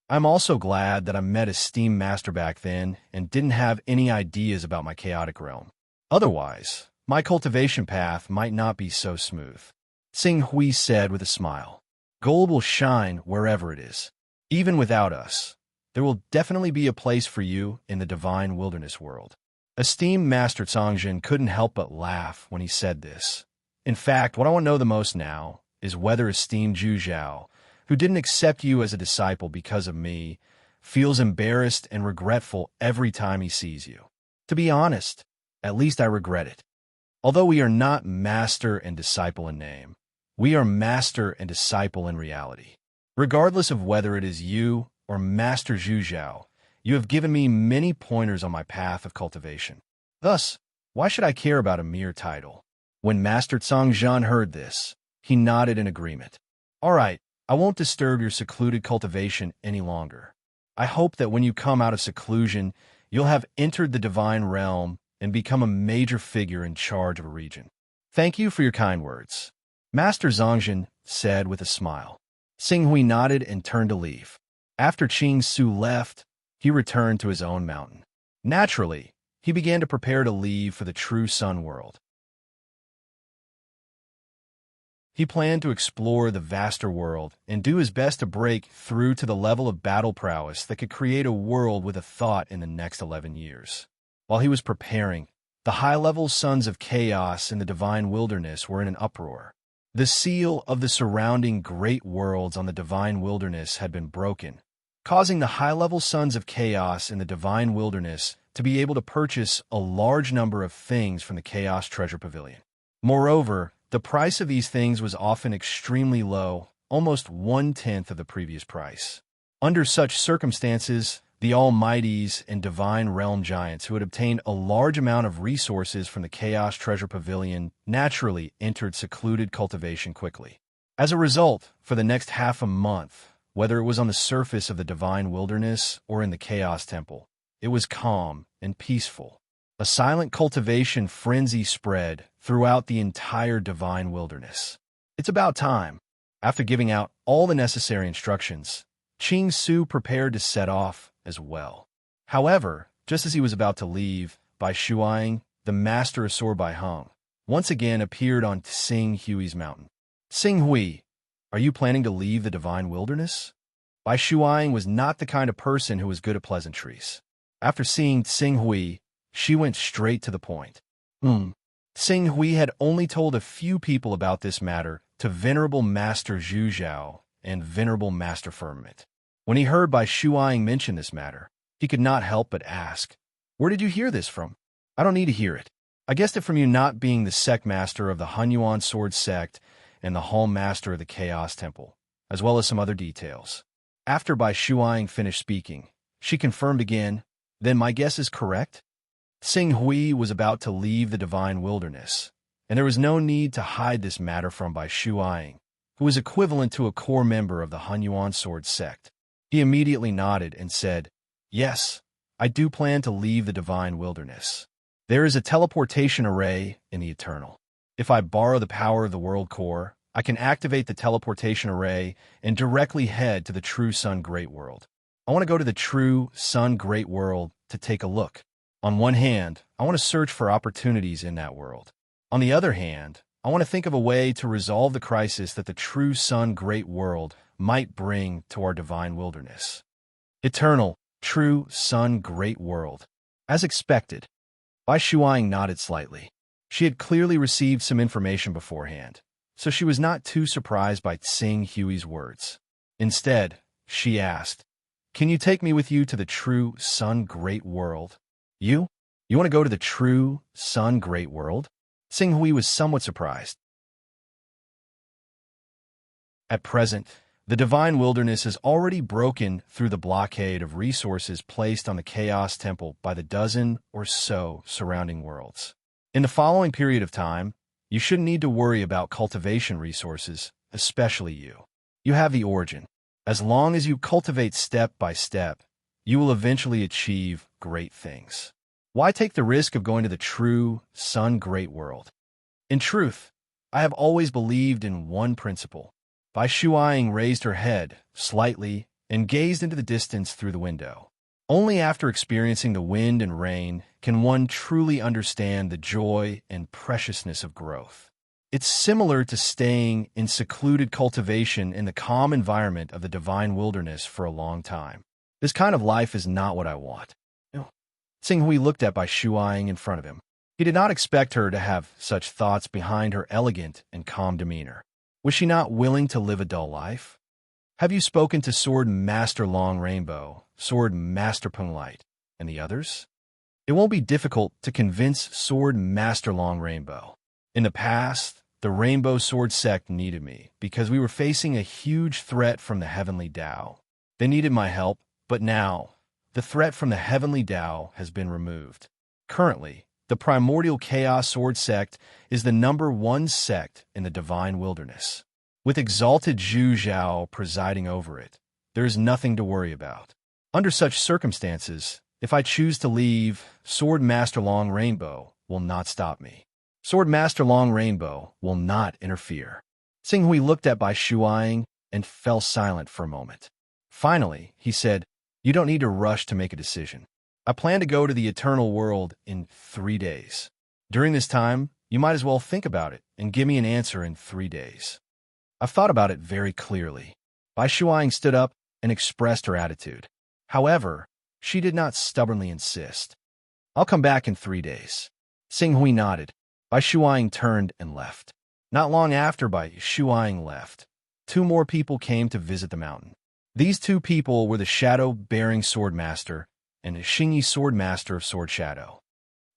S1: I'm also glad that I met esteemed Master back then and didn't have any ideas about my chaotic realm. Otherwise, my cultivation path might not be so smooth. Tsing Hui said with a smile. Gold will shine wherever it is. Even without us, there will definitely be a place for you in the divine wilderness world. Esteemed Master Songjin couldn't help but laugh when he said this. In fact, what I want to know the most now is whether esteemed Zhu Zhao, who didn't accept you as a disciple because of me, feels embarrassed and regretful every time he sees you. To be honest, at least I regret it. Although we are not master and disciple in name, we are master and disciple in reality. Regardless of whether it is you or Master Zhu Zhao, you have given me many pointers on my path of cultivation. Thus, why should I care about a mere title? When Master Songjin heard this, he nodded in agreement. All right, I won't disturb your secluded cultivation any longer. I hope that when you come out of seclusion, you'll have entered the divine realm and become a major figure in charge of a region. Thank you for your kind words, Master Songjin said with a smile. Tsing Hui nodded and turned to leave. After Qing Su left, he returned to his own mountain. Naturally, he began to prepare to leave for the true sun world. He planned to explore the vaster world and do his best to break through to the level of battle prowess that could create a world with a thought in the next 11 years. While he was preparing, the high-level sons of chaos in the divine wilderness were in an uproar. The seal of the surrounding great worlds on the divine wilderness had been broken, causing the high-level sons of chaos in the divine wilderness to be able to purchase a large number of things from the Chaos Treasure Pavilion. Moreover, the price of these things was often extremely low, almost 1/10 of the previous price. Under such circumstances, the Almighties and Divine Realm Giants who had obtained a large amount of resources from the Chaos Treasure Pavilion naturally entered secluded cultivation quickly. As a result, for the next half a month, whether it was on the surface of the Divine Wilderness or in the Chaos Temple, it was calm and peaceful. A silent cultivation frenzy spread throughout the entire Divine Wilderness. It's about time. After giving out all the necessary instructions, Qing Su prepared to set off as well. However, just as he was about to leave, Bai Shuang, the master of Sword Bai Hung, once again appeared on Tsing Hui's mountain. Tsing Hui, are you planning to leave the Divine Wilderness? Bai Shuang was not the kind of person who was good at pleasantries. After seeing Tsing Hui, she went straight to the point. Tsing Hui had only told a few people about this matter to Venerable Master Zhu Zhao and Venerable Master Firmament. When he heard Bai Shuang mention this matter, he could not help but ask, "Where did you hear this from?" "I don't need to hear it. I guessed it from you not being the sect master of the Hunyuan sword sect and the hall master of the Chaos Temple, as well as some other details." After Bai Shuang finished speaking, she confirmed again, "Then my guess is correct?" Tsing Hui was about to leave the Divine Wilderness, and there was no need to hide this matter from Bai Shuang, who was equivalent to a core member of the Hunyuan sword sect. He immediately nodded and said, "Yes, I do plan to leave the Divine Wilderness. There is a teleportation array in the Eternal. If I borrow the power of the World Core, I can activate the teleportation array and directly head to the True Sun Great World. I want to go to the True Sun Great World to take a look. On one hand, I want to search for opportunities in that world. On the other hand, I want to think of a way to resolve the crisis that the True Sun Great World might bring to our Divine Wilderness." Eternal, True Sun Great World. As expected, Bai Shuang nodded slightly. She had clearly received some information beforehand, so she was not too surprised by Tsing Hui's words. Instead, she asked, "Can you take me with you to the True Sun Great World?" You? You want to go to the True Sun Great World?" Tsing Hui was somewhat surprised. At present, the Divine Wilderness is already broken through the blockade of resources placed on the Chaos Temple by the dozen or so surrounding worlds. In the following period of time, you shouldn't need to worry about cultivation resources, especially you. You have the origin. As long as you cultivate step by step, you will eventually achieve great things. Why take the risk of going to the true, sun great world? In truth, I have always believed in one principle. Bai Shuaing raised her head slightly and gazed into the distance through the window. Only after experiencing the wind and rain can one truly understand the joy and preciousness of growth. It's similar to staying in secluded cultivation in the calm environment of the divine wilderness for a long time. This kind of life is not what I want. Tsinghui looked at Bai Shuaing in front of him. He did not expect her to have such thoughts behind her elegant and calm demeanor. Was she not willing to live a dull life? Have you spoken to Sword Master Long Rainbow, Sword Master Punglight, and the others? It won't be difficult to convince Sword Master Long Rainbow. In the past, the Rainbow Sword Sect needed me because we were facing a huge threat from the Heavenly Tao. They needed my help, but now, the threat from the Heavenly Tao has been removed. Currently, the Primordial Chaos Sword Sect is the #1 sect in the Divine Wilderness. With exalted Zhu Zhao presiding over it, there is nothing to worry about. Under such circumstances, if I choose to leave, Sword Master Long Rainbow will not stop me. Sword Master Long Rainbow will not interfere. Tsinghui looked at Bai Shuaing and fell silent for a moment. Finally, he said, "You don't need to rush to make a decision. I plan to go to the Eternal World in 3 days. During this time, you might as well think about it and give me an answer in 3 days." I've thought about it very clearly. Bai Shuaing stood up and expressed her attitude. However, she did not stubbornly insist. "I'll come back in 3 days." Tsinghui nodded. Bai Shuaing turned and left. Not long after Bai Shuaing left, 2 more people came to visit the mountain. These 2 people were the Shadow-bearing Sword Master and the Xingyi Sword Master of Sword Shadow.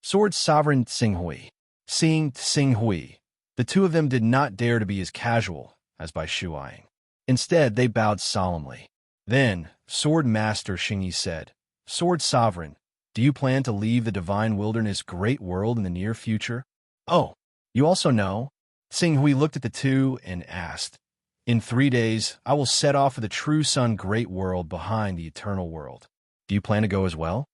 S1: Sword Sovereign Tsinghui. Seeing Tsinghui, the 2 of them did not dare to be as casual as Bai Shuaing. Instead, they bowed solemnly. Then, Sword Master Xingyi said, "Sword Sovereign, do you plan to leave the Divine Wilderness Great World in the near future?" "Oh, you also know?" Tsinghui looked at the 2 and asked, "In 3 days, I will set off for the True Sun Great World behind the Eternal World. Do you plan to go as well?"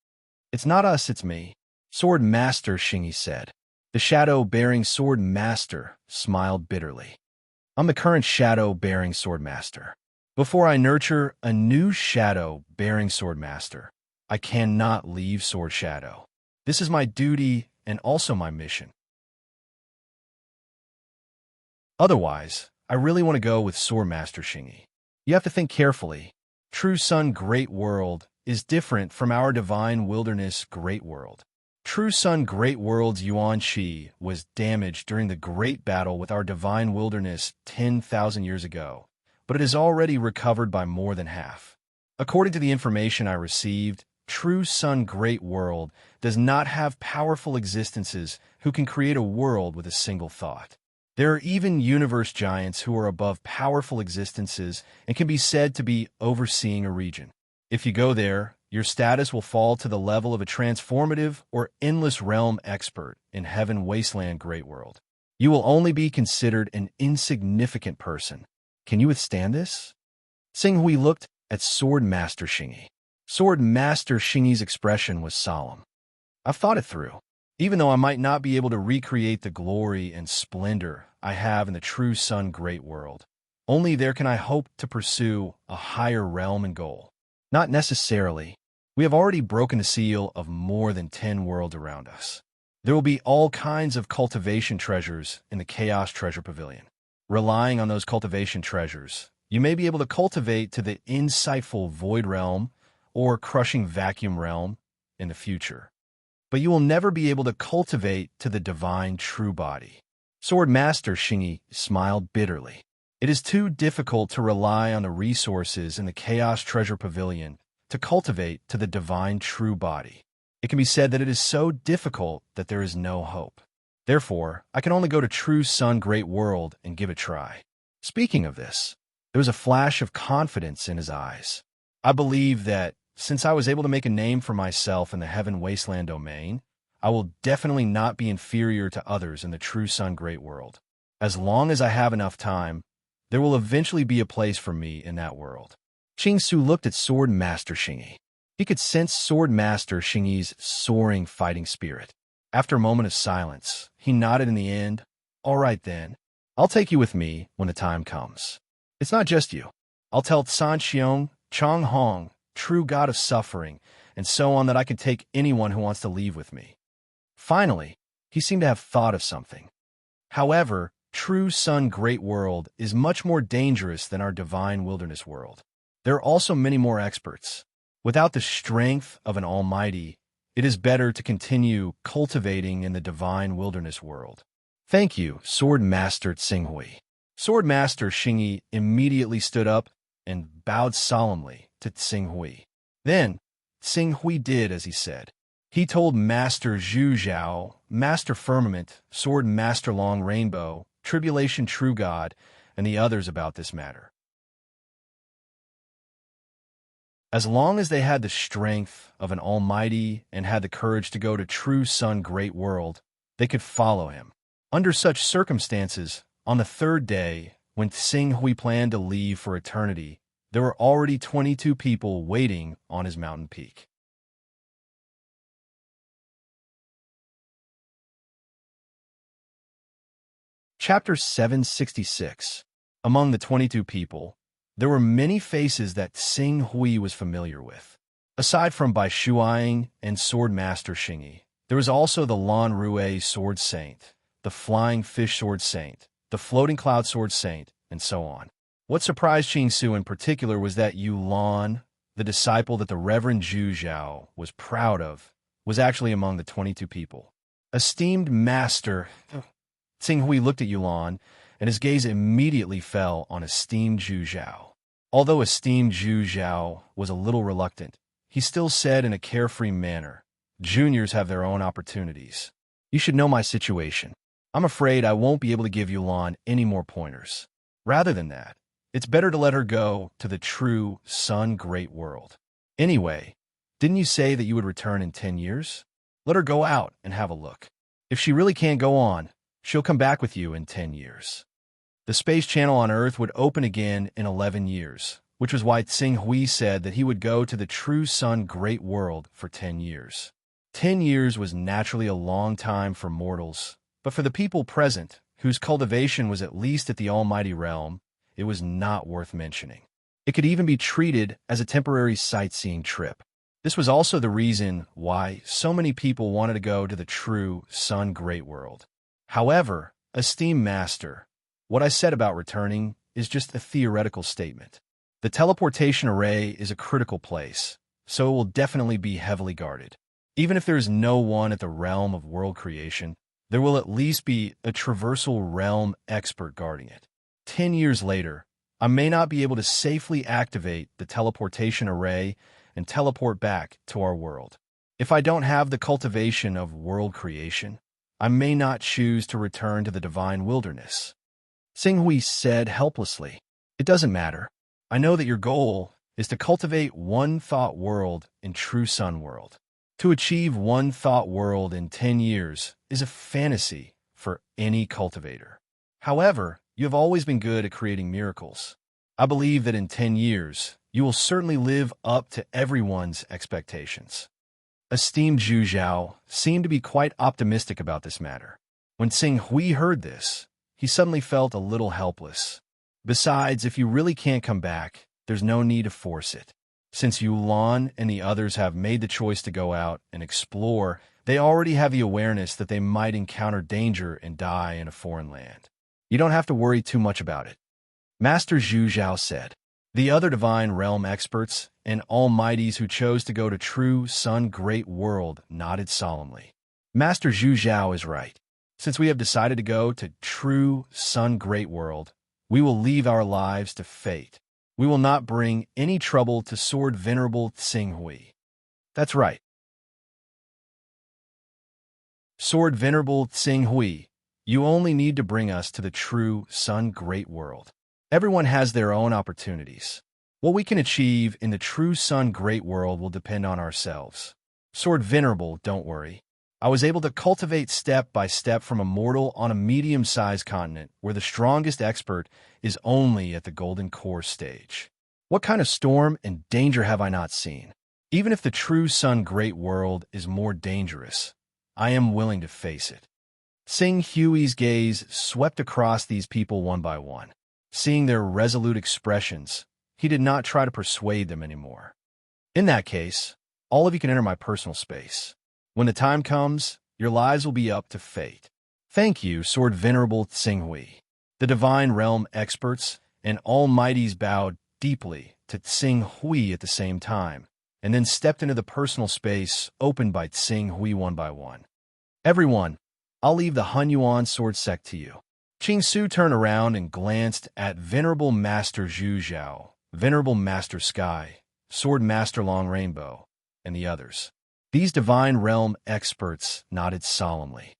S1: "It's not us, it's me," Sword Master Xingyi said. The Shadow-bearing Sword Master smiled bitterly. "I'm the current Shadow-bearing Sword Master. Before I nurture a new Shadow-bearing Sword Master, I cannot leave Sword Shadow. This is my duty and also my mission. Otherwise, I really want to go with Sword Master Xingyi. You have to think carefully. True Sun Great World is different from our Divine Wilderness Great World. True Sun Great World's Yuan Qi was damaged during the Great Battle with our Divine Wilderness 10,000 years ago, but it is already recovered by more than half. According to the information I received, True Sun Great World does not have powerful existences who can create a world with a single thought. There are even universe giants who are above powerful existences and can be said to be overseeing a region. If you go there, your status will fall to the level of a transformative or endless realm expert in Heaven Wasteland Great World. You will only be considered an insignificant person. Can you withstand this? Tsinghui looked at Sword Master Xingyi. Sword Master Xingyi's expression was solemn. I've thought it through. Even though I might not be able to recreate the glory and splendor I have in the True Sun Great World, only there can I hope to pursue a higher realm and goal. Not necessarily. We have already broken the seal of more than 10 worlds around us. There will be all kinds of cultivation treasures in the Chaos Treasure Pavilion. Relying on those cultivation treasures, you may be able to cultivate to the insightful Void Realm or Crushing Vacuum Realm in the future. But you will never be able to cultivate to the Divine True Body. Sword Master Xingyi smiled bitterly. It is too difficult to rely on the resources in the Chaos Treasure Pavilion to cultivate to the Divine True Body. It can be said that it is so difficult that there is no hope. Therefore, I can only go to True Sun Great World and give it a try. Speaking of this, there was a flash of confidence in his eyes. I believe that, since I was able to make a name for myself in the Heaven Wasteland domain, I will definitely not be inferior to others in the true Sun Great World. As long as I have enough time, there will eventually be a place for me in that world. Qingsu looked at Sword Master Xingyi. He could sense Sword Master Xingyi's soaring fighting spirit. After a moment of silence, he nodded in the end. All right then, I'll take you with me when the time comes. It's not just you. I'll tell San Xiong, Chong Hong, true god of suffering, and so on that I can take anyone who wants to leave with me. Finally, he seemed to have thought of something. However, true Sun Great World is much more dangerous than our divine wilderness world. There are also many more experts. Without the strength of an almighty, it is better to continue cultivating in the divine wilderness world. Thank you, Sword Master Tsinghui. Sword Master Xingyi immediately stood up and bowed solemnly to Tsinghui. Then, Tsinghui did as he said. He told Master Zhu Zhao, Master Firmament, Sword Master Long Rainbow, Tribulation True God, and the others about this matter. As long as they had the strength of an almighty and had the courage to go to true Sun Great World, they could follow him. Under such circumstances, on the third day, when Tsinghui planned to leave for eternity, there were already 22 people waiting on his mountain peak. Chapter 766. Among the 22 people, there were many faces that Tsinghui was familiar with. Aside from Bai Shuaing and Sword Master Xingyi, there was also the Lan Rue Sword Saint, the Flying Fish Sword Saint, the Floating Cloud Sword Saint, and so on. What surprised Qingsu in particular was that Yu Lan, the disciple that the Reverend Zhu Zhao was proud of, was actually among the 22 people. Esteemed Master, Tsinghui looked at Yulan, and his gaze immediately fell on esteemed Zhu Zhao. Although esteemed Zhu Zhao was a little reluctant, he still said in a carefree manner, "Juniors have their own opportunities. You should know my situation. I'm afraid I won't be able to give Yulan any more pointers. Rather than that, it's better to let her go to the true Sun Great World. Anyway, didn't you say that you would return in 10 years? Let her go out and have a look. If she really can't go on, she'll come back with you in 10 years. The space channel on Earth would open again in 11 years, which was why Tsinghui said that he would go to the true Sun Great World for 10 years. 10 years was naturally a long time for mortals, but for the people present, whose cultivation was at least at the Almighty Realm, it was not worth mentioning. It could even be treated as a temporary sightseeing trip. This was also the reason why so many people wanted to go to the true Sun Great World. However, esteemed Master, what I said about returning is just a theoretical statement. The teleportation array is a critical place, so it will definitely be heavily guarded. Even if there is no one at the realm of world creation, there will at least be a traversal realm expert guarding it. 10 years later, I may not be able to safely activate the teleportation array and teleport back to our world. If I don't have the cultivation of world creation, I may not choose to return to the divine wilderness. Tsinghui said helplessly, "It doesn't matter. I know that your goal is to cultivate one thought world in true Sun World. To achieve one thought world in 10 years is a fantasy for any cultivator. However, you have always been good at creating miracles. I believe that in 10 years, you will certainly live up to everyone's expectations." Esteemed Zhu Zhao seemed to be quite optimistic about this matter. When Tsinghui heard this, he suddenly felt a little helpless. Besides, if you really can't come back, there's no need to force it. Since Yulan and the others have made the choice to go out and explore, they already have the awareness that they might encounter danger and die in a foreign land. You don't have to worry too much about it. Master Zhu Zhao said. The other divine realm experts and almighties who chose to go to true Sun Great World nodded solemnly. Master Zhu Zhao is right. Since we have decided to go to true Sun Great World, we will leave our lives to fate. We will not bring any trouble to Sword Venerable Tsinghui. That's right. Sword Venerable Tsinghui, you only need to bring us to the true Sun Great World. Everyone has their own opportunities. What we can achieve in the true Sun Great World will depend on ourselves. Sword Venerable, don't worry. I was able to cultivate step by step from a mortal on a medium-sized continent where the strongest expert is only at the golden core stage. What kind of storm and danger have I not seen? Even if the true sun great world is more dangerous, I am willing to face it. Sing Hui's gaze swept across these people one by one. Seeing their resolute expressions, he did not try to persuade them anymore. In that case, all of you can enter my personal space. When the time comes, your lives will be up to fate. Thank you, Sword Venerable Tsinghui. The Divine Realm experts and Almighties bowed deeply to Tsinghui at the same time, and then stepped into the personal space opened by Tsinghui one by one. Everyone, I'll leave the Hunyuan sword sect to you. Qing Su turned around and glanced at Venerable Master Zhu Zhao, Venerable Master Sky, Sword Master Long Rainbow, and the others. These Divine Realm experts nodded solemnly.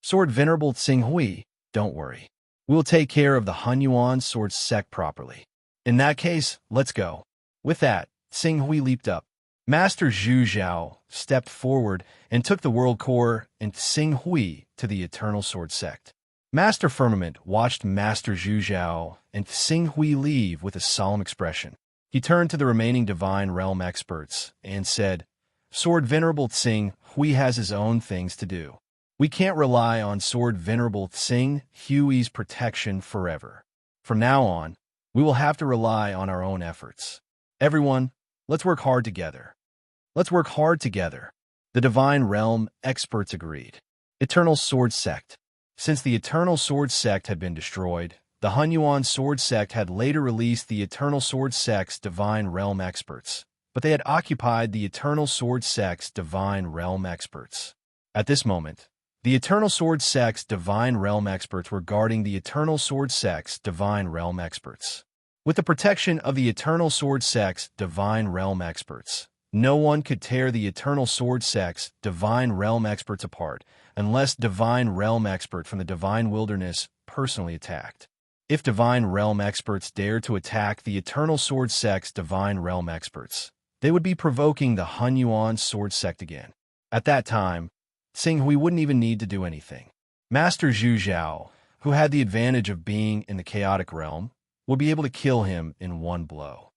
S1: Sword Venerable Tsinghui, don't worry. We'll take care of the Hunyuan sword sect properly. In that case, let's go. With that, Tsinghui leaped up. Master Zhu Zhao stepped forward and took the world core and Tsinghui to the Eternal Sword Sect. Master Firmament watched Master Zhu Zhao and Tsinghui leave with a solemn expression. He turned to the remaining Divine Realm experts and said, Sword Venerable Tsinghui has his own things to do. We can't rely on Sword Venerable Tsinghui's protection forever. From now on, we will have to rely on our own efforts. Everyone, let's work hard together. Let's work hard together. The Divine Realm experts agreed. Eternal Sword Sect. Since the Eternal Sword Sect had been destroyed, the Hunyuan Sword Sect had later released the Eternal Sword Sect's Divine Realm experts, but they had occupied the Eternal Sword Sect's Divine Realm experts. At this moment, the Eternal Sword Sect's Divine Realm experts were guarding the Eternal Sword Sect's Divine Realm experts. With the protection of the Eternal Sword Sect's Divine Realm experts, no one could tear the Eternal Sword Sect's Divine Realm experts apart unless Divine Realm expert from the Divine Wilderness personally attacked. If Divine Realm experts dared to attack the Eternal Sword Sect's Divine Realm experts, they would be provoking the Hunyuan Sword Sect again. At that time, Tsinghui wouldn't even need to do anything. Master Zhu Zhao, who had the advantage of being in the chaotic realm, would be able to kill him in one blow.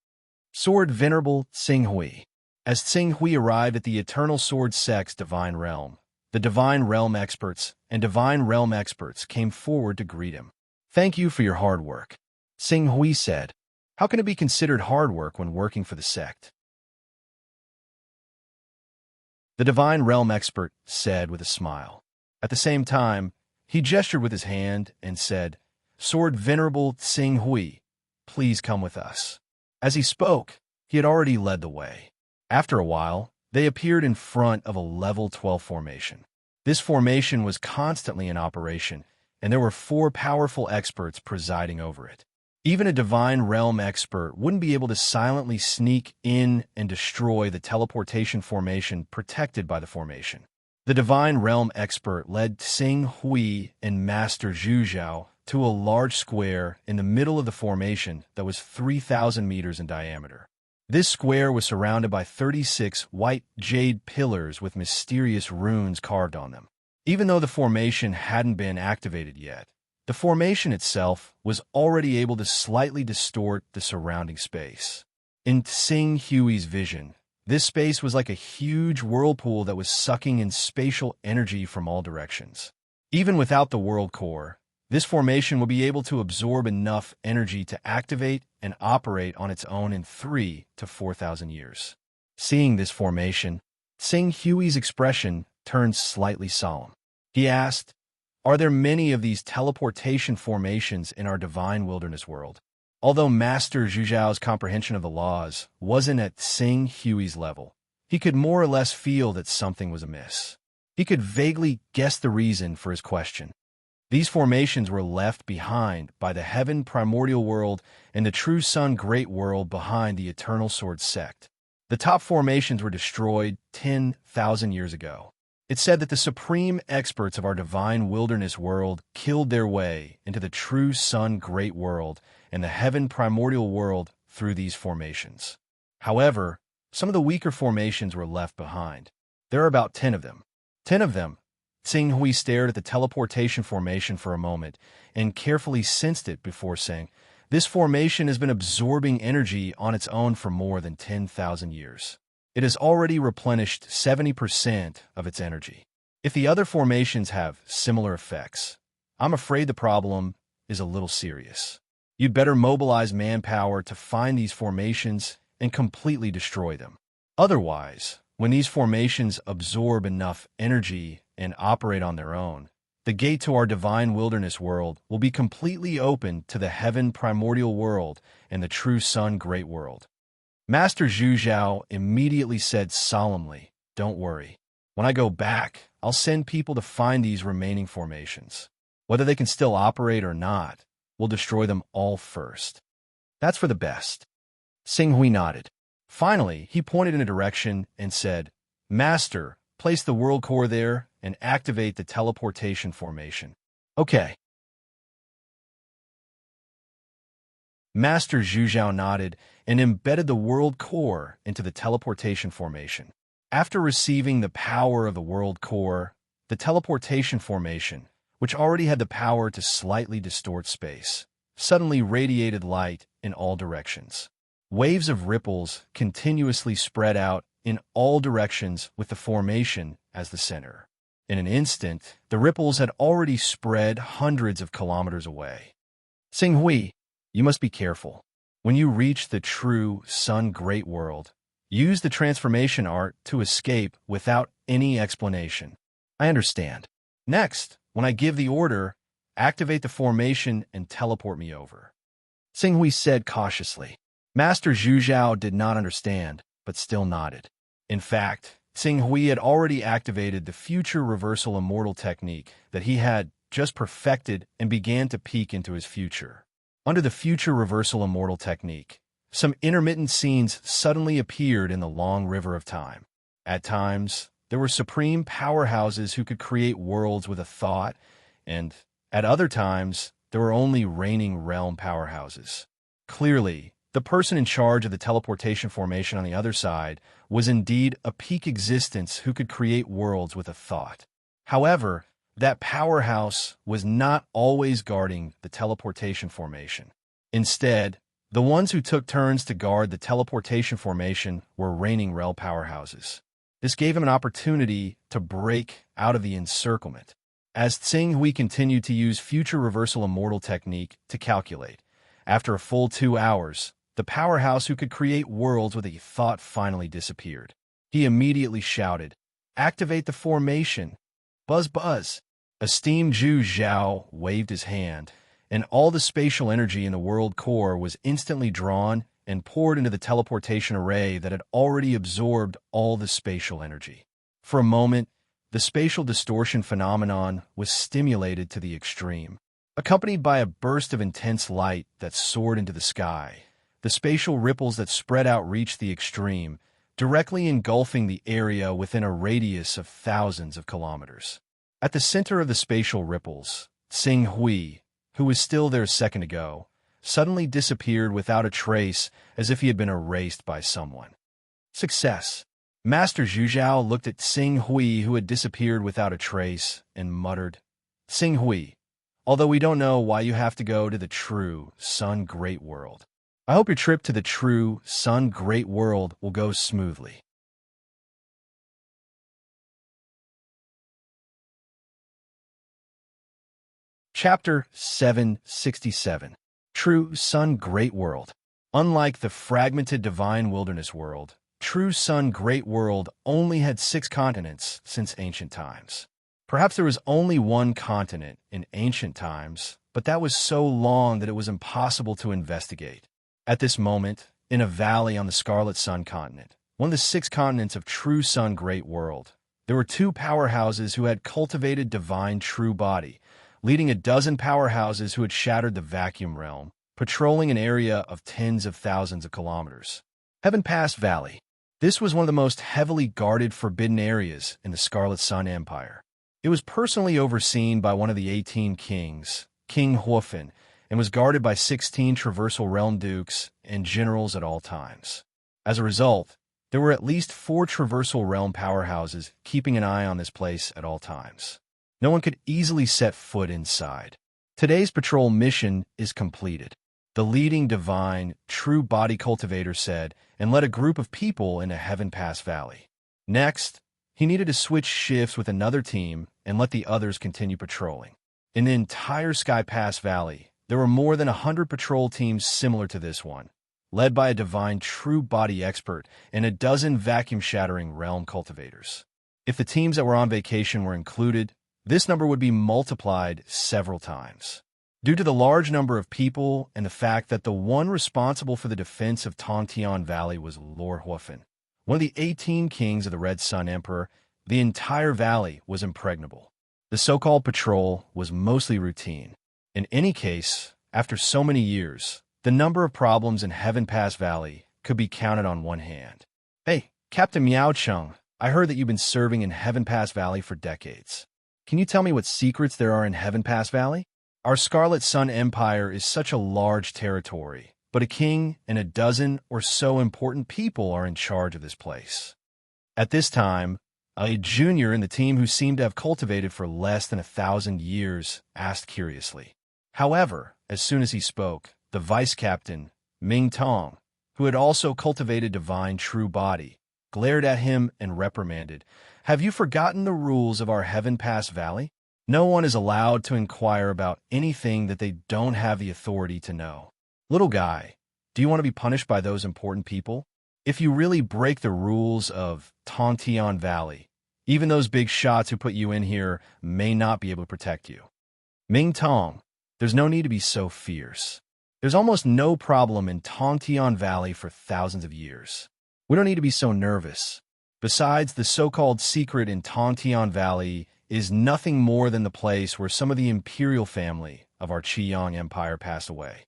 S1: Sword Venerable Tsinghui. As Tsinghui arrived at the Eternal Sword Sect's Divine Realm, the Divine Realm experts and Divine Realm experts came forward to greet him. Thank you for your hard work, Tsinghui said. How can it be considered hard work when working for the sect? The Divine Realm expert said with a smile. At the same time, he gestured with his hand and said, Sword Venerable Tsinghui, please come with us. As he spoke, he had already led the way. After a while, they appeared in front of a level 12 formation. This formation was constantly in operation, and there were 4 powerful experts presiding over it. Even a Divine Realm expert wouldn't be able to silently sneak in and destroy the teleportation formation protected by the formation. The Divine Realm expert led Tsinghui and Master Zhu Zhao to a large square in the middle of the formation that was 3,000 meters in diameter. This square was surrounded by 36 white jade pillars with mysterious runes carved on them. Even though the formation hadn't been activated yet, the formation itself was already able to slightly distort the surrounding space. In Tsinghui's vision, this space was like a huge whirlpool that was sucking in spatial energy from all directions. Even without the world core, this formation will be able to absorb enough energy to activate and operate on its own in 3,000 to 4,000 years. Seeing this formation, Tsinghui's expression turned slightly solemn. He asked, Are there many of these teleportation formations in our divine wilderness world? Although Master Zhu Zhao's comprehension of the laws wasn't at Tsinghui's level, he could more or less feel that something was amiss. He could vaguely guess the reason for his question. These formations were left behind by the Heaven Primordial World and the True Sun Great World behind the Eternal Sword Sect. The top formations were destroyed 10,000 years ago. It said that the supreme experts of our divine wilderness world killed their way into the True Sun Great World and the Heaven Primordial World through these formations. However, some of the weaker formations were left behind. There are about 10 of them. 10 of them. Tsing Hui stared at the teleportation formation for a moment and carefully sensed it before saying, "This formation has been absorbing energy on its own for more than 10,000 years. It has already replenished 70% of its energy. If the other formations have similar effects, I'm afraid the problem is a little serious. You'd better mobilize manpower to find these formations and completely destroy them. Otherwise, when these formations absorb enough energy and operate on their own, the gate to our divine wilderness world will be completely open to the heaven primordial world and the true sun great world." Master Zhu Zhao immediately said solemnly, "Don't worry. When I go back, I'll send people to find these remaining formations. Whether they can still operate or not, we'll destroy them all first. That's for the best." Tsing Hui nodded. Finally, he pointed in a direction and said, "Master, place the world core there and activate the teleportation formation." "Okay." Master Zhu Zhao nodded and embedded the world core into the teleportation formation. After receiving the power of the world core, the teleportation formation, which already had the power to slightly distort space, suddenly radiated light in all directions. Waves of ripples continuously spread out in all directions with the formation as the center. In an instant, the ripples had already spread hundreds of kilometers away. "Tsing Hui, you must be careful. When you reach the true sun great world, use the transformation art to escape without any explanation." "I understand. Next, when I give the order, activate the formation and teleport me over," Tsing Hui said cautiously. Master Zhu Zhao did not understand, but still nodded. In fact, Tsing Hui had already activated the future reversal immortal technique that he had just perfected and began to peek into his future. Under the future reversal immortal technique, some intermittent scenes suddenly appeared in the long river of time. At times, there were supreme powerhouses who could create worlds with a thought, and at other times, there were only reigning realm powerhouses. Clearly, the person in charge of the teleportation formation on the other side was indeed a peak existence who could create worlds with a thought. However, that powerhouse was not always guarding the teleportation formation. Instead, the ones who took turns to guard the teleportation formation were reigning realm powerhouses. This gave him an opportunity to break out of the encirclement. As Tsing Hui continued to use future reversal immortal technique to calculate, after a full 2 hours, the powerhouse who could create worlds with a thought finally disappeared. He immediately shouted, "Activate the formation! Buzz buzz!" Esteemed Zhu Zhao waved his hand, and all the spatial energy in the world core was instantly drawn and poured into the teleportation array that had already absorbed all the spatial energy. For a moment, the spatial distortion phenomenon was stimulated to the extreme. Accompanied by a burst of intense light that soared into the sky, the spatial ripples that spread out reached the extreme, directly engulfing the area within a radius of thousands of kilometers. At the center of the spatial ripples, Tsing Hui, who was still there a second ago, suddenly disappeared without a trace, as if he had been erased by someone. Success! Master Zhu Zhao looked at Tsing Hui, who had disappeared without a trace, and muttered, "Tsing Hui, although we don't know why you have to go to the true sun great world, I hope your trip to the true sun great world will go smoothly." Chapter 767. True Sun Great World. Unlike the fragmented divine wilderness world, True Sun Great World only had 6 continents since ancient times. Perhaps there was only one continent in ancient times, but that was so long that it was impossible to investigate. At this moment, in a valley on the Scarlet Sun continent, one of the 6 continents of True Sun Great World, there were 2 powerhouses who had cultivated divine true body, leading a dozen powerhouses who had shattered the vacuum realm, patrolling an area of tens of thousands of kilometers. Heaven Pass Valley. This was one of the most heavily guarded forbidden areas in the Scarlet Sun Empire. It was personally overseen by one of the 18 kings, King Huofan, and was guarded by 16 traversal realm dukes and generals at all times. As a result, There were at least 4 traversal realm powerhouses keeping an eye on this place at all times. No one could easily set foot inside. Today's patrol mission is completed, the leading divine, true body cultivator said, and led a group of people into Heaven Pass Valley. Next, he needed to switch shifts with another team and let the others continue patrolling. In the entire Sky Pass Valley, there were more than 100 patrol teams similar to this one, led by a divine true body expert and a dozen vacuum-shattering realm cultivators. If the teams that were on vacation were included, this number would be multiplied several times. Due to the large number of people and the fact that the one responsible for the defense of Tongtian Valley was Lord Hunyuan, one of the 18 kings of the Red Sun Emperor, the entire valley was impregnable. The so-called patrol was mostly routine. In any case, after so many years, the number of problems in Heaven Pass Valley could be counted on one hand. Hey, Captain Miao Chung, I heard that you've been serving in Heaven Pass Valley for decades. Can you tell me what secrets there are in Heaven Pass Valley? Our Scarlet Sun Empire is such a large territory, but a king and a dozen or so important people are in charge of this place. At this time, a junior in the team who seemed to have cultivated for less than 1,000 years asked curiously. However, as soon as he spoke, the vice captain, Ming Tong, who had also cultivated divine true body, glared at him and reprimanded, "Have you forgotten the rules of our Heaven Pass Valley? No one is allowed to inquire about anything that they don't have the authority to know. Little guy, do you want to be punished by those important people? If you really break the rules of Tongtian Valley, even those big shots who put you in here may not be able to protect you." Ming Tong, there's no need to be so fierce. There's almost no problem in Tongtian Valley for thousands of years. We don't need to be so nervous. Besides, the so-called secret in Tongtian Valley is nothing more than the place where some of the imperial family of our Qiyang Empire passed away.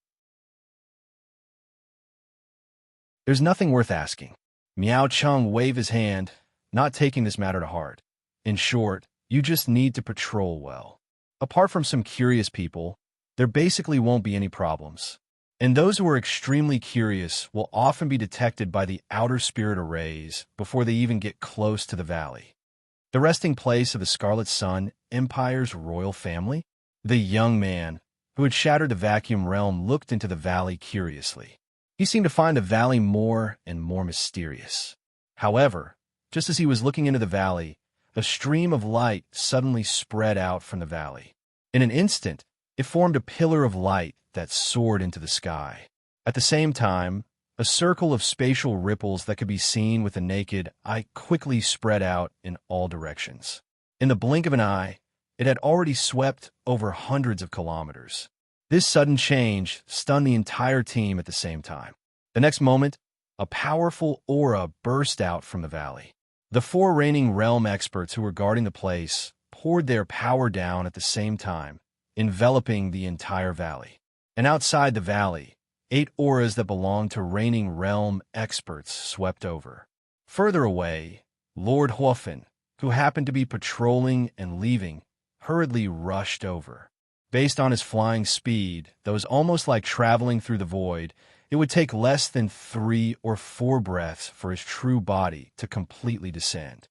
S1: There's nothing worth asking. Miao Chung waved his hand, not taking this matter to heart. In short, you just need to patrol well. Apart from some curious people, there basically won't be any problems. And those who are extremely curious will often be detected by the outer spirit arrays before they even get close to the valley. The resting place of the Scarlet Sun Empire's royal family? The young man, who had shattered the vacuum realm, looked into the valley curiously. He seemed to find the valley more and more mysterious. However, just as he was looking into the valley, a stream of light suddenly spread out from the valley. In an instant, it formed a pillar of light that soared into the sky. At the same time, a circle of spatial ripples that could be seen with the naked eye quickly spread out in all directions. In the blink of an eye, it had already swept over hundreds of kilometers. This sudden change stunned the entire team at the same time. The next moment, a powerful aura burst out from the valley. The 4 reigning realm experts who were guarding the place poured their power down at the same time, enveloping the entire valley. And outside the valley, 8 auras that belonged to reigning realm experts swept over. Further away, Lord Hunyuan, who happened to be patrolling and leaving, hurriedly rushed over. Based on his flying speed, that was almost like traveling through the void, it would take less than 3 or 4 breaths for his true body to completely descend.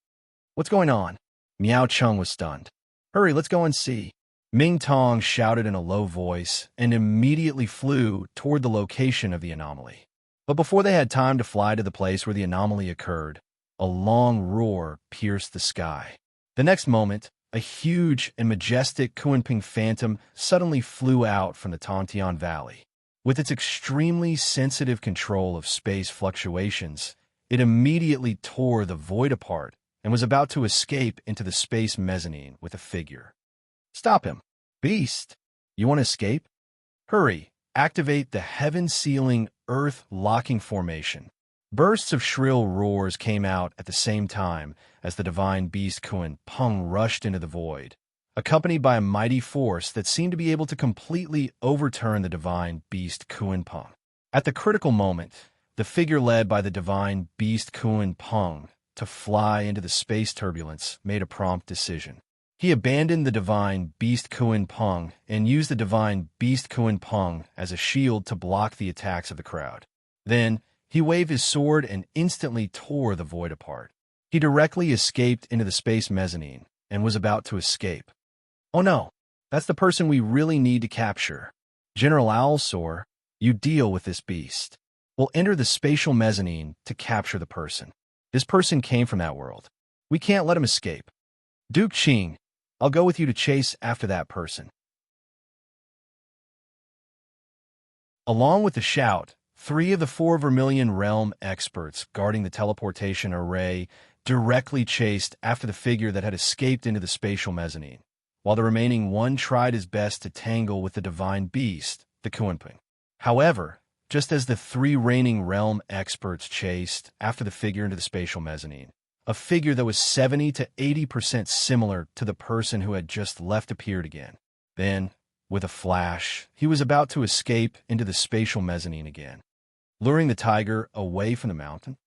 S1: "What's going on?" Miao Chung was stunned. "Hurry, let's go and see." Ming Tong shouted in a low voice and immediately flew toward the location of the anomaly. But before they had time to fly to the place where the anomaly occurred, a long roar pierced the sky. The next moment, a huge and majestic Kunping phantom suddenly flew out from the Tongtian Valley. With its extremely sensitive control of space fluctuations, it immediately tore the void apart and was about to escape into the space mezzanine with a figure. "Stop him. Beast, you want to escape? Hurry, activate the heaven-sealing, earth-locking formation." Bursts of shrill roars came out at the same time as the divine beast Kunpeng rushed into the void, accompanied by a mighty force that seemed to be able to completely overturn the divine beast Kunpeng. At the critical moment, the figure led by the divine beast Kunpeng to fly into the space turbulence made a prompt decision. He abandoned the divine beast Kunpeng and used the divine beast Kunpeng as a shield to block the attacks of the crowd. Then, He waved his sword and instantly tore the void apart. He directly escaped into the space mezzanine and was about to escape. Oh no, that's the person we really need to capture. General Owlsaur, you deal with this beast. We'll enter the spatial mezzanine to capture the person. This person came from that world. We can't let him escape. Duke Qing, I'll go with you to chase after that person. Along with the shout, 3 of the 4 Vermilion Realm experts guarding the teleportation array directly chased after the figure that had escaped into the spatial mezzanine, while the remaining 1 tried his best to tangle with the divine beast, the Kunpeng. However, just as the 3 reigning realm experts chased after the figure into the spatial mezzanine, a figure that was 70 to 80% similar to the person who had just left appeared again. Then, with a flash, he was about to escape into the spatial mezzanine again, luring the tiger away from the mountain.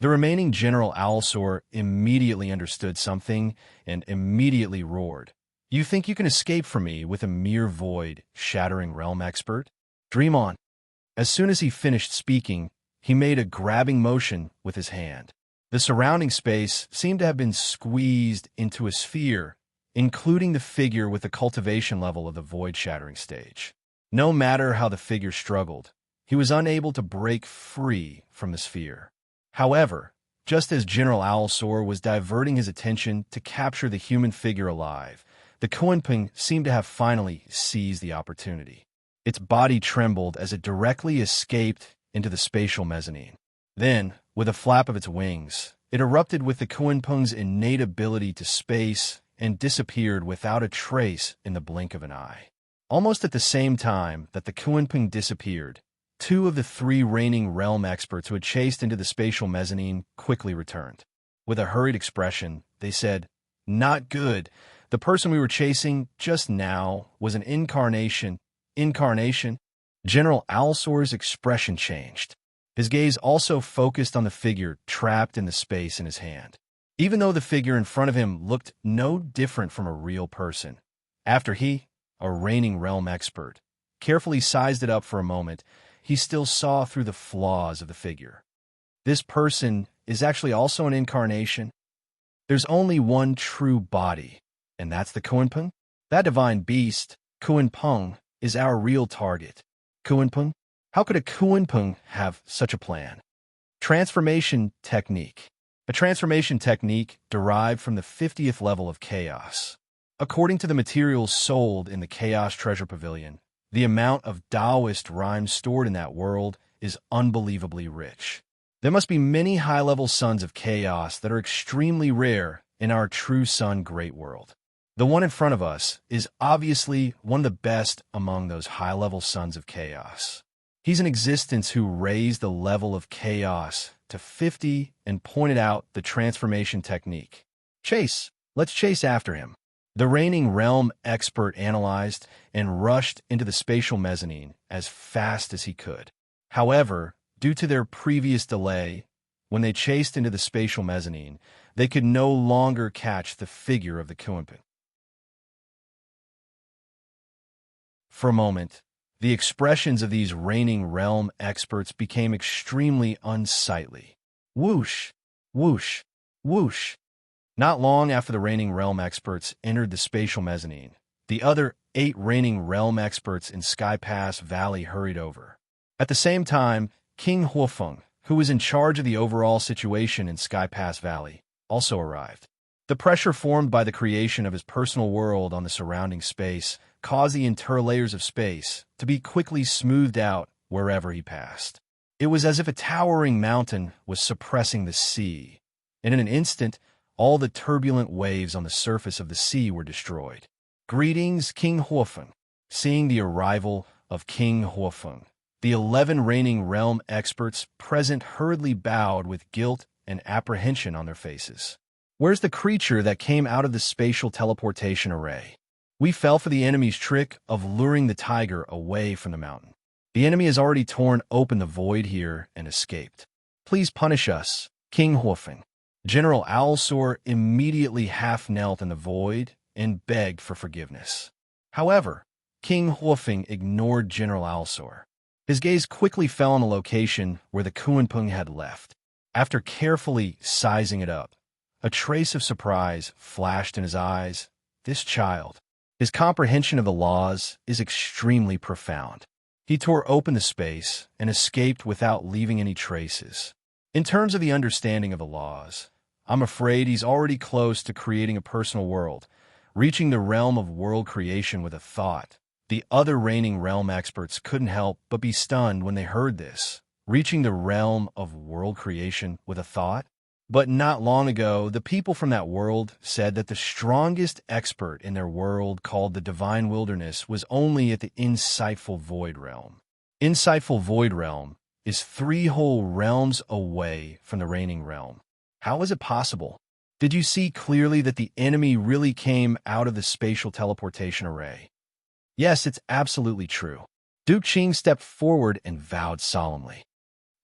S1: The remaining General Owlsaur immediately understood something and immediately roared. You think you can escape from me with a mere void, shattering realm expert? Dream on. As soon as he finished speaking, he made a grabbing motion with his hand. The surrounding space seemed to have been squeezed into a sphere, including the figure with the cultivation level of the void-shattering stage. No matter how the figure struggled, he was unable to break free from the sphere. However, just as General Owlsaur was diverting his attention to capture the human figure alive, the Kunpeng seemed to have finally seized the opportunity. Its body trembled as it directly escaped into the spatial mezzanine. Then, with a flap of its wings, it erupted with the Kunpeng's innate ability to space and disappeared without a trace in the blink of an eye. Almost at the same time that the Kunpeng disappeared, 2 of the 3 reigning realm experts who had chased into the spatial mezzanine quickly returned. With a hurried expression, they said, "Not good. The person we were chasing just now was an incarnation." Incarnation? General Owlsaur's expression changed. His gaze also focused on the figure trapped in the space in his hand. Even though the figure in front of him looked no different from a real person, after he, a reigning realm expert, carefully sized it up for a moment, he still saw through the flaws of the figure. This person is actually also an incarnation. There's only one true body, and that's the Kunpeng. That divine beast, Kunpeng, is our real target. Kunpeng? How could a Kunpeng have such a plan? Transformation technique. A transformation technique derived from the 50th level of chaos. According to the materials sold in the Chaos Treasure Pavilion, the amount of Taoist rhymes stored in that world is unbelievably rich. There must be many high-level sons of chaos that are extremely rare in our true sun great world. The one in front of us is obviously one of the best among those high-level sons of chaos. He's an existence who raised the level of chaos to 50 and pointed out the transformation technique. Chase. Let's chase after him. The reigning realm expert analyzed and rushed into the spatial mezzanine as fast as he could. However, due to their previous delay, when they chased into the spatial mezzanine, they could no longer catch the figure of the Kunpeng. For a moment, the expressions of these reigning realm experts became extremely unsightly. Whoosh, whoosh, whoosh. Not long after the reigning realm experts entered the spatial mezzanine, the other 8 reigning realm experts in Sky Pass Valley hurried over. At the same time, King Huofeng, who was in charge of the overall situation in Sky Pass Valley, also arrived. The pressure formed by the creation of his personal world on the surrounding space caused the interlayers of space to be quickly smoothed out wherever he passed. It was as if a towering mountain was suppressing the sea, and in an instant, all the turbulent waves on the surface of the sea were destroyed. Greetings, King Huofeng. Seeing the arrival of King Huofeng, the 11 reigning realm experts present hurriedly bowed with guilt and apprehension on their faces. Where's the creature that came out of the spatial teleportation array? We fell for the enemy's trick of luring the tiger away from the mountain. The enemy has already torn open the void here and escaped. Please punish us, King Huofeng. General Owlsaur immediately half-knelt in the void and begged for forgiveness. However, King Huofeng ignored General Owlsaur. His gaze quickly fell on the location where the Kuanpung had left. After carefully sizing it up, a trace of surprise flashed in his eyes. This child. His comprehension of the laws is extremely profound. He tore open the space and escaped without leaving any traces. In terms of the understanding of the laws, I'm afraid he's already close to creating a personal world, reaching the realm of world creation with a thought. The other reigning realm experts couldn't help but be stunned when they heard this, reaching the realm of world creation with a thought. But not long ago, the people from that world said that the strongest expert in their world, called the Divine Wilderness, was only at the insightful Void Realm. Insightful Void Realm is 3 whole realms away from the reigning realm. How is it possible? Did you see clearly that the enemy really came out of the spatial teleportation array? Yes, it's absolutely true. Duke Qing stepped forward and vowed solemnly.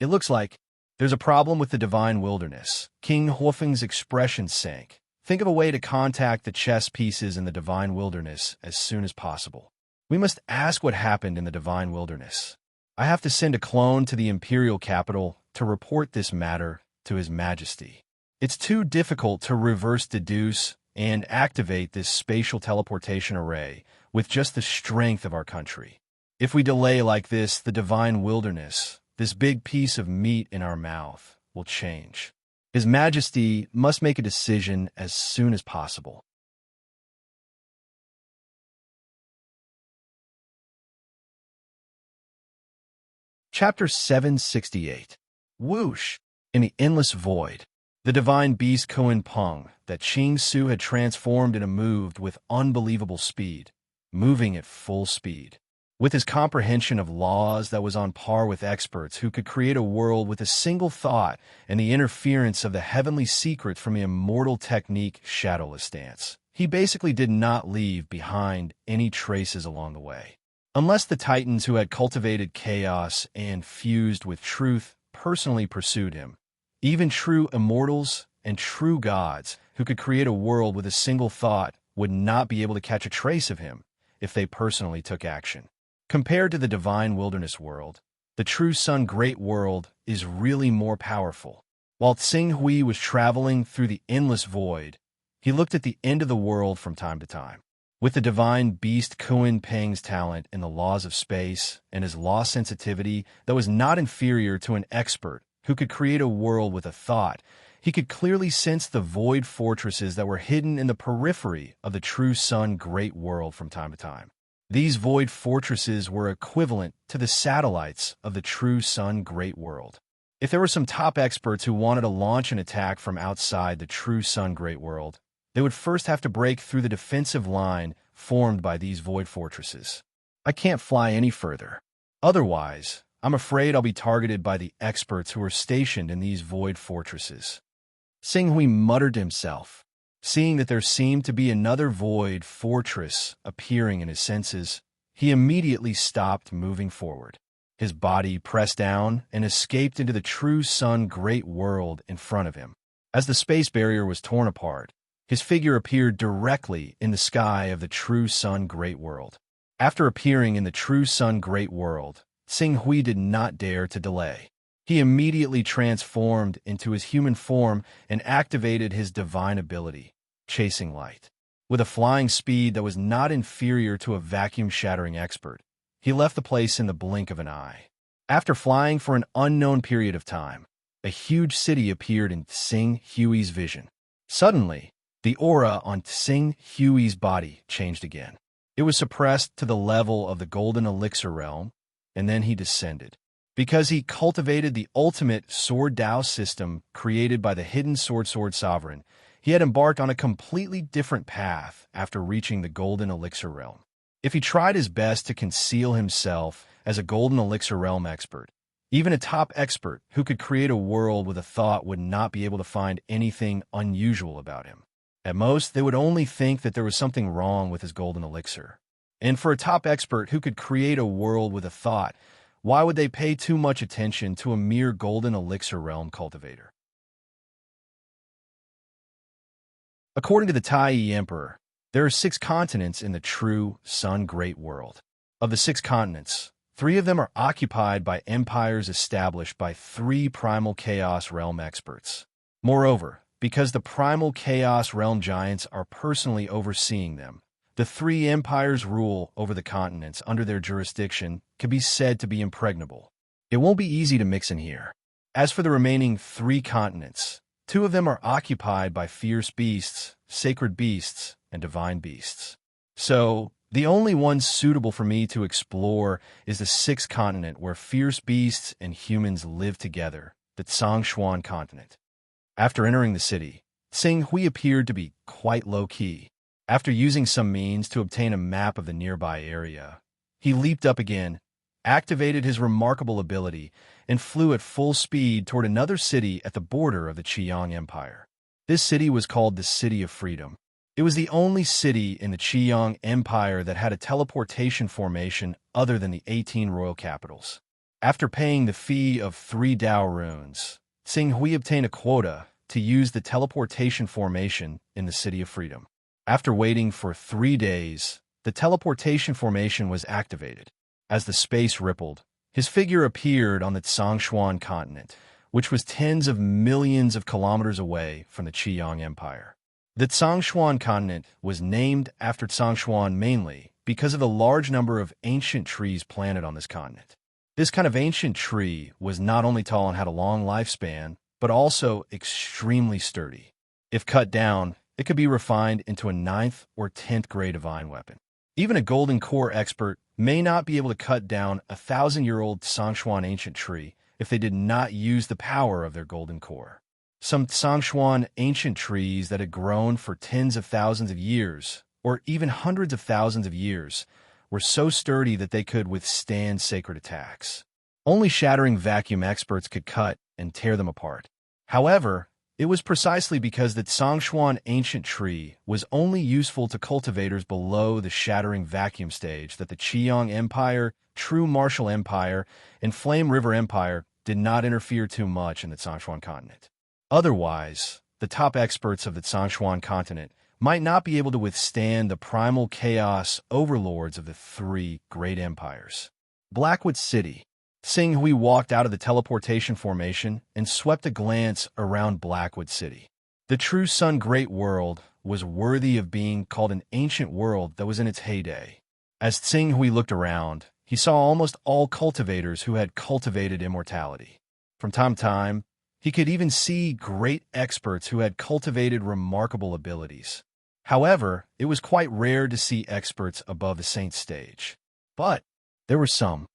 S1: It looks like there's a problem with the Divine Wilderness. King Huofeng's expression sank. Think of a way to contact the chess pieces in the Divine Wilderness as soon as possible. We must ask what happened in the Divine Wilderness. I have to send a clone to the Imperial capital to report this matter to His Majesty. It's too difficult to reverse deduce and activate this spatial teleportation array with just the strength of our country. If we delay like this, the Divine Wilderness, this big piece of meat in our mouth, will change. His Majesty must make a decision as soon as possible. Chapter 768. Whoosh! In the endless void, the divine beast Kuanpung that Qing Su had transformed into moved with unbelievable speed, moving at full speed. With his comprehension of laws that was on par with experts who could create a world with a single thought and the interference of the heavenly secret from the immortal technique Shadowless Dance, he basically did not leave behind any traces along the way. Unless the titans who had cultivated chaos and fused with truth personally pursued him, even true immortals and true gods who could create a world with a single thought would not be able to catch a trace of him if they personally took action. Compared to the Divine Wilderness world, the True Sun Great World is really more powerful. While Tsing Hui was traveling through the endless void, he looked at the end of the world from time to time. With the divine beast Kuan Peng's talent in the laws of space and his law sensitivity that was not inferior to an expert who could create a world with a thought, he could clearly sense the void fortresses that were hidden in the periphery of the True Sun Great World from time to time. These void fortresses were equivalent to the satellites of the True Sun Great World. If there were some top experts who wanted to launch an attack from outside the True Sun Great World, they would first have to break through the defensive line formed by these void fortresses. I can't fly any further. Otherwise, I'm afraid I'll be targeted by the experts who are stationed in these void fortresses. Tsing Hui muttered to himself. Seeing that there seemed to be another void fortress appearing in his senses, he immediately stopped moving forward. His body pressed down and escaped into the True Sun Great World in front of him. As the space barrier was torn apart, his figure appeared directly in the sky of the True Sun Great World. After appearing in the True Sun Great World, Tsing Hui did not dare to delay. He immediately transformed into his human form and activated his divine ability, Chasing Light. With a flying speed that was not inferior to a vacuum-shattering expert, he left the place in the blink of an eye. After flying for an unknown period of time, a huge city appeared in Tsing Hui's vision. Suddenly, the aura on Tsing Hui's body changed again. It was suppressed to the level of the Golden Elixir realm, and then he descended. Because he cultivated the ultimate Sword Dao system created by the hidden Sword Sovereign, he had embarked on a completely different path after reaching the Golden Elixir realm. If he tried his best to conceal himself as a Golden Elixir realm expert, even a top expert who could create a world with a thought would not be able to find anything unusual about him. At most, they would only think that there was something wrong with his Golden Elixir. And for a top expert who could create a world with a thought, why would they pay too much attention to a mere Golden Elixir realm cultivator? According to the Tai Emperor, there are 6 continents in the True Sun Great World. Of the 6 continents, 3 of them are occupied by empires established by 3 primal chaos realm experts. Moreover, because the primal chaos realm giants are personally overseeing them, the 3 empires' rule over the continents under their jurisdiction can be said to be impregnable. It won't be easy to mix in here. As for the remaining 3 continents, 2 of them are occupied by fierce beasts, sacred beasts, and divine beasts. So, the only one suitable for me to explore is the 6th continent where fierce beasts and humans live together, the Hunyuan continent. After entering the city, Hui appeared to be quite low-key. After using some means to obtain a map of the nearby area, he leaped up again, activated his remarkable ability, and flew at full speed toward another city at the border of the Qiyang Empire. This city was called the City of Freedom. It was the only city in the Qiyang Empire that had a teleportation formation other than the 18 royal capitals. After paying the fee of 3 Dao runes, Hui obtained a quota to use the teleportation formation in the City of Freedom. After waiting for 3 days, the teleportation formation was activated. As the space rippled, his figure appeared on the Hunyuan continent, which was tens of millions of kilometers away from the Qiyang Empire. The Hunyuan continent was named after Hunyuan mainly because of the large number of ancient trees planted on this continent. This kind of ancient tree was not only tall and had a long lifespan, but also extremely sturdy. If cut down, it could be refined into a 9th or 10th grade divine weapon. Even a golden core expert may not be able to cut down a 1,000-year-old Hunyuan ancient tree if they did not use the power of their golden core. Some Hunyuan ancient trees that had grown for tens of thousands of years, or even hundreds of thousands of years, were so sturdy that they could withstand sacred attacks. Only shattering vacuum experts could cut and tear them apart. However, it was precisely because the Hunyuan ancient tree was only useful to cultivators below the shattering vacuum stage that the Qiyang Empire, True Martial Empire, and Flame River Empire did not interfere too much in the Hunyuan continent. Otherwise, the top experts of the Hunyuan continent might not be able to withstand the primal chaos overlords of the 3 great empires. Blackwood City. Hui walked out of the teleportation formation and swept a glance around Blackwood City. The True Sun Great World was worthy of being called an ancient world that was in its heyday. As Hui looked around, he saw almost all cultivators who had cultivated immortality. From time to time, he could even see great experts who had cultivated remarkable abilities. However, it was quite rare to see experts above the saint stage. But there were some.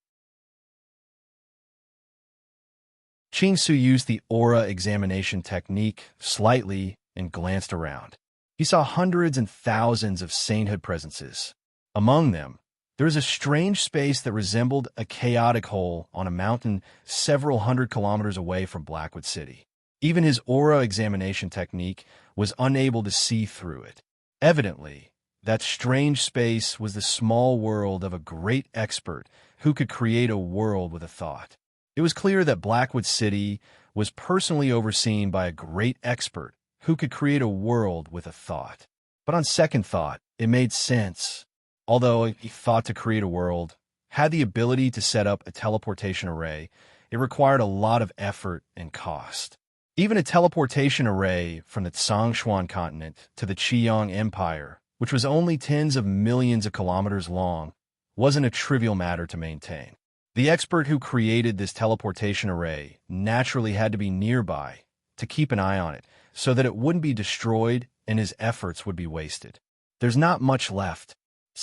S1: Su used the aura examination technique slightly and glanced around. He saw hundreds and thousands of sainthood presences. Among them, there was a strange space that resembled a chaotic hole on a mountain several hundred kilometers away from Blackwood City. Even his aura examination technique was unable to see through it. Evidently, that strange space was the small world of a great expert who could create a world with a thought. It was clear that Blackwood City was personally overseen by a great expert who could create a world with a thought. But on second thought, it made sense. Although he thought to create a world, had the ability to set up a teleportation array, it required a lot of effort and cost. Even a teleportation array from the Hunyuan continent to the Qiyang Empire, which was only tens of millions of kilometers long, wasn't a trivial matter to maintain. The expert who created this teleportation array naturally had to be nearby to keep an eye on it so that it wouldn't be destroyed and his efforts would be wasted. There's not much left.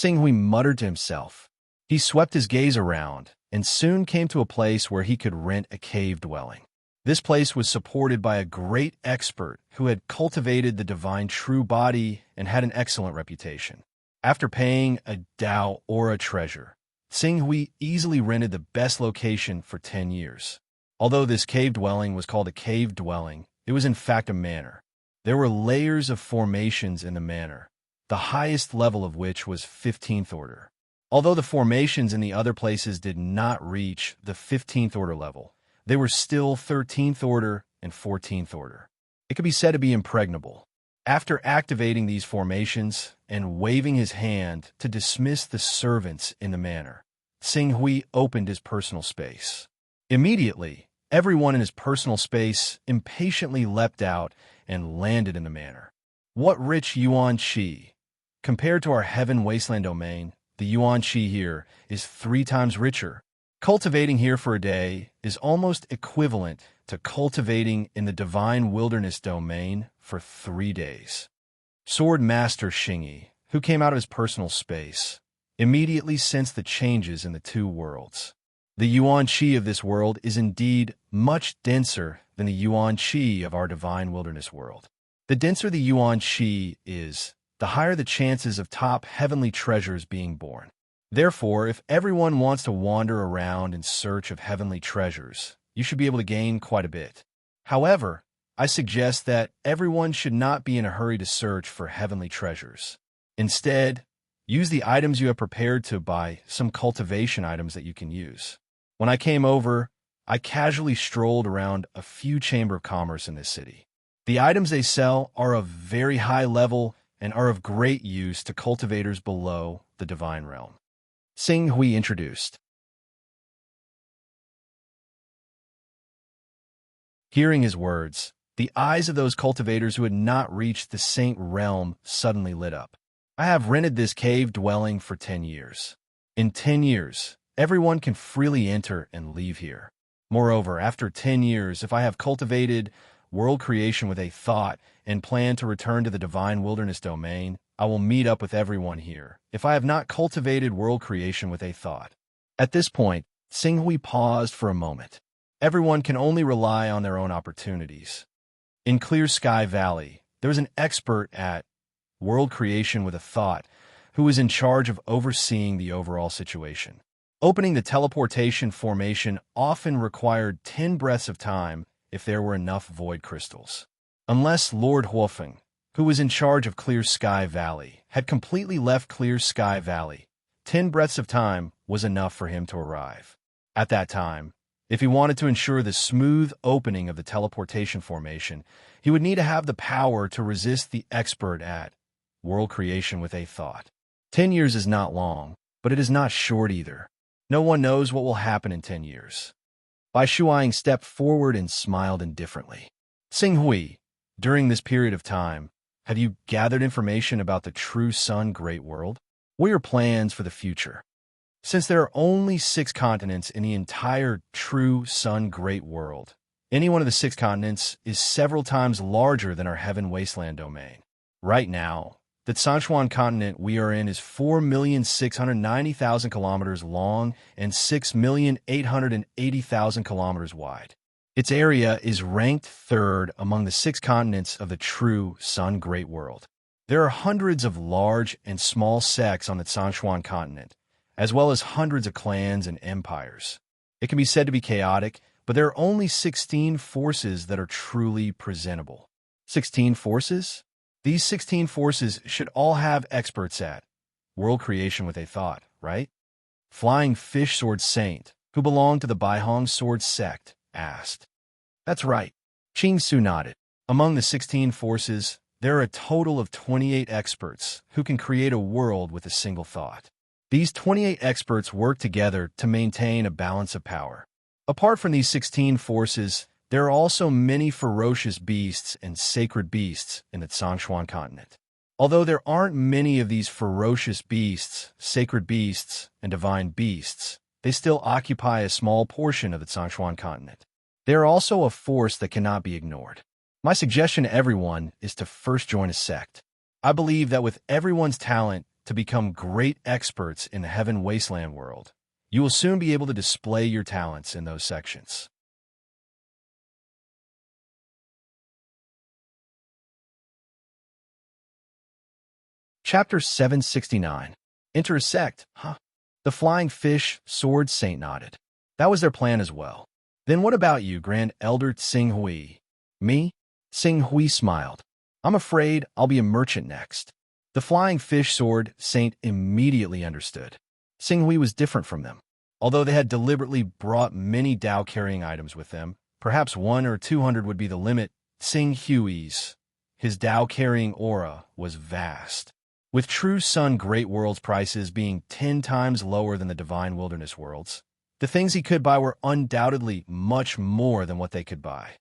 S1: Hui muttered to himself. He swept his gaze around and soon came to a place where he could rent a cave dwelling. This place was supported by a great expert who had cultivated the divine true body and had an excellent reputation. After paying a Dao aura treasure, Hui easily rented the best location for 10 years. Although this cave dwelling was called a cave dwelling, it was in fact a manor. There were layers of formations in the manor, the highest level of which was 15th order. Although the formations in the other places did not reach the 15th order level, they were still 13th order and 14th order. It could be said to be impregnable. After activating these formations and waving his hand to dismiss the servants in the manor, Xing Hui opened his personal space. Immediately, everyone in his personal space impatiently leapt out and landed in the manor. What rich Yuan Qi! Compared to our heaven wasteland domain, the Yuan Qi here is 3 times richer. Cultivating here for a day is almost equivalent to cultivating in the divine wilderness domain for 3 days. Sword Master Xingyi, who came out of his personal space, immediately sensed the changes in the 2 worlds. The Yuan Qi of this world is indeed much denser than the Yuan Qi of our divine wilderness world. The denser the Yuan Qi is, the higher the chances of top heavenly treasures being born. Therefore, if everyone wants to wander around in search of heavenly treasures, you should be able to gain quite a bit. However, I suggest that everyone should not be in a hurry to search for heavenly treasures. Instead, use the items you have prepared to buy some cultivation items that you can use. When I came over, I casually strolled around a few Chamber of Commerce in this city. The items they sell are of very high level and are of great use to cultivators below the divine realm. Xing Hui introduced. Hearing his words, the eyes of those cultivators who had not reached the saint realm suddenly lit up. I have rented this cave dwelling for 10 years. In 10 years, everyone can freely enter and leave here. Moreover, after 10 years, if I have cultivated world creation with a thought and plan to return to the divine wilderness domain, I will meet up with everyone here, if I have not cultivated world creation with a thought. At this point, Xing Hui paused for a moment. Everyone can only rely on their own opportunities. In Clear Sky Valley, there was an expert at world creation with a thought who was in charge of overseeing the overall situation. Opening the teleportation formation often required 10 breaths of time if there were enough void crystals. Unless Lord Huofeng, who was in charge of Clear Sky Valley, had completely left Clear Sky Valley, 10 breaths of time was enough for him to arrive. At that time, if he wanted to ensure the smooth opening of the teleportation formation, he would need to have the power to resist the expert at world creation with a thought. 10 years is not long, but it is not short either. No one knows what will happen in 10 years. Bai Shuang stepped forward and smiled indifferently. Xing Hui, during this period of time, have you gathered information about the true Sun Great World? What are your plans for the future? Since there are only 6 continents in the entire true Sun Great World, any one of the 6 continents is several times larger than our Heaven Wasteland domain. Right now, the Sichuan continent we are in is 4,690,000 kilometers long and 6,880,000 kilometers wide. Its area is ranked 3rd among the 6 continents of the true Sun Great World. There are hundreds of large and small sects on the Sichuan continent, as well as hundreds of clans and empires. It can be said to be chaotic, but there are only 16 forces that are truly presentable. 16 forces? These 16 forces should all have experts at world creation with a thought, right? Flying Fish Sword Saint, who belonged to the Baihong Sword sect, asked. That's right. Qing Su nodded. Among the 16 forces, there are a total of 28 experts who can create a world with a single thought. These 28 experts work together to maintain a balance of power. Apart from these 16 forces, there are also many ferocious beasts and sacred beasts in the Sichuan continent. Although there aren't many of these ferocious beasts, sacred beasts, and divine beasts, they still occupy a small portion of the Sichuan continent. They are also a force that cannot be ignored. My suggestion to everyone is to first join a sect. I believe that with everyone's talent to become great experts in the Heaven Wasteland world, you will soon be able to display your talents in those sections. Chapter 769. Enter a sect, huh? The Flying Fish Sword Saint nodded. That was their plan as well. Then what about you, Grand Elder Xing Hui? Me? Xing Hui smiled. I'm afraid I'll be a merchant next. The Flying Fish Sword Saint immediately understood. Xing Hui was different from them. Although they had deliberately brought many Dao-carrying items with them, perhaps 100 or 200 would be the limit, Xing Hui's, his Dao-carrying aura was vast. With True Sun Great World's prices being 10 times lower than the Divine Wilderness World's, the things he could buy were undoubtedly much more than what they could buy.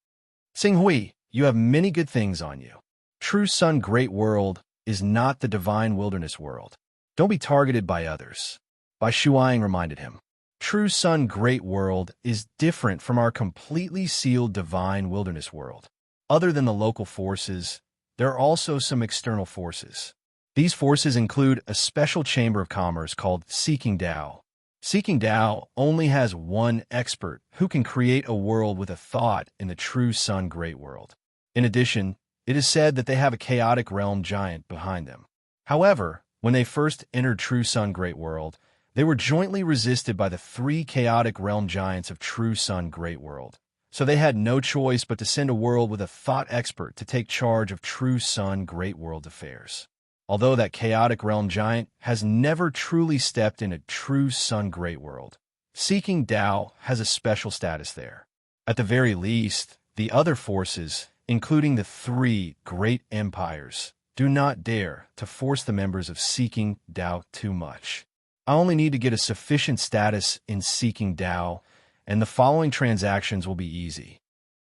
S1: Xinghui, you have many good things on you. True Sun Great World is not the Divine Wilderness World. Don't be targeted by others. Bai Shuang reminded him. True Sun Great World is different from our completely sealed Divine Wilderness World. Other than the local forces, there are also some external forces. These forces include a special chamber of commerce called Seeking Tao. Seeking Tao only has one expert who can create a world with a thought in the True Sun Great World. In addition, it is said that they have a chaotic realm giant behind them. However, when they first entered True Sun Great World, they were jointly resisted by the 3 chaotic realm giants of True Sun Great World. So they had no choice but to send a world with a thought expert to take charge of True Sun Great World affairs. Although that chaotic realm giant has never truly stepped in a True Sun Great World, Seeking Tao has a special status there. At the very least, the other forces, including the 3 great empires, do not dare to force the members of Seeking Tao too much. I only need to get a sufficient status in Seeking Tao, and the following transactions will be easy.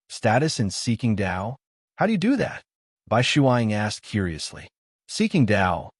S1: Status in Seeking Tao? How do you do that? Bai Shuang asked curiously. Seeking Tao.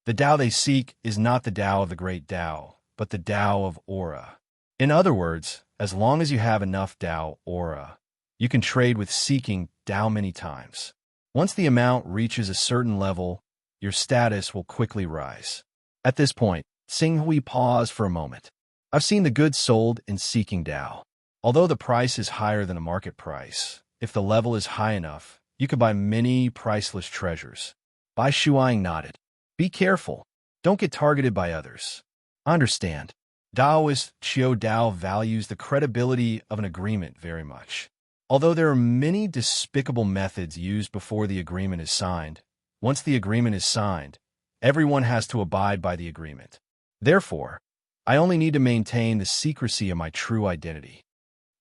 S1: The Tao they seek is not the Tao of the great Tao, but the Tao of aura. In other words, as long as you have enough Tao aura, you can trade with Seeking Tao many times. Once the amount reaches a certain level, your status will quickly rise. At this point, Xinghui paused for a moment. I've seen the goods sold in Seeking Tao. Although the price is higher than the market price, if the level is high enough, you could buy many priceless treasures. Bai Shuang nodded. Be careful. Don't get targeted by others. I understand. Taoist Qiu Dao values the credibility of an agreement very much. Although there are many despicable methods used before the agreement is signed, once the agreement is signed, everyone has to abide by the agreement. Therefore, I only need to maintain the secrecy of my true identity.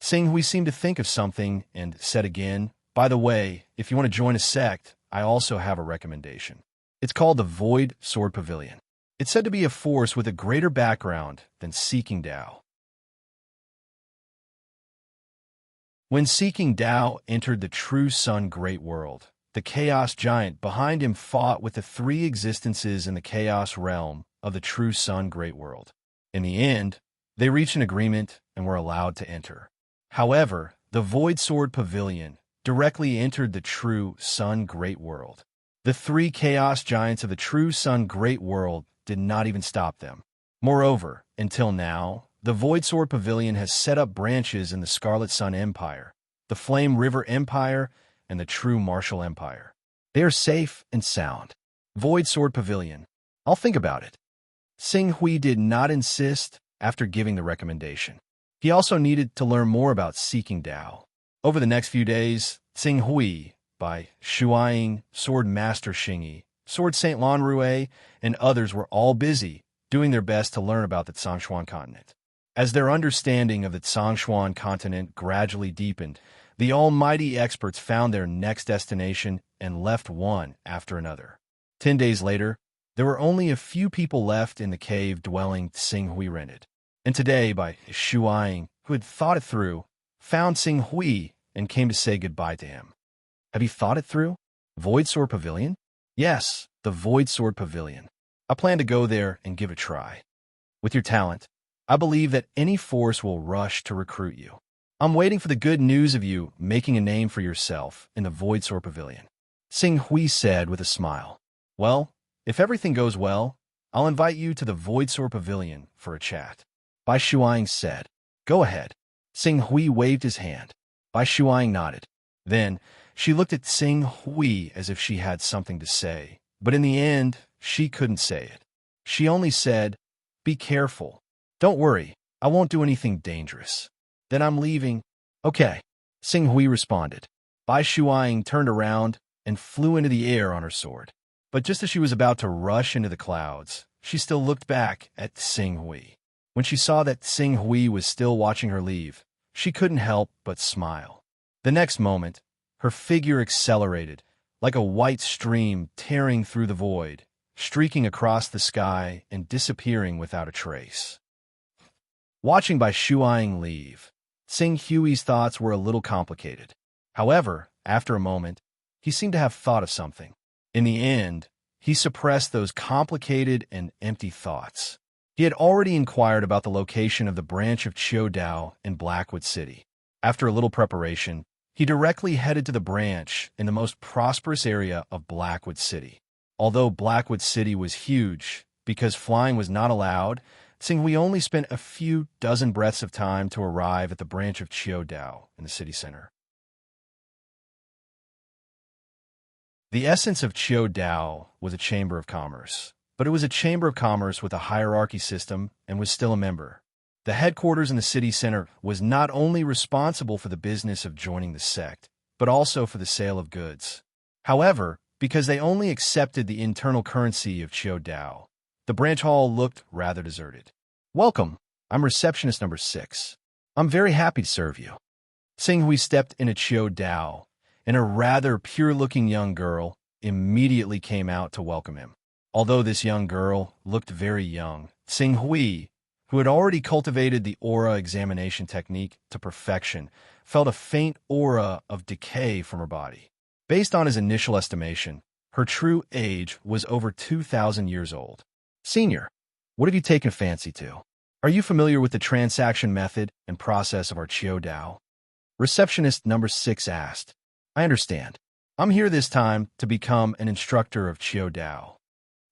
S1: Xinghui seemed to think of something and said again, by the way, if you want to join a sect, I also have a recommendation. It's called the Void Sword Pavilion. It's said to be a force with a greater background than Seeking Tao. When Seeking Tao entered the True Sun Great World, the Chaos Giant behind him fought with the 3 existences in the Chaos Realm of the True Sun Great World. In the end, they reached an agreement and were allowed to enter. However, the Void Sword Pavilion directly entered the True Sun Great World. The 3 Chaos Giants of the True Sun Great World did not even stop them. Moreover, until now, the Void Sword Pavilion has set up branches in the Scarlet Sun Empire, the Flame River Empire, and the True Martial Empire. They are safe and sound. Void Sword Pavilion. I'll think about it. Xinghui did not insist after giving the recommendation. He also needed to learn more about Seeking Tao. Over the next few days, Xinghui, Bai Shuang, Sword Master Xingyi, Sword Saint Lan Rue, and others were all busy doing their best to learn about the Zhongshuan continent. As their understanding of the Zhongshuan continent gradually deepened, the almighty experts found their next destination and left one after another. 10 days later, there were only a few people left in the cave dwelling Xinghui rented. And today, Bai Shuang, who had thought it through, found Xinghui and came to say goodbye to him. Have you thought it through? Void Sword Pavilion? Yes, the Void Sword Pavilion. I plan to go there and give it a try. With your talent, I believe that any force will rush to recruit you. I'm waiting for the good news of you making a name for yourself in the Void Sword Pavilion. Xinghui said with a smile. Well, if everything goes well, I'll invite you to the Void Sword Pavilion for a chat. Bai Shuang said. Go ahead. Xinghui waved his hand. Bai Shuang nodded. Then, she looked at Xinghui as if she had something to say, but in the end, she couldn't say it. She only said, Be careful. Don't worry, I won't do anything dangerous. Then I'm leaving. Okay, Xinghui responded. Bai Shuang turned around and flew into the air on her sword. But just as she was about to rush into the clouds, she still looked back at Xinghui. When she saw that Xinghui was still watching her leave, she couldn't help but smile. The next moment, her figure accelerated, like a white stream tearing through the void, streaking across the sky and disappearing without a trace. Watching by Shuang leave, Sing Hui's thoughts were a little complicated. However, after a moment, he seemed to have thought of something. In the end, he suppressed those complicated and empty thoughts. He had already inquired about the location of the branch of Chiodao in Blackwood City. After a little preparation, he directly headed to the branch in the most prosperous area of Blackwood City. Although Blackwood City was huge, because flying was not allowed, Tsinghui only spent a few dozen breaths of time to arrive at the branch of Chiodao in the city center. The essence of Chiodao was a chamber of commerce, but it was a chamber of commerce with a hierarchy system and was still a member. The headquarters in the city center was not only responsible for the business of joining the sect, but also for the sale of goods. However, because they only accepted the internal currency of Chiodao, the branch hall looked rather deserted. "Welcome. I'm receptionist number 6. I'm very happy to serve you." Tsinghui stepped into Chiodao, and a rather pure-looking young girl immediately came out to welcome him. Although this young girl looked very young, Tsinghui, who had already cultivated the aura examination technique to perfection, felt a faint aura of decay from her body. Based on his initial estimation, her true age was over 2,000 years old. "Senior, what have you taken a fancy to? Are you familiar with the transaction method and process of our Chiodao?" Receptionist number 6 asked. "I understand. I'm here this time to become an instructor of Chiodao."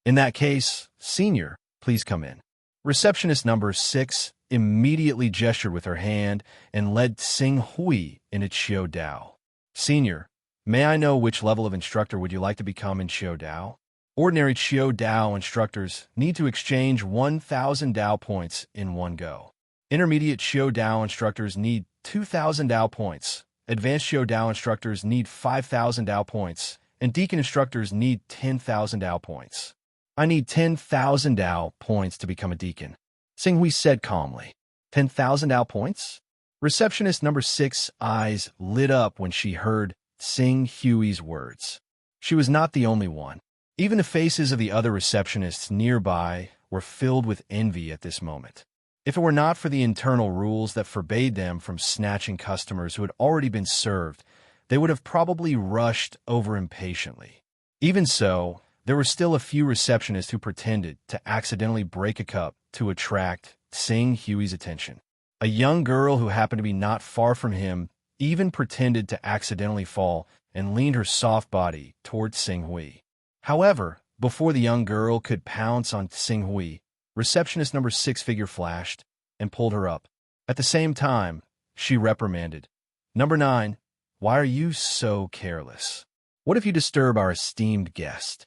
S1: "In that case, Senior, please come in." Receptionist number 6 immediately gestured with her hand and led Tsinghui into Chiodao. "Senior, may I know which level of instructor would you like to become in Chiodao?" Ordinary Chiodao instructors need to exchange 1,000 Dao points in one go. Intermediate Chiodao instructors need 2,000 Dao points. Advanced Chiodao instructors need 5,000 Dao points. And Deacon instructors need 10,000 Dao points. "I need 10,000 Dao points to become a deacon," Tsinghui said calmly. 10,000 Dao points? Receptionist number 6's eyes lit up when she heard Tsinghui's words. She was not the only one. Even the faces of the other receptionists nearby were filled with envy at this moment. If it were not for the internal rules that forbade them from snatching customers who had already been served, they would have probably rushed over impatiently. Even so, there were still a few receptionists who pretended to accidentally break a cup to attract Tsinghui's attention. A young girl who happened to be not far from him even pretended to accidentally fall and leaned her soft body toward Tsinghui. However, before the young girl could pounce on Tsinghui, receptionist number 6 figure flashed and pulled her up. At the same time, she reprimanded, "Number 9, why are you so careless? What if you disturb our esteemed guest?"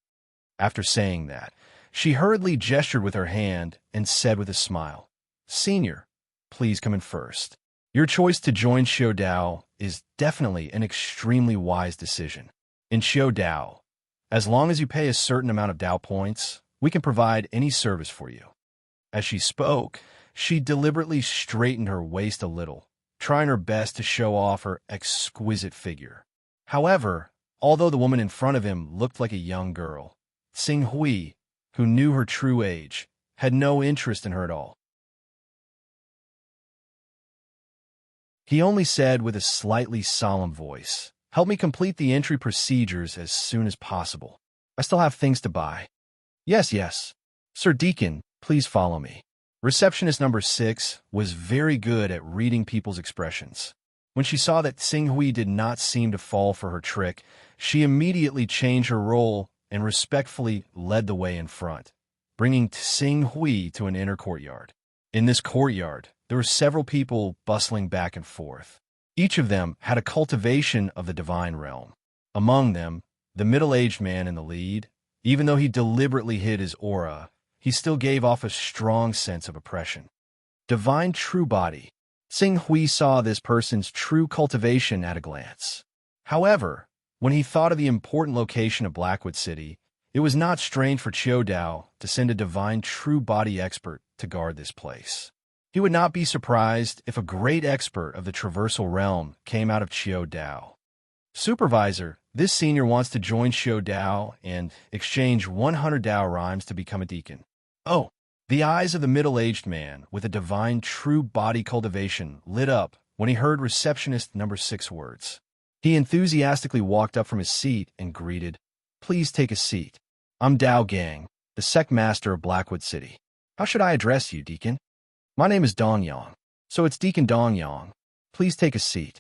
S1: After saying that, she hurriedly gestured with her hand and said with a smile, "Senior, please come in first. Your choice to join Chiodao is definitely an extremely wise decision. In Chiodao, as long as you pay a certain amount of Dao points, we can provide any service for you." As she spoke, she deliberately straightened her waist a little, trying her best to show off her exquisite figure. However, although the woman in front of him looked like a young girl, Tsinghui, who knew her true age, had no interest in her at all. He only said with a slightly solemn voice, "Help me complete the entry procedures as soon as possible. I still have things to buy." Yes. "Sir Deacon, please follow me." Receptionist number 6 was very good at reading people's expressions. When she saw that Tsinghui did not seem to fall for her trick, she immediately changed her role and respectfully led the way in front, bringing Tsinghui to an inner courtyard. In this courtyard, there were several people bustling back and forth. Each of them had a cultivation of the divine realm. Among them, the middle-aged man in the lead, even though he deliberately hid his aura, he still gave off a strong sense of oppression. Divine true body. Tsinghui saw this person's true cultivation at a glance. However, when he thought of the important location of Blackwood City, it was not strange for Chiodao to send a divine true body expert to guard this place. He would not be surprised if a great expert of the traversal realm came out of Chiodao. "Supervisor, This senior wants to join Xiao Dao and exchange 100 Dao rhymes to become a deacon. Oh, the eyes of the middle-aged man with a divine true body cultivation lit up when he heard receptionist number 6 words. He enthusiastically walked up from his seat and greeted, "Please take a seat. I'm Dao Gang, the sect master of Blackwood City. How should I address you, Deacon?" "My name is Dong Yang, so it's Deacon Dong Yang. Please take a seat."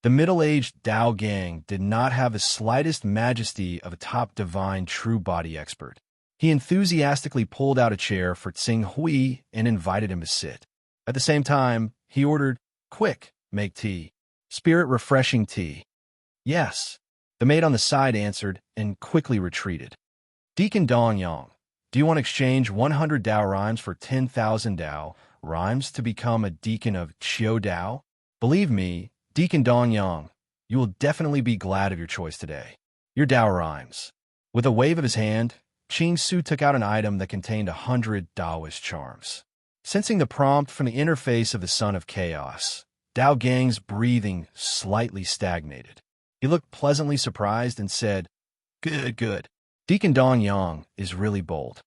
S1: The middle-aged Dao Gang did not have the slightest majesty of a top divine true body expert. He enthusiastically pulled out a chair for Tsing Hui and invited him to sit. At the same time, he ordered, "Quick, make tea. Spirit refreshing tea." "Yes," the maid on the side answered and quickly retreated. "Deacon Dong Yang, do you want to exchange 100 Dao rhymes for 10,000 Dao rhymes to become a deacon of Qiu Dao? Believe me, Deacon Dong Yang, you will definitely be glad of your choice today. Your Dao rhymes." With a wave of his hand, Ching Su took out an item that contained 100 Daoist charms. Sensing the prompt from the interface of the Son of Chaos, Dao Gang's breathing slightly stagnated. He looked pleasantly surprised and said, "Good, good. Deacon Dong Yang is really bold."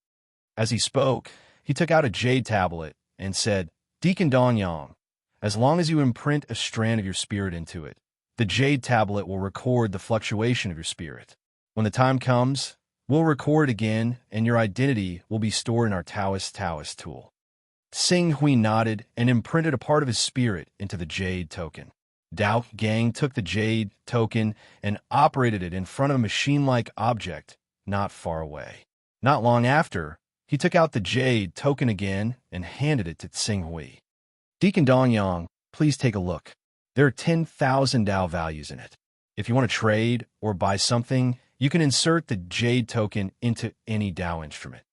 S1: As he spoke, he took out a jade tablet and said, "Deacon Dong Yang, as long as you imprint a strand of your spirit into it, the jade tablet will record the fluctuation of your spirit. When the time comes, we'll record it again, and your identity will be stored in our Taoist tool." Tsing Hui nodded and imprinted a part of his spirit into the jade token. Dao Gang took the jade token and operated it in front of a machine-like object not far away. Not long after, he took out the jade token again and handed it to Tsing Hui. "Deacon Dong Yang, please take a look. There are 10,000 Dao values in it. If you want to trade or buy something, you can insert the jade token into any Dao instrument."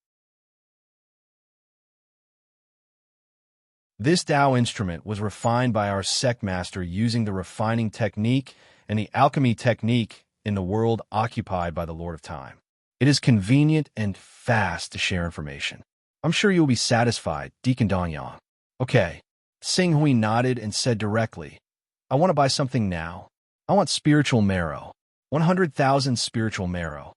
S1: This Dao instrument was refined by our sect master using the refining technique and the alchemy technique in the world occupied by the Lord of Time. It is convenient and fast to share information. "I'm sure you will be satisfied, Deacon Dong Yang." "Okay." Tsing Hui nodded and said directly, "I want to buy something now. I want spiritual marrow. 100,000 spiritual marrow."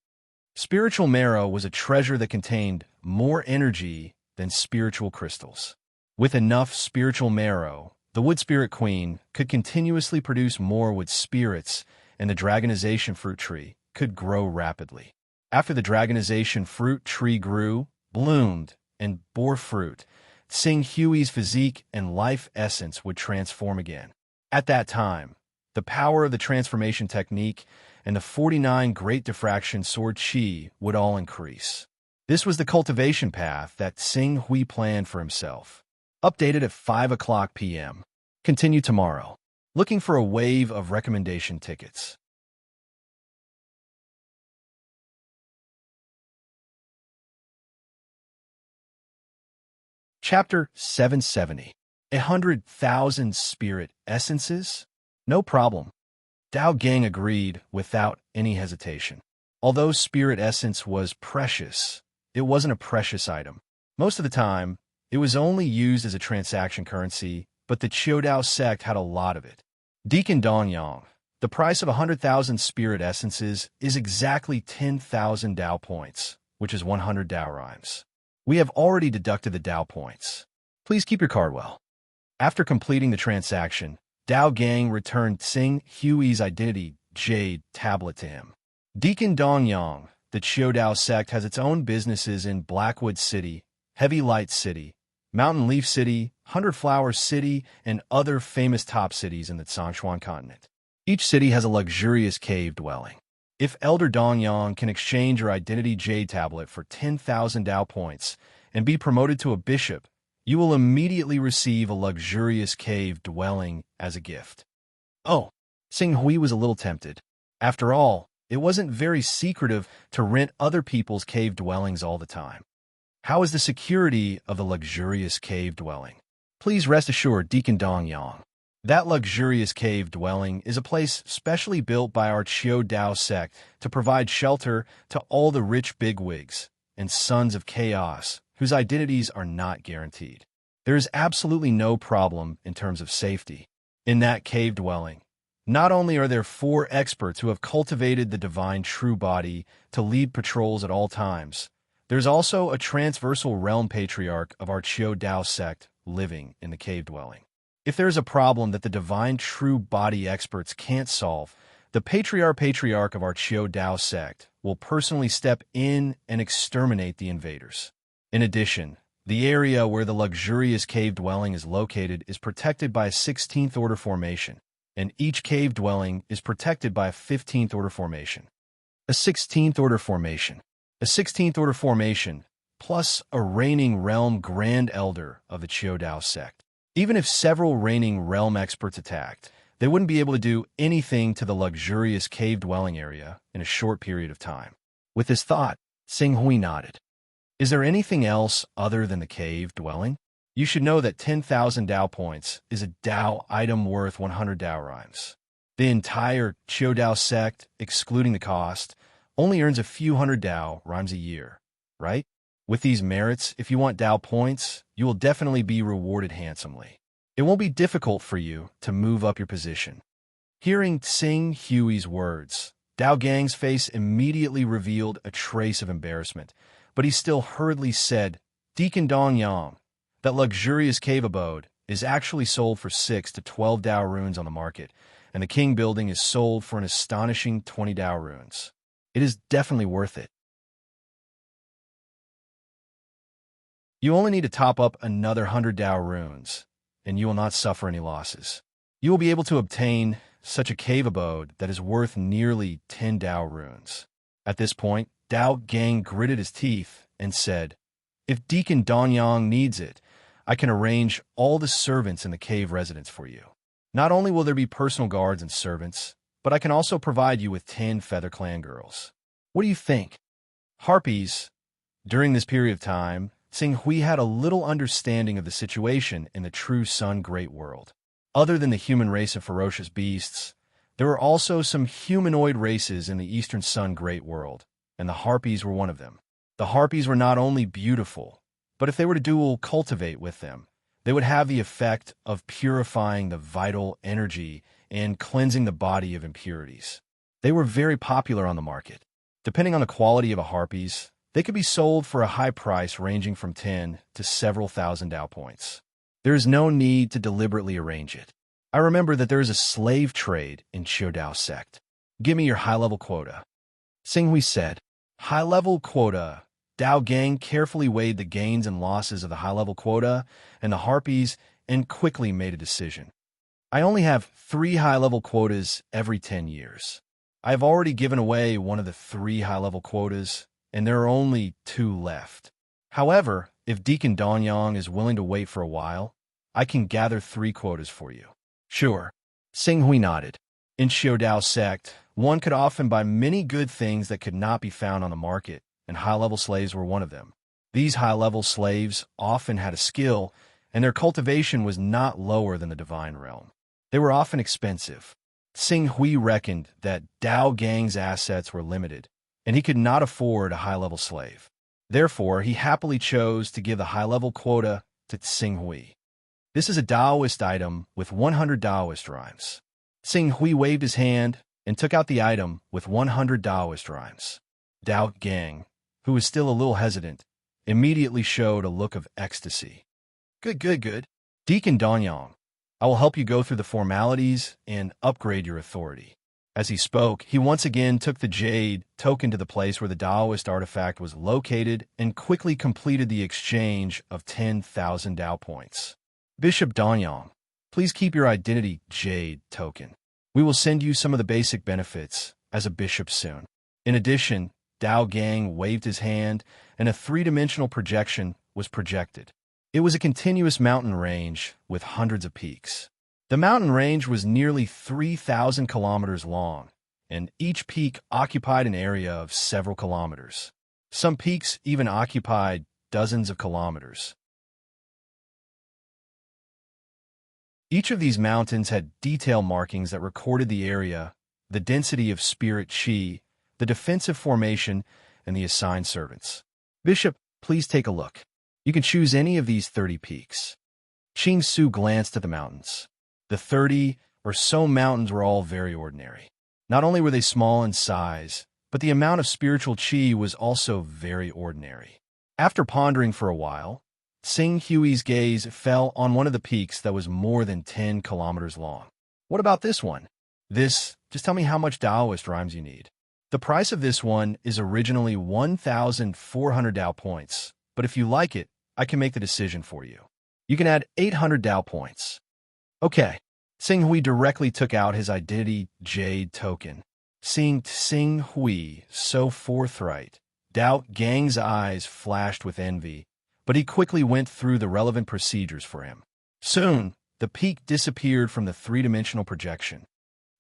S1: Spiritual marrow was a treasure that contained more energy than spiritual crystals. With enough spiritual marrow, the Wood Spirit Queen could continuously produce more wood spirits, and the dragonization fruit tree could grow rapidly. After the dragonization fruit tree grew, bloomed, and bore fruit, Tsing Hui's physique and life essence would transform again. At that time, the power of the transformation technique and the 49 Great Diffraction Sword Qi would all increase. This was the cultivation path that Tsing Hui planned for himself. Updated at 5 o'clock p.m. Continue tomorrow. Looking for a wave of recommendation tickets. Chapter 770. 100,000 Spirit Essences? No problem. Dao Gang agreed without any hesitation. Although spirit essence was precious, it wasn't a precious item. Most of the time, it was only used as a transaction currency, but the Chiodao sect had a lot of it. Deacon Dong Yang, the price of 100,000 spirit essences is exactly 10,000 Dao points, which is 100 Dao rhymes. We have already deducted the Dao points. Please keep your card well. After completing the transaction, Dao Gang returned Tsing Hui's identity jade tablet to him. Deacon Dong Yang, the Chiodao sect, has its own businesses in Blackwood City, Heavy Light City, Mountain Leaf City, Hundred Flower City, and other famous top cities in the Zhongshuan continent. Each city has a luxurious cave dwelling. If Elder Dong Yang can exchange your identity jade tablet for 10,000 Dao points and be promoted to a bishop, you will immediately receive a luxurious cave dwelling as a gift. Oh, Tsing Hui was a little tempted. After all, it wasn't very secretive to rent other people's cave dwellings all the time. How is the security of the luxurious cave dwelling? Please rest assured, Deacon Dong Yang. That luxurious cave dwelling is a place specially built by our Qiu Dao sect to provide shelter to all the rich bigwigs and sons of chaos whose identities are not guaranteed. There is absolutely no problem in terms of safety. In that cave dwelling, Not only are there 4 experts who have cultivated the divine true body to lead patrols at all times, there's also a transversal realm patriarch of our Chiu Dao sect living in the cave dwelling. If there's a problem that the divine true body experts can't solve, the patriarch of our Chiu Dao sect will personally step in and exterminate the invaders. In addition, the area where the luxurious cave dwelling is located is protected by a 16th order formation, and each cave dwelling is protected by a 15th order formation. A 16th order formation. A 16th order formation, plus a reigning realm grand elder of the Chiu Dao sect. Even if several reigning realm experts attacked, they wouldn't be able to do anything to the luxurious cave dwelling area in a short period of time. With this thought, Xinghui nodded. Is there anything else other than the cave dwelling? You should know that 10,000 Dao points is a Dao item worth 100 Dao rhymes. The entire Chiu Dao sect, excluding the cost, only earns a few hundred Dao rhymes a year, right? With these merits, if you want Dao points, you will definitely be rewarded handsomely. It won't be difficult for you to move up your position. Hearing Xinghui's words, Dao Gang's face immediately revealed a trace of embarrassment, but he still hurriedly said, Deacon Dongyang, that luxurious cave abode is actually sold for 6 to 12 Dao runes on the market, and the King building is sold for an astonishing 20 Dao runes. It is definitely worth it. You only need to top up another 100 Dao runes, and you will not suffer any losses. You will be able to obtain such a cave abode that is worth nearly 10 Dao runes. At this point, Dao Gang gritted his teeth and said, If Deacon Donyang needs it, I can arrange all the servants in the cave residence for you. Not only will there be personal guards and servants, but I can also provide you with 10 Feather Clan girls. What do you think? Harpies. During this period of time, Xinghui had a little understanding of the situation in the true Sun Great World. Other than the human race of ferocious beasts, there were also some humanoid races in the Eastern Sun Great World, and the Harpies were one of them. The Harpies were not only beautiful, but if they were to dual cultivate with them, they would have the effect of purifying the vital energy and cleansing the body of impurities. They were very popular on the market. Depending on the quality of a Harpies, they could be sold for a high price ranging from 10 to several thousand Dao points. There is no need to deliberately arrange it. I remember that there is a slave trade in Chiu Dao sect. Give me your high-level quota. Xinghui said. High-level quota. Dao Gang carefully weighed the gains and losses of the high-level quota and the Harpies and quickly made a decision. I only have 3 high-level quotas every 10 years. I have already given away one of the 3 high-level quotas, and there are only 2 left. However, if Deacon Donyang is willing to wait for a while, I can gather 3 quotas for you. Sure. Xinghui nodded. In Chiu Dao sect, one could often buy many good things that could not be found on the market, and high-level slaves were one of them. These high-level slaves often had a skill, and their cultivation was not lower than the divine realm. They were often expensive. Xinghui reckoned that Dao Gang's assets were limited, and he could not afford a high-level slave. Therefore, he happily chose to give the high-level quota to Xinghui. This is a Daoist item with 100 Daoist rhymes. Xinghui waved his hand and took out the item with 100 Daoist rhymes. Dao Gang, who was still a little hesitant, immediately showed a look of ecstasy. Good. Deacon Donyang, I will help you go through the formalities and upgrade your authority. As he spoke, he once again took the jade token to the place where the Daoist artifact was located and quickly completed the exchange of 10,000 Dao points. Bishop Donyang, please keep your identity jade token. We will send you some of the basic benefits as a bishop soon. In addition, Dao Gang waved his hand and a 3-dimensional projection was projected. It was a continuous mountain range with hundreds of peaks. The mountain range was nearly 3,000 kilometers long, and each peak occupied an area of several kilometers. Some peaks even occupied dozens of kilometers. Each of these mountains had detail markings that recorded the area, the density of spirit chi, the defensive formation, and the assigned servants. Bishop, please take a look. You can choose any of these 30 peaks. Qing Su glanced at the mountains. The 30 or So mountains were all very ordinary. Not only were they small in size, but the amount of spiritual qi was also very ordinary. After pondering for a while, Sing Hui's gaze fell on one of the peaks that was more than 10 kilometers long. What about this one? Just tell me how much Taoist rhymes you need. The price of this one is originally 1,400 Tao points, but if you like it, I can make the decision for you. You can add 800 Tao points. Okay. Sing Hui directly took out his identity jade token. Seeing Sing Hui so forthright, Dao Gang's eyes flashed with envy, but he quickly went through the relevant procedures for him. Soon, the peak disappeared from the three-dimensional projection.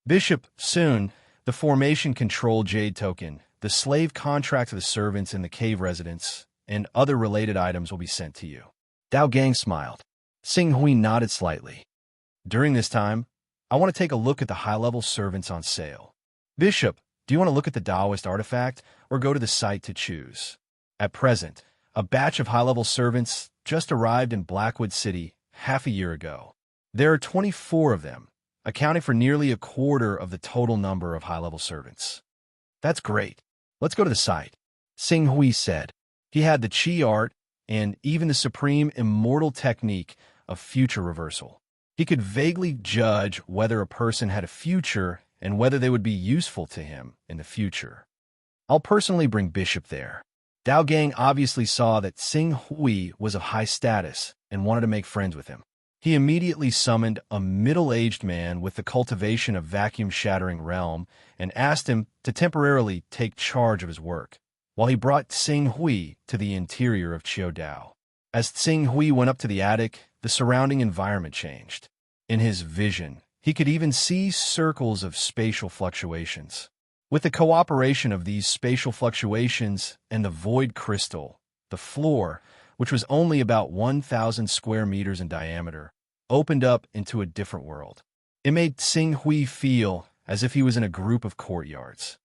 S1: Bishop, soon, the formation control jade token, the slave contract of the servants in the cave residence, and other related items will be sent to you. Dao Gang smiled. Sing Hui nodded slightly. During this time, I want to take a look at the high-level servants on sale. Bishop, do you want to look at the Taoist artifact or go to the site to choose? At present, a batch of high-level servants just arrived in Blackwood City half a year ago. There are 24 of them, accounting for nearly a quarter of the total number of high-level servants. That's great. Let's go to the site, Sing Hui said. He had the Qi art and even the supreme immortal technique of future reversal. He could vaguely judge whether a person had a future and whether they would be useful to him in the future. I'll personally bring Bishop there. Dao Gang obviously saw that Sing Hui was of high status and wanted to make friends with him. He immediately summoned a middle-aged man with the cultivation of vacuum-shattering realm and asked him to temporarily take charge of his work, while he brought Sing Hui to the interior of Qiu Dao. As Sing Hui went up to the attic, the surrounding environment changed. In his vision, he could even see circles of spatial fluctuations. With the cooperation of these spatial fluctuations and the void crystal, the floor, which was only about 1,000 square meters in diameter, opened up into a different world. It made Sing Hui feel as if he was in a group of courtyards.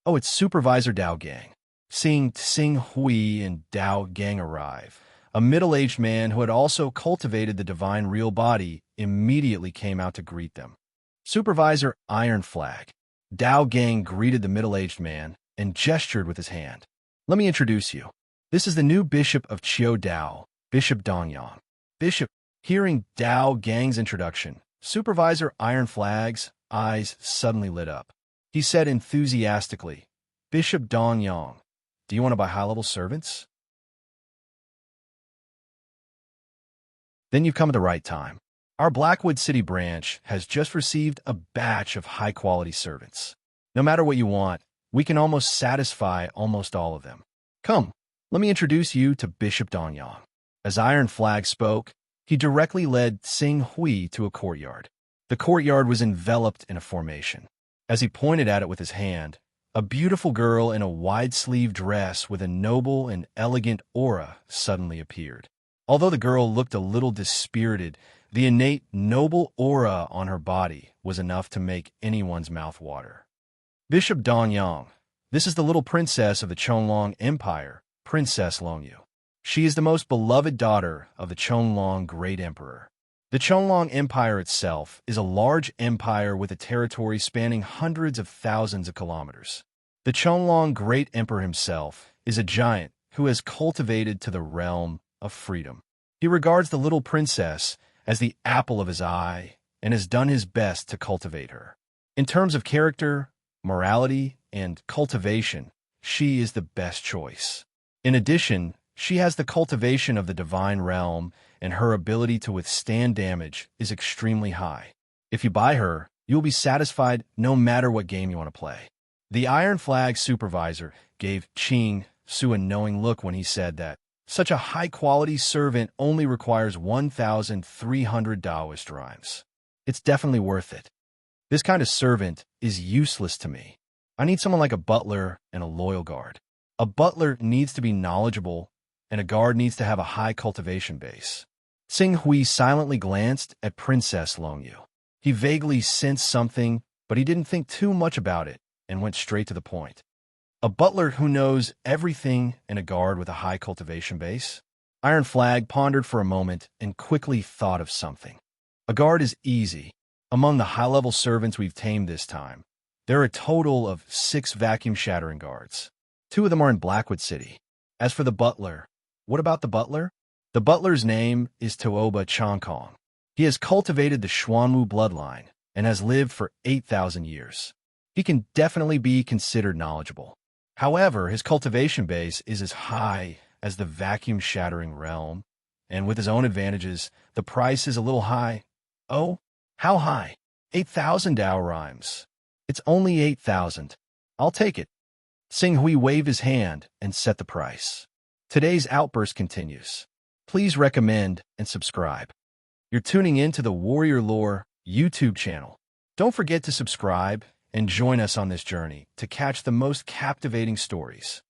S1: Oh, it's Supervisor Dao Gang. Seeing Sing Hui and Dao Gang arrive, a middle-aged man who had also cultivated the divine real body immediately came out to greet them. Supervisor Iron Flag. Dao Gang greeted the middle-aged man and gestured with his hand. Let me introduce you. This is the new Bishop of Qiu Dao, Bishop Dongyang. Bishop, hearing Dao Gang's introduction, Supervisor Iron Flag's eyes suddenly lit up. He said enthusiastically, Bishop Dongyang, do you want to buy high-level servants? Then you've come at the right time. Our Blackwood City branch has just received a batch of high-quality servants. No matter what you want, we can almost satisfy almost all of them. Come, let me introduce you to Bishop Dongyang. As Iron Flag spoke, he directly led Sing Hui to a courtyard. The courtyard was enveloped in a formation. As he pointed at it with his hand, a beautiful girl in a wide-sleeved dress with a noble and elegant aura suddenly appeared. Although the girl looked a little dispirited, the innate noble aura on her body was enough to make anyone's mouth water. Bishop Dongyang, this is the little princess of the Qianlong Empire, Princess Longyu. She is the most beloved daughter of the Qianlong Great Emperor. The Qianlong Empire itself is a large empire with a territory spanning hundreds of thousands of kilometers. The Qianlong Great Emperor himself is a giant who has cultivated to the realm of freedom. He regards the little princess as the apple of his eye and has done his best to cultivate her. In terms of character, morality, and cultivation, she is the best choice. In addition, she has the cultivation of the divine realm, and her ability to withstand damage is extremely high. If you buy her, you will be satisfied no matter what game you want to play. The Iron Flag supervisor gave Qing Su a knowing look when he said that such a high-quality servant only requires 1,300 Taoist rhymes. It's definitely worth it. This kind of servant is useless to me. I need someone like a butler and a loyal guard. A butler needs to be knowledgeable, and a guard needs to have a high cultivation base. Sing Hui silently glanced at Princess Longyu. He vaguely sensed something, but he didn't think too much about it and went straight to the point. A butler who knows everything and a guard with a high cultivation base? Iron Flag pondered for a moment and quickly thought of something. A guard is easy. Among the high-level servants we've tamed this time, there are a total of 6 vacuum-shattering guards. 2 of them are in Blackwood City. As for the butler, what about the butler? The butler's name is Tooba Chongkong. He has cultivated the Xuanwu bloodline and has lived for 8,000 years. He can definitely be considered knowledgeable. However, his cultivation base is as high as the vacuum-shattering realm, and with his own advantages, the price is a little high. Oh, how high? 8,000 Dao rhymes. It's only 8,000. I'll take it. Sing Hui waved his hand and set the price. Today's outburst continues. Please recommend and subscribe. You're tuning in to the Warrior Lore YouTube channel. Don't forget to subscribe and join us on this journey to catch the most captivating stories.